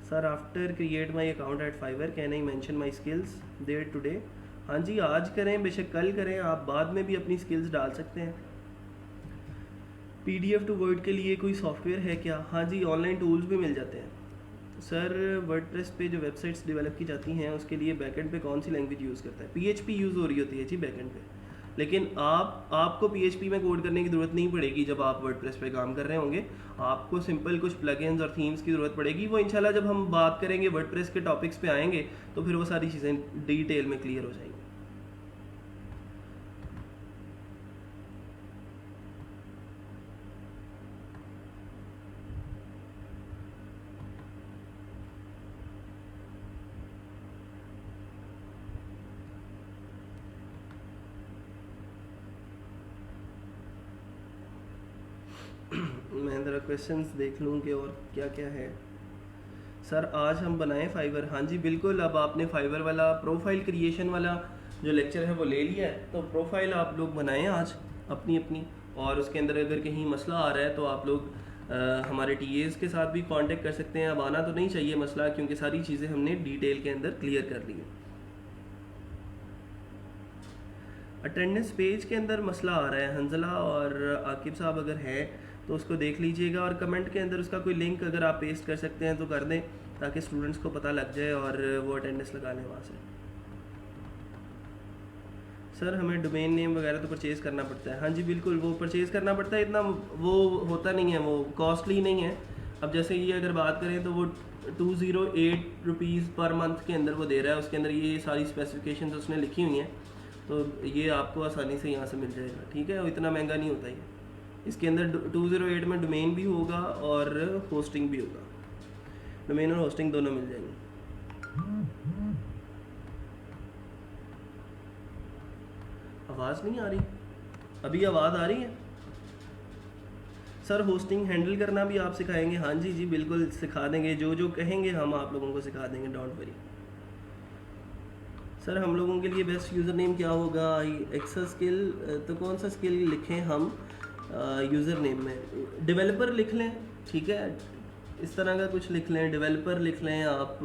Sir after create my account at Fiverr can I mention my skills there today? हाँ जी, आज करें, बेशक कल करें, आप बाद में भी अपनी स्किल्स डाल सकते हैं। PDF टू वर्ड के लिए कोई सॉफ्टवेयर है क्या? हाँ जी, ऑनलाइन टूल्स भी मिल जाते हैं। सर वर्डप्रेस पे जो वेबसाइट्स डेवलप की जाती हैं उसके लिए बैकएंड पे कौन सी लैंग्वेज यूज़ करता है? पीएचपी यूज़ हो रही होती है जी बैकएंड पे, लेकिन आपको पीएचपी में कोड करने की ज़रूरत नहीं पड़ेगी जब आप वर्डप्रेस पे काम कर रहे होंगे। आपको सिंपल कुछ प्लगइन्स और थीम्स की ज़रूरत पड़ेगी, वो इंशाल्लाह जब हम बात करेंगे वर्डप्रेस के टॉपिक्स पे आएंगे तो फिर वो सारी चीज़ें डिटेल में क्लियर हो जाएंगी। मैं ज़रा क्वेश्चंस देख लूँ कि और क्या क्या है। सर आज हम बनाएं फाइवर? हाँ जी बिल्कुल, अब आपने फाइवर वाला प्रोफाइल क्रिएशन वाला जो लेक्चर है वो ले लिया है, तो प्रोफाइल आप लोग बनाएं आज अपनी अपनी, और उसके अंदर अगर कहीं मसला आ रहा है तो आप लोग हमारे टीएस के साथ भी कांटेक्ट कर सकते हैं। अब आना तो नहीं चाहिए मसला, क्योंकि सारी चीज़ें हमने डिटेल के अंदर क्लियर कर ली है। अटेंडेंस पेज के अंदर मसला आ रहा है, हंजला और आकिब साहब अगर है तो उसको देख लीजिएगा, और कमेंट के अंदर उसका कोई लिंक अगर आप पेस्ट कर सकते हैं तो कर दें, ताकि स्टूडेंट्स को पता लग जाए और वो अटेंडेंस लगा लें वहाँ से। सर हमें डोमेन नेम वगैरह तो परचेज़ करना पड़ता है? हाँ जी बिल्कुल, वो परचेज़ करना पड़ता है, इतना वो होता नहीं है, वो कॉस्टली नहीं है। अब जैसे ये अगर बात करें तो वो 208 रुपीज़ पर मंथ के अंदर वो दे रहा है, उसके अंदर ये सारी स्पेसिफिकेशन उसने लिखी हुई हैं, तो ये आपको आसानी से यहाँ से मिल जाएगा। ठीक है, इतना महंगा नहीं होता ये। इसके अंदर 208 में डोमेन भी होगा और होस्टिंग भी होगा, डोमेन और होस्टिंग दोनों मिल जाएंगे। आवाज़ नहीं आ रही? अभी आवाज़ आ रही है? सर होस्टिंग हैंडल करना भी आप सिखाएंगे? हाँ जी जी बिल्कुल सिखा देंगे, जो जो कहेंगे हम आप लोगों को सिखा देंगे, डोंट वरी। सर हम लोगों के लिए बेस्ट यूज़र नेम क्या होगा? एक्सेल स्किल, तो कौन सा स्किल लिखें हम यूज़र नेम में? डेवलपर लिख लें, ठीक है, इस तरह का कुछ लिख लें, डेवलपर लिख लें आप।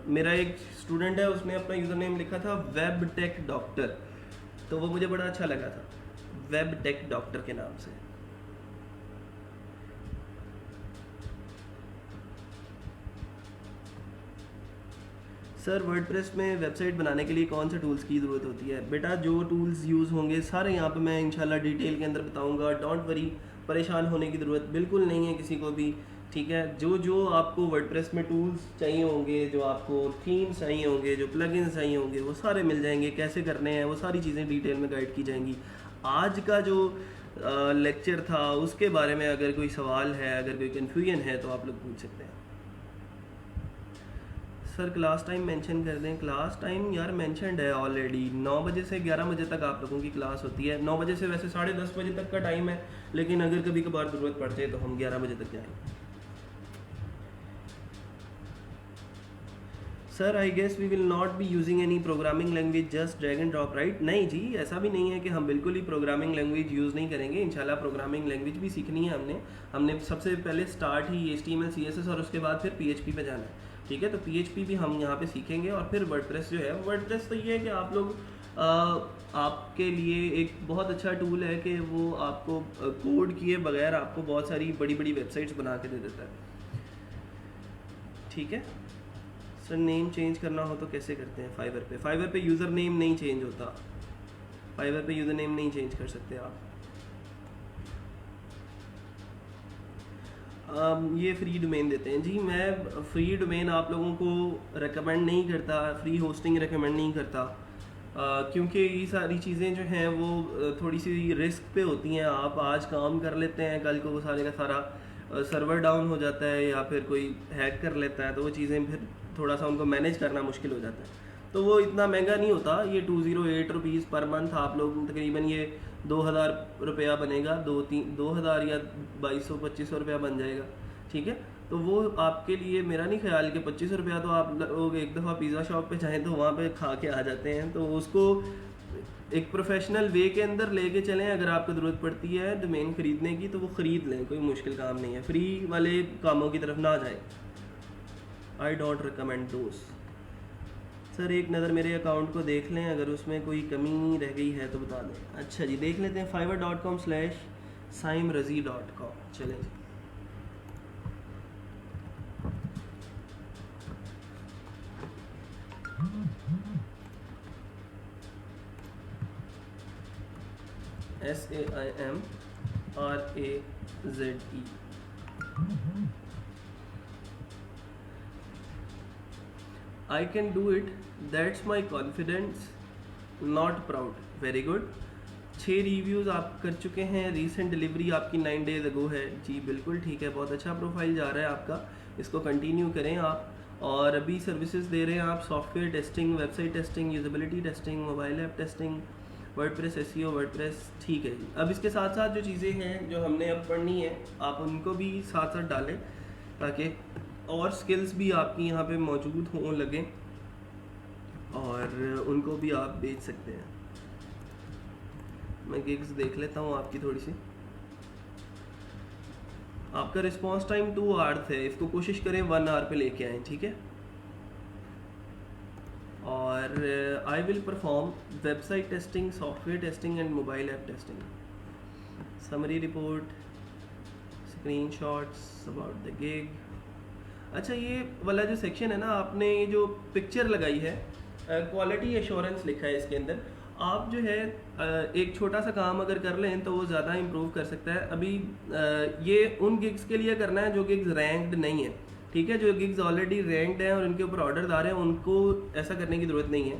मेरा एक स्टूडेंट है, उसने अपना यूज़र नेम लिखा था वेब टेक डॉक्टर, तो वो मुझे बड़ा अच्छा लगा था, वेब टेक डॉक्टर के नाम से। सर वर्डप्रेस में वेबसाइट बनाने के लिए कौन से टूल्स की ज़रूरत होती है? बेटा जो टूल्स यूज़ होंगे सारे यहाँ पे मैं इंशाल्लाह डिटेल के अंदर बताऊँगा, डोंट वरी, परेशान होने की ज़रूरत बिल्कुल नहीं है किसी को भी। ठीक है, जो जो आपको वर्डप्रेस में टूल्स चाहिए होंगे, जो आपको थीम्स चाहिए होंगे, जो प्लगइन्स चाहिए होंगे, वो सारे मिल जाएंगे, कैसे करने हैं वो सारी चीज़ें डिटेल में गाइड की जाएंगी। आज का जो लेक्चर था उसके बारे में अगर कोई सवाल है, अगर कोई कन्फ्यूजन है तो आप लोग पूछ सकते हैं। सर क्लास टाइम मेंशन कर दें? क्लास टाइम यार मेंशनड है ऑलरेडी, 9 बजे से 11 बजे तक आप लोगों की क्लास होती है। 9 बजे से वैसे 10:30 बजे तक का टाइम है, लेकिन अगर कभी कभार ज़रूरत पड़ जाए तो हम 11 बजे तक जाएंगे। Sir I guess we will not be using any programming language, just drag and drop, right? नहीं जी, ऐसा भी नहीं है कि हम बिल्कुल ही प्रोग्रामिंग लैंग्वेज यूज़ नहीं करेंगे। इंशाल्लाह प्रोग्रामिंग लैंग्वेज भी सीखनी है हमने सबसे पहले स्टार्ट ही HTML CSS और उसके बाद फिर PHP पे जाना है। ठीक है, तो PHP भी हम यहाँ पे सीखेंगे, और फिर वर्डप्रेस जो है, वर्डप्रेस तो ये है कि आप लोग आपके लिए एक बहुत अच्छा टूल है कि वो आपको कोड किए बगैर आपको बहुत सारी बड़ी बड़ी वेबसाइट्स बना के दे देता है। ठीक है सर, नेम चेंज करना हो तो कैसे करते हैं? फाइवर पे यूज़र नेम नहीं चेंज होता, फाइवर पे यूज़र नेम नहीं चेंज कर सकते आप। ये फ्री डोमेन देते हैं जी। मैं फ्री डोमेन आप लोगों को रेकमेंड नहीं करता, फ्री होस्टिंग रेकमेंड नहीं करता, क्योंकि ये सारी चीज़ें जो हैं वो थोड़ी सी रिस्क पे होती हैं। आप आज काम कर लेते हैं, कल को वो सारे का सारा सर्वर डाउन हो जाता है या फिर कोई हैक कर लेता है, तो वो चीज़ें फिर थोड़ा सा उनको मैनेज करना मुश्किल हो जाता है। तो वो इतना महंगा नहीं होता, ये 208 रुपीज़ पर मंथ आप लोग तकरीबन ये 2000 रुपया बनेगा, 2000 या 2200-2500 रुपया बन जाएगा। ठीक है, तो वो आपके लिए मेरा नहीं ख्याल कि 25 रुपया तो आप लोग एक दफ़ा पिज़्ज़ा शॉप पे जाएँ तो वहाँ पे खा के आ जाते हैं, तो उसको एक प्रोफेशनल वे के अंदर लेके चलें। अगर आपको ज़रूरत पड़ती है डोमेन ख़रीदने की तो वो ख़रीद लें, कोई मुश्किल काम नहीं है, फ्री वाले कामों की तरफ ना जाए। I don't recommend those. Sir एक नज़र मेरे अकाउंट को देख लें, अगर उसमें कोई कमी रह गई है तो बता दें। अच्छा जी, देख लेते हैं, fiverr.com/saimrazi.com। चलें जी। SAIMRAZE। I can do it, that's my confidence, not proud। Very good. 6 reviews आप कर चुके हैं, रीसेंट डिलीवरी आपकी 9 days अगो है। जी बिल्कुल ठीक है, बहुत अच्छा प्रोफाइल जा रहा है आपका, इसको कंटिन्यू करें आप। और अभी सर्विसेज दे रहे हैं आप, software testing, website testing, usability testing, mobile app testing, WordPress SEO, WordPress, ठीक है जी। अब इसके साथ साथ जो चीज़ें हैं जो हमने अब पढ़नी है, आप उनको भी साथ साथ डालें ताकि और स्किल्स भी आपकी यहाँ पे मौजूद हों लगें और उनको भी आप बेच सकते हैं। मैं गिग्स देख लेता हूँ आपकी थोड़ी सी। आपका रिस्पॉन्स टाइम 2 आवर्स है, इसको कोशिश करें 1 आवर पे लेके आएँ, ठीक है। और I will perform website testing, software testing and mobile app testing. Summary report, screenshots about the gig. अच्छा, ये वाला जो सेक्शन है ना, आपने ये जो पिक्चर लगाई है, क्वालिटी एश्योरेंस लिखा है इसके अंदर। आप जो है एक छोटा सा काम अगर कर लें तो वो ज़्यादा इम्प्रूव कर सकता है। अभी ये उन गिग्स के लिए करना है जो गिग्स रैंक्ड नहीं है, ठीक है। जो गिग्स ऑलरेडी रैंक्ड हैं और उनके ऊपर ऑर्डर आ रहे हैं, उनको ऐसा करने की ज़रूरत नहीं है।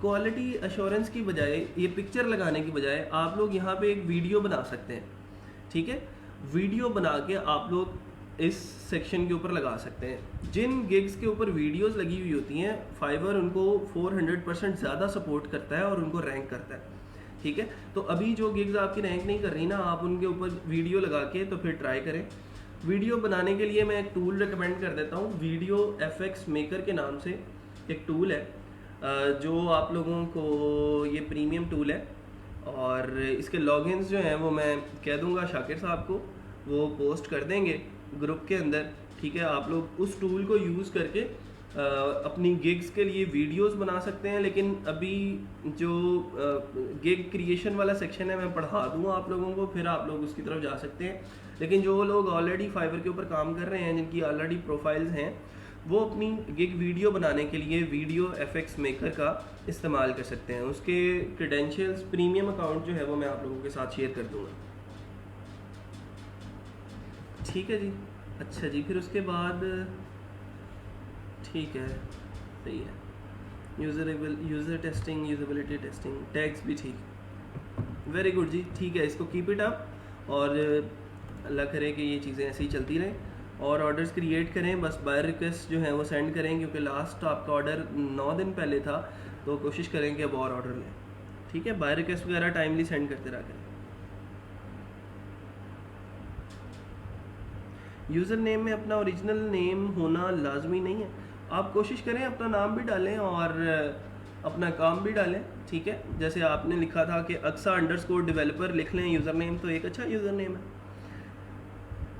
क्वालिटी एश्योरेंस की बजाय, ये पिक्चर लगाने की बजाय, आप लोग यहाँ पे एक वीडियो बना सकते हैं, ठीक है। वीडियो बना के आप लोग इस सेक्शन के ऊपर लगा सकते हैं। जिन गिग्स के ऊपर वीडियोस लगी हुई होती हैं, फाइवर उनको 400% ज़्यादा सपोर्ट करता है और उनको रैंक करता है, ठीक है। तो अभी जो गिग्स आपकी रैंक नहीं कर रही ना, आप उनके ऊपर वीडियो लगा के तो फिर ट्राई करें। वीडियो बनाने के लिए मैं एक टूल रिकमेंड कर देता हूँ, वीडियो FX मेकर के नाम से एक टूल है जो आप लोगों को, ये प्रीमियम टूल है और इसके लॉगिन्स जो हैं वो मैं कह दूँगा शाकिर साहब को, वो पोस्ट कर देंगे ग्रुप के अंदर, ठीक है। आप लोग उस टूल को यूज़ करके अपनी गिग्स के लिए वीडियोस बना सकते हैं। लेकिन अभी जो गिग क्रिएशन वाला सेक्शन है मैं पढ़ा दूँगा आप लोगों को, फिर आप लोग उसकी तरफ जा सकते हैं। लेकिन जो लोग ऑलरेडी फाइवर के ऊपर काम कर रहे हैं, जिनकी ऑलरेडी प्रोफाइल्स हैं, वो अपनी गिग वीडियो बनाने के लिए वीडियो FX मेकर का इस्तेमाल कर सकते हैं। उसके क्रेडेंशियल्स, प्रीमियम अकाउंट जो है वो मैं आप लोगों के साथ शेयर कर दूँगा, ठीक है जी। अच्छा जी, फिर उसके बाद ठीक है, सही है। User testing, usability testing, tags भी ठीक, वेरी गुड जी, ठीक है। इसको कीप इट अप और अल्लाह करे कि ये चीज़ें ऐसे ही चलती रहें और ऑर्डर्स क्रिएट करें। बस बायर रिक्वेस्ट जो है वो सेंड करें, क्योंकि लास्ट आपका ऑर्डर 9 दिन पहले था, तो कोशिश करें कि अब और ऑर्डर लें, ठीक है। बायर रिक्वेस्ट वगैरह टाइमली सेंड करते रहा करें। यूज़र नेम में अपना ओरिजिनल नेम होना लाजमी नहीं है, आप कोशिश करें अपना नाम भी डालें और अपना काम भी डालें, ठीक है। जैसे आपने लिखा था कि @_developer लिख लें यूज़र नेम, तो एक अच्छा यूज़र नेम है।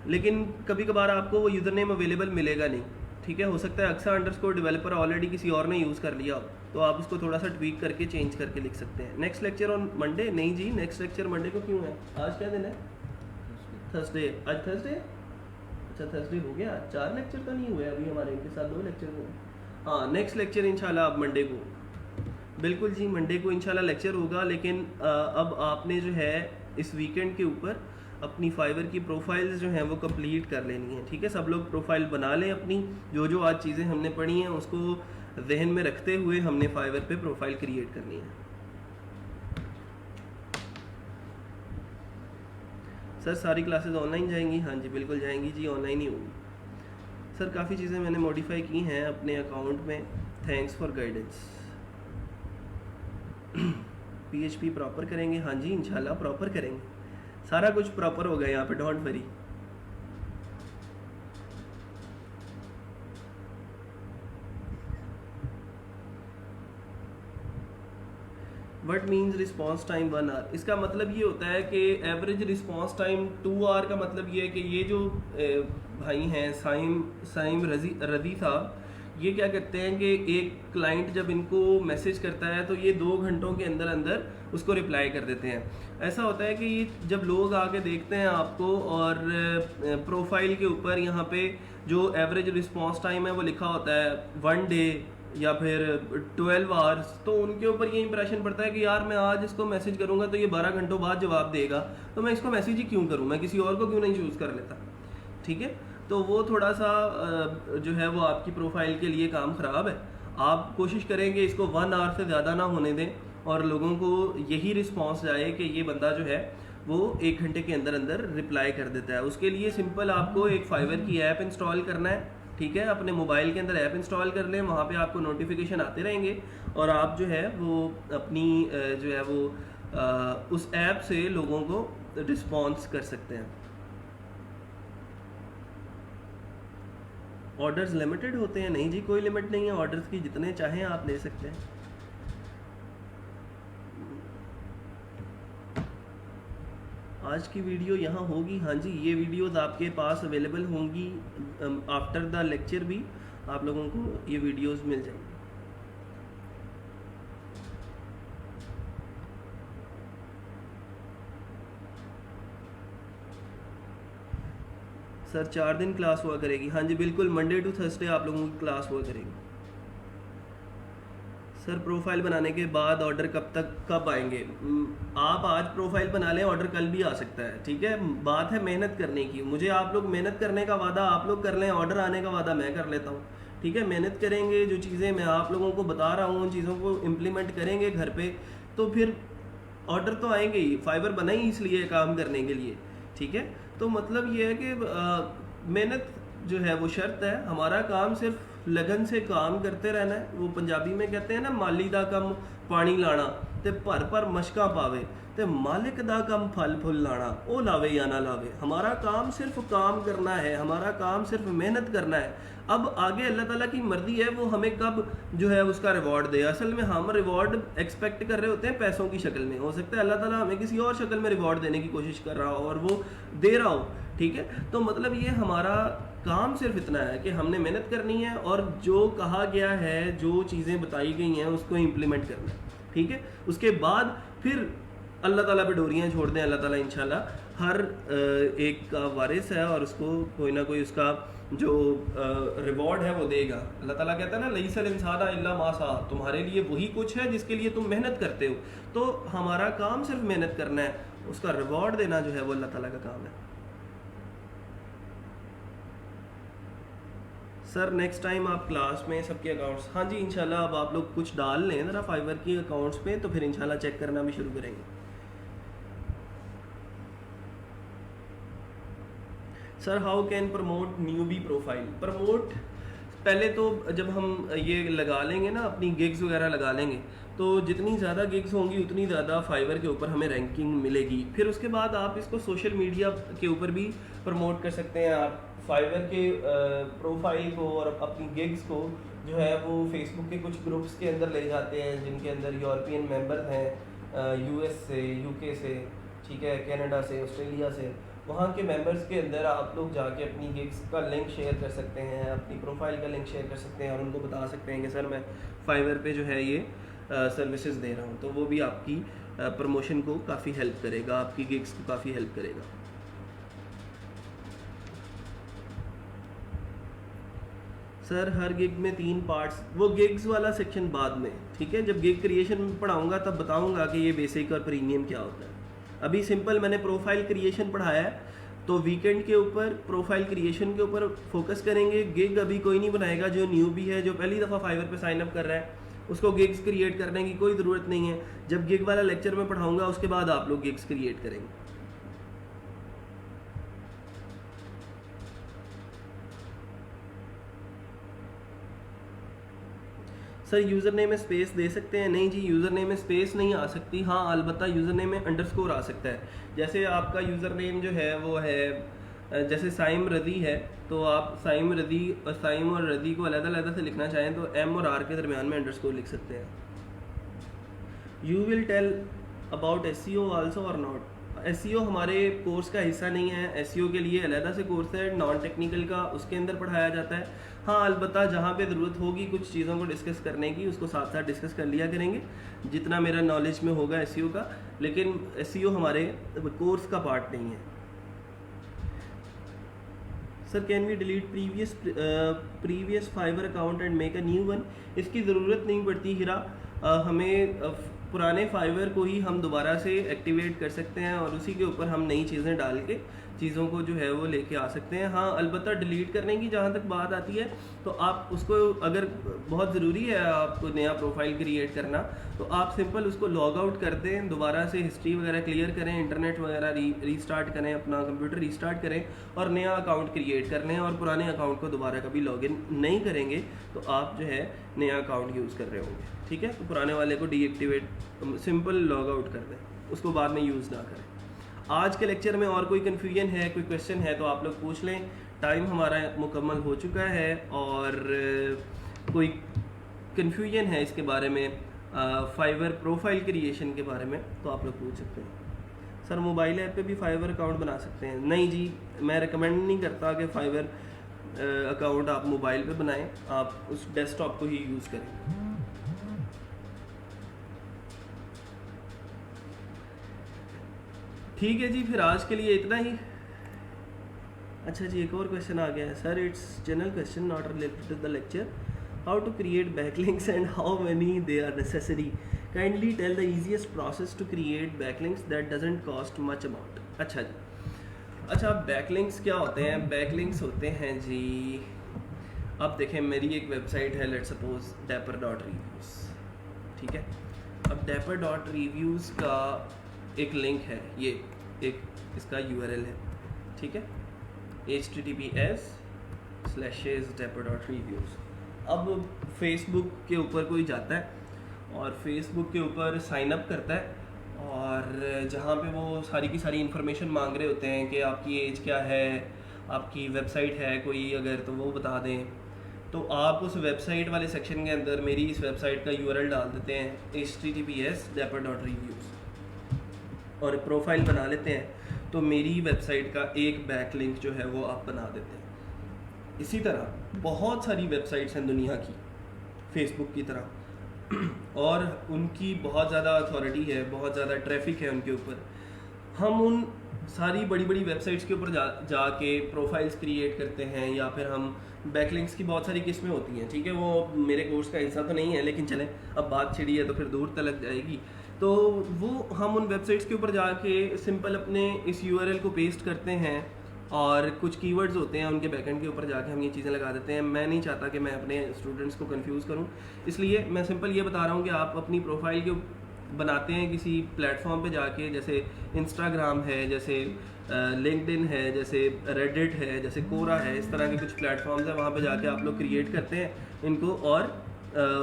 लेकिन कभी कभार आपको वो यूज़र नेम अवेलेबल मिलेगा नहीं, ठीक है। हो सकता है @_developer ऑलरेडी किसी और ने यूज़ कर लिया हो, तो आप उसको थोड़ा सा ट्वीक करके चेंज करके लिख सकते हैं। Next lecture on Monday? नहीं जी, नेक्स्ट लेक्चर मंडे को क्यों है? आज क्या दिन है? थर्सडे। आज थर्सडे, अच्छा थर्सडे हो गया। 4 लेक्चर तो नहीं हुए अभी हमारे, इनके साथ 2 लेक्चर हुए। हाँ, नेक्स्ट लेक्चर इंशाल्लाह अब मंडे को, बिल्कुल जी, मंडे को इंशाल्लाह लेक्चर होगा। लेकिन अब आपने जो है इस वीकेंड के ऊपर अपनी फाइवर की प्रोफाइल्स जो हैं वो कंप्लीट कर लेनी है, ठीक है। सब लोग प्रोफाइल बना लें अपनी, जो जो आज चीज़ें हमने पढ़ी हैं उसको जहन में रखते हुए हमने फाइवर पे प्रोफाइल क्रिएट करनी है। सर सारी क्लासेस ऑनलाइन जाएंगी? हाँ जी बिल्कुल जाएंगी जी, ऑनलाइन ही होगी। सर काफ़ी चीज़ें मैंने मॉडिफाई की हैं अपने अकाउंट में, thanks for guidance. PHP proper करेंगे? हाँ जी इंशाल्लाह प्रॉपर करेंगे, सारा कुछ प्रॉपर होगा यहाँ पे, don't worry. What means response time 1 hour? इसका मतलब ये होता है कि एवरेज रिस्पॉन्स टाइम 2 आवर का मतलब ये है कि ये जो भाई हैं साइम रज़ी साहब, ये क्या करते हैं कि एक क्लाइंट जब इनको मैसेज करता है तो ये 2 घंटों के अंदर अंदर उसको रिप्लाई कर देते हैं। ऐसा होता है कि ये जब लोग आके देखते हैं आपको और प्रोफाइल के ऊपर यहाँ पे जो एवरेज रिस्पॉन्स टाइम है वो लिखा होता है 1 डे, या फिर 12 आवर्स, तो उनके ऊपर ये इंप्रेशन पड़ता है कि यार मैं आज इसको मैसेज करूंगा तो ये 12 घंटों बाद जवाब देगा, तो मैं इसको मैसेज ही क्यों करूं, मैं किसी और को क्यों नहीं चूज़ कर लेता। ठीक है, तो वो थोड़ा सा जो है वो आपकी प्रोफाइल के लिए काम ख़राब है। आप कोशिश करें कि इसको 1 आवर से ज़्यादा ना होने दें और लोगों को यही रिस्पॉन्स जाए कि ये बंदा जो है वो 1 घंटे के अंदर अंदर रिप्लाई कर देता है। उसके लिए सिंपल आपको एक फाइवर की ऐप इंस्टॉल करना है। ठीक है, अपने मोबाइल के अंदर ऐप इंस्टॉल कर लें, वहाँ पे आपको नोटिफिकेशन आते रहेंगे और आप जो है वो अपनी जो है वो उस ऐप से लोगों को रिस्पॉन्स कर सकते हैं। ऑर्डर्स लिमिटेड होते हैं? नहीं जी, कोई लिमिट नहीं है ऑर्डर्स की, जितने चाहें आप ले सकते हैं। आज की वीडियो यहाँ होगी, हाँ जी, ये वीडियोस आपके पास अवेलेबल होंगी आफ्टर द लेक्चर भी आप लोगों को ये वीडियोस मिल जाएंगी। सर 4 दिन क्लास हुआ करेगी? हाँ जी बिल्कुल, मंडे टू थर्सडे आप लोगों की क्लास हुआ करेगी। सर प्रोफाइल बनाने के बाद ऑर्डर कब आएंगे? आप आज प्रोफाइल बना लें, ऑर्डर कल भी आ सकता है। ठीक है, बात है मेहनत करने की। मुझे आप लोग मेहनत करने का वादा आप लोग कर लें, ऑर्डर आने का वादा मैं कर लेता हूँ। ठीक है, मेहनत करेंगे, जो चीज़ें मैं आप लोगों को बता रहा हूँ उन चीज़ों को इम्प्लीमेंट करेंगे घर पे, तो फिर ऑर्डर तो आएंगे ही। फाइबर बना ही इसलिए काम करने के लिए। ठीक है, तो मतलब ये है कि मेहनत जो है वो शर्त है। हमारा काम सिर्फ लगन से काम करते रहना है। वो पंजाबी में कहते हैं ना, माली दा कम पानी लाना ते भर मशका पावे, ते मालिक दा कम फल फुल लाना, ओ लावे या ना लावे। हमारा काम सिर्फ काम करना है, हमारा काम सिर्फ मेहनत करना है। अब आगे अल्लाह ताला की मर्जी है वो हमें कब जो है उसका रिवॉर्ड दे। असल में हम रिवॉर्ड एक्सपेक्ट कर रहे होते हैं पैसों की शक्ल में, हो सकता है अल्लाह ताला हमें किसी और शक्ल में रिवॉर्ड देने की कोशिश कर रहा हो और वो दे रहा हो। ठीक है, तो मतलब ये हमारा काम सिर्फ इतना है कि हमने मेहनत करनी है और जो कहा गया है, जो चीज़ें बताई गई हैं उसको इम्प्लीमेंट करना है। ठीक है, उसके बाद फिर अल्लाह ताला पे डोरियाँ छोड़ दें। अल्लाह ताला इंशाल्लाह हर एक का वारिस है और उसको कोई ना कोई उसका जो रिवॉर्ड है वो देगा। अल्लाह ताला कहता है ना, लईसल इंसाना इल्ला मा सा, तुम्हारे लिए वही कुछ है जिसके लिए तुम मेहनत करते हो। तो हमारा काम सिर्फ मेहनत करना है, उसका रिवॉर्ड देना जो है वो अल्लाह ताला का काम है। सर नेक्स्ट टाइम आप क्लास में सबके अकाउंट्स, हाँ जी इंशाल्लाह, अब आप लोग कुछ डाल लें ज़रा फाइवर की अकाउंट्स पे, तो फिर इंशाल्लाह चेक करना भी शुरू करेंगे। Sir how can promote newbie profile? Promote पहले तो जब हम ये लगा लेंगे ना, अपनी गिग्स वगैरह लगा लेंगे, तो जितनी ज़्यादा गिग्स होंगी उतनी ज़्यादा फाइवर के ऊपर हमें रैंकिंग मिलेगी। फिर उसके बाद आप इसको सोशल मीडिया के ऊपर भी प्रमोट कर सकते हैं। आप फाइवर के प्रोफाइल को और अपनी गिग्स को जो है वो फेसबुक के कुछ ग्रुप्स के अंदर ले जाते हैं जिनके अंदर यूरोपियन मेंबर्स हैं, यूएस से, यूके से, ठीक है, कनाडा से, ऑस्ट्रेलिया से। वहाँ के मेंबर्स के अंदर आप लोग जाके अपनी गिग्स का लिंक शेयर कर सकते हैं, अपनी प्रोफाइल का लिंक शेयर कर सकते हैं और उनको बता सकते हैं कि सर मैं फाइवर पे जो है ये सर्विसेज दे रहा हूँ। तो वो भी आपकी प्रमोशन को काफ़ी हेल्प करेगा, आपकी गिग्स को काफ़ी हेल्प करेगा। सर हर गिग में 3 पार्ट्स, वो गिग्स वाला सेक्शन बाद में, ठीक है, जब गिग क्रिएशन पढ़ाऊँगा तब बताऊँगा कि ये बेसिक और प्रीमियम क्या होता है। अभी सिंपल मैंने प्रोफाइल क्रिएशन पढ़ाया है, तो वीकेंड के ऊपर प्रोफाइल क्रिएशन के ऊपर फोकस करेंगे। गिग अभी कोई नहीं बनाएगा, जो न्यूबी है, जो पहली दफ़ा फाइवर पे साइन अप कर रहा है, उसको गिग्स क्रिएट करने की कोई ज़रूरत नहीं है। जब गिग वाला लेक्चर में पढ़ाऊँगा उसके बाद आप लोग गिग्स क्रिएट करेंगे। सर यूज़र नेम में स्पेस दे सकते हैं? नहीं जी, यूज़र नेम में स्पेस नहीं आ सकती। हाँ अलबत्ता यूज़र नेम में अंडरस्कोर आ सकता है। जैसे आपका यूज़र नेम जो है वो है, जैसे साइम रदी है, तो आप साइम रदी और साइम और रदी को अलग-अलग से लिखना चाहें तो एम और आर के दरमियान में अंडरस्कोर लिख सकते हैं। You will tell about SEO also और नॉट? SEO हमारे कोर्स का हिस्सा नहीं है। SEO के लिए अलग से कोर्स है नॉन टेक्निकल का, उसके अंदर पढ़ाया जाता है। हाँ अलबत्ता जहाँ पे ज़रूरत होगी कुछ चीज़ों को डिस्कस करने की, उसको साथ साथ डिस्कस कर लिया करेंगे जितना मेरा नॉलेज में होगा SEO का, लेकिन SEO हमारे कोर्स का पार्ट नहीं है। Sir can we delete previous Fiverr account and make a new one? इसकी ज़रूरत नहीं पड़ती हीरा, हमें पुराने फाइवर को ही हम दोबारा से एक्टिवेट कर सकते हैं और उसी के ऊपर हम नई चीज़ें डाल के चीज़ों को जो है वो लेके आ सकते हैं। हाँ अलबत्ता डिलीट करने की जहाँ तक बात आती है तो आप उसको, अगर बहुत ज़रूरी है आपको नया प्रोफाइल क्रिएट करना, तो आप सिंपल उसको लॉग आउट कर दें, दोबारा से हिस्ट्री वगैरह क्लियर करें, इंटरनेट वगैरह रीस्टार्ट करें, अपना कंप्यूटर रीस्टार्ट करें और नया अकाउंट क्रिएट कर लें, और पुराने अकाउंट को दोबारा कभी लॉगिन नहीं करेंगे तो आप जो है नया अकाउंट यूज़ कर रहे होंगे। ठीक है, तो पुराने वाले को डीएक्टिवेट सिंपल लॉग आउट कर दें, उसको बाद में यूज़ ना करें। आज के लेक्चर में और कोई कन्फ्यूजन है, कोई क्वेश्चन है तो आप लोग पूछ लें, टाइम हमारा मुकम्मल हो चुका है। और कोई कन्फ्यूजन है इसके बारे में, फाइवर प्रोफाइल क्रिएशन के बारे में, तो आप लोग पूछ सकते हैं। सर मोबाइल ऐप पे भी फाइवर अकाउंट बना सकते हैं? नहीं जी, मैं रिकमेंड नहीं करता कि फाइवर अकाउंट आप मोबाइल पे बनाएं, आप उस डेस्कटॉप को ही यूज़ करें। ठीक है जी, फिर आज के लिए इतना ही। अच्छा जी, एक और क्वेश्चन आ गया है sir, it's general question not related to the lecture, how to create backlinks and how many they are necessary, kindly tell the easiest process to create backlinks that doesn't cost much amount. अच्छा जी, अच्छा backlinks क्या होते हैं? Backlinks होते हैं जी, अब देखें मेरी एक वेबसाइट है, लेट्स सपोज dapper.reviews, ठीक है। अब dapper.reviews का एक लिंक है, ये एक इसका URL है, ठीक है, https://dapper.reviews। अब फेसबुक के ऊपर कोई जाता है और फेसबुक के ऊपर साइन अप करता है, और जहाँ पे वो सारी की सारी इन्फॉर्मेशन मांग रहे होते हैं कि आपकी एज क्या है, आपकी वेबसाइट है कोई अगर तो वो बता दें, तो आप उस वेबसाइट वाले सेक्शन के अंदर मेरी इस वेबसाइट का URL डाल देते हैं https://dapper.reviews और प्रोफाइल बना लेते हैं, तो मेरी वेबसाइट का एक बैकलिंक जो है वो आप बना देते हैं। इसी तरह बहुत सारी वेबसाइट्स हैं दुनिया की फेसबुक की तरह, और उनकी बहुत ज़्यादा अथॉरिटी है, बहुत ज़्यादा ट्रैफिक है उनके ऊपर। हम उन सारी बड़ी बड़ी वेबसाइट्स के ऊपर जाके प्रोफाइल्स क्रिएट करते हैं, या फिर हम बैकलिंक्स की बहुत सारी किस्में होती हैं, ठीक है, वो मेरे कोर्स का हिस्सा तो नहीं है, लेकिन चलें अब बात छिड़ी है तो फिर दूर तलक जाएगी। तो वो हम उन वेबसाइट्स के ऊपर जाके सिंपल अपने इस URL को पेस्ट करते हैं, और कुछ कीवर्ड्स होते हैं उनके बैकएंड के ऊपर जाके हम ये चीज़ें लगा देते हैं। मैं नहीं चाहता कि मैं अपने स्टूडेंट्स को कंफ्यूज करूं, इसलिए मैं सिंपल ये बता रहा हूं कि आप अपनी प्रोफाइल के बनाते हैं किसी प्लेटफॉर्म पे जाके, जैसे इंस्टाग्राम है, जैसे लिंक्डइन है, जैसे रेडिट है, जैसे कोरा है, इस तरह के कुछ प्लेटफॉर्म्स हैं, वहाँ पे जाके आप लोग क्रिएट करते हैं इनको, और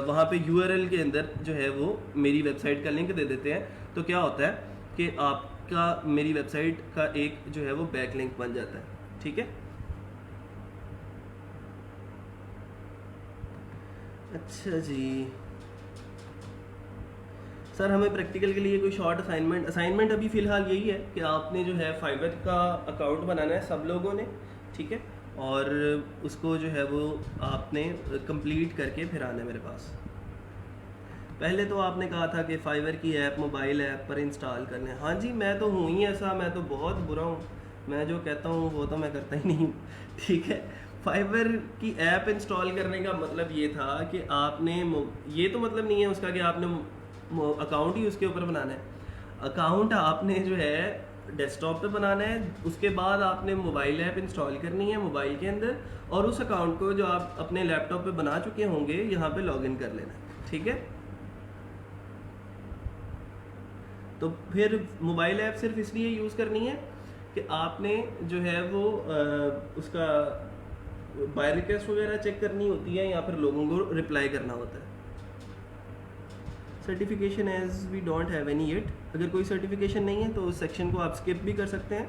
वहाँ पे URL के अंदर जो है वो मेरी वेबसाइट का लिंक दे देते हैं। तो क्या होता है कि आपका मेरी वेबसाइट का एक जो है वो बैक लिंक बन जाता है, ठीक है। अच्छा जी सर, हमें प्रैक्टिकल के लिए कोई शॉर्ट असाइनमेंट अभी फ़िलहाल यही है कि आपने जो है फाइवर का अकाउंट बनाना है सब लोगों ने, ठीक है, और उसको जो है वो आपने कंप्लीट करके फिर आना है मेरे पास। पहले तो आपने कहा था कि फाइवर की ऐप मोबाइल ऐप पर इंस्टॉल कर लें। हाँ जी, मैं तो हूँ ही ऐसा, मैं तो बहुत बुरा हूँ, मैं जो कहता हूँ वो तो मैं करता ही नहीं हूँ, ठीक है। फाइवर की ऐप इंस्टॉल करने का मतलब ये था कि आपने, ये तो मतलब नहीं है उसका कि आपने अकाउंट ही उसके ऊपर बनाना है। अकाउंट आपने जो है डेस्कटॉप पे बनाना है, उसके बाद आपने मोबाइल ऐप इंस्टॉल करनी है मोबाइल के अंदर, और उस अकाउंट को जो आप अपने लैपटॉप पे बना चुके होंगे यहाँ पे लॉगिन कर लेना है, ठीक है। तो फिर मोबाइल ऐप सिर्फ इसलिए यूज़ करनी है कि आपने जो है वो उसका बाय रिक्वेस्ट वगैरह चेक करनी होती है, या फिर लोगों को रिप्लाई करना होता है। Certification as we don't have any yet, अगर कोई सर्टिफिकेशन नहीं है तो उस सेक्शन को आप स्किप भी कर सकते हैं,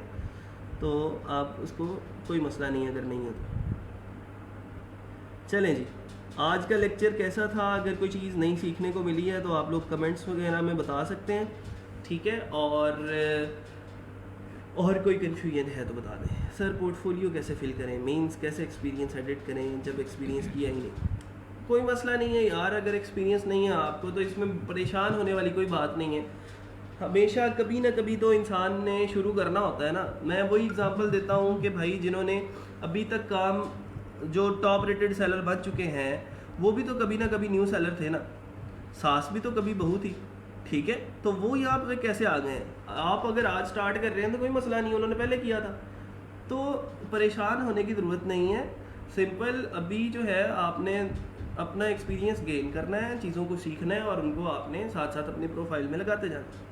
तो आप उसको कोई मसला नहीं है अगर नहीं है तो। चलें जी, आज का लेक्चर कैसा था? अगर कोई चीज़ नई सीखने को मिली है तो आप लोग कमेंट्स वगैरह में बता सकते हैं, ठीक है। और कोई कन्फ्यूजन है तो बता दें। सर पोर्टफोलियो कैसे फिल करें, मींस कैसे एक्सपीरियंस एडिट करें जब एक्सपीरियंस किया ही नहीं? कोई मसला नहीं है यार, अगर एक्सपीरियंस नहीं है आपको तो इसमें परेशान होने वाली कोई बात नहीं है। हमेशा कभी ना कभी तो इंसान ने शुरू करना होता है ना। मैं वही एग्जांपल देता हूँ कि भाई जिन्होंने अभी तक काम, जो टॉप रेटेड सेलर बन चुके हैं वो भी तो कभी ना कभी न्यू सेलर थे ना, सास भी तो कभी बहू थी, ठीक है, तो वो यहाँ पे कैसे आ गए हैं? आप अगर आज स्टार्ट कर रहे हैं तो कोई मसला नहीं, उन्होंने पहले किया था, तो परेशान होने की ज़रूरत नहीं है। सिंपल अभी जो है आपने अपना एक्सपीरियंस गेन करना है, चीज़ों को सीखना है और उनको आपने साथ साथ अपनी प्रोफाइल में लगाते जाना है।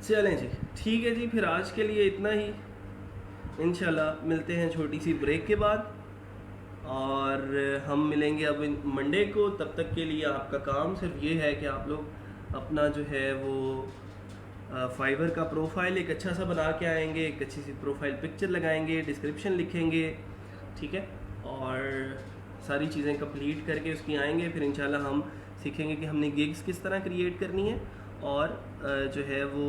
चलें जी, ठीक है जी, फिर आज के लिए इतना ही। इंशाल्लाह मिलते हैं छोटी सी ब्रेक के बाद, और हम मिलेंगे अब मंडे को। तब तक के लिए आपका काम सिर्फ ये है कि आप लोग अपना जो है वो फाइवर का प्रोफाइल एक अच्छा सा बना के आएंगे, एक अच्छी सी प्रोफाइल पिक्चर लगाएंगे, डिस्क्रिप्शन लिखेंगे, ठीक है, और सारी चीज़ें कंप्लीट करके उसकी आएंगे। फिर इंशाल्लाह हम सीखेंगे कि हमने गिग्स किस तरह क्रिएट करनी है, और जो है वो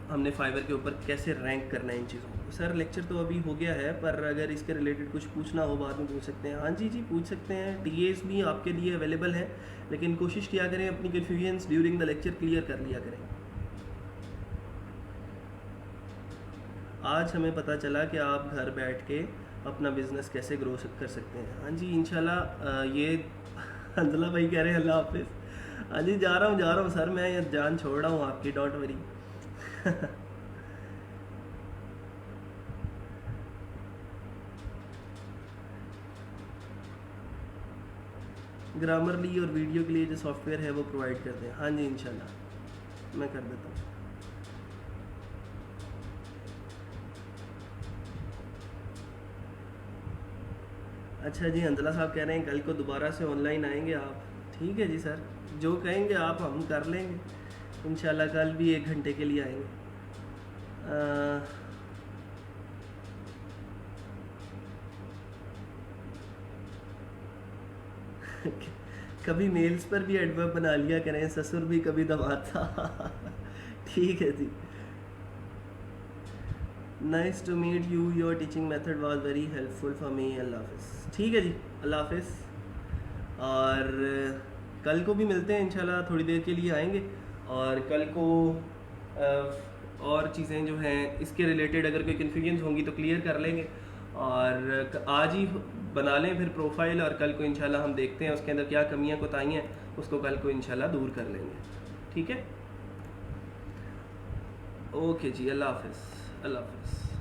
हमने फाइवर के ऊपर कैसे रैंक करना है इन चीज़ों को। सर लेक्चर तो अभी हो गया है, पर अगर इसके रिलेटेड कुछ पूछना हो बाद में पूछ सकते हैं। हाँ जी जी, पूछ सकते हैं, टीएस भी आपके लिए अवेलेबल है, लेकिन कोशिश किया करें अपनी confusions during the lecture clear कर लिया करें। आज हमें पता चला कि आप घर बैठ के अपना बिजनेस कैसे ग्रो कर सकते हैं। हाँ जी इंशाल्लाह, ये हंजला भाई कह रहे हैं अल्लाह हाफिज़। हाँ जी, जा रहा हूँ सर, मैं ये जान छोड़ रहा हूँ आपकी, डोंट वरी। ग्रामरली और वीडियो के लिए जो सॉफ्टवेयर है वो प्रोवाइड करते हैं। हाँ जी इंशाल्लाह मैं कर देता हूँ। अच्छा जी, अंजला साहब कह रहे हैं कल को दोबारा से ऑनलाइन आएंगे आप। ठीक है जी सर, जो कहेंगे आप हम कर लेंगे इंशाल्लाह। कल भी 1 घंटे के लिए आएंगे। कभी मेल्स पर भी एडवर्ब बना लिया करें, ससुर भी कभी दमाद था। ठीक है जी। Nice to meet you, your teaching method was very helpful for me. अल्लाह हाफिज़। ठीक है जी, अल्लाह हाफिज़। और कल को भी मिलते हैं इंशाल्लाह, थोड़ी देर के लिए आएंगे, और कल को और चीज़ें जो हैं इसके रिलेटेड अगर कोई कन्फ्यूजन होंगी तो क्लियर कर लेंगे, और आज ही बना लें फिर प्रोफाइल, और कल को इंशाल्लाह हम देखते हैं उसके अंदर क्या कमियां कोताहियाँ हैं, उसको कल को इंशाल्लाह दूर कर लेंगे। ठीक है, ओके जी, अल्लाह हाफिज़। अल्लाह हाफिज़।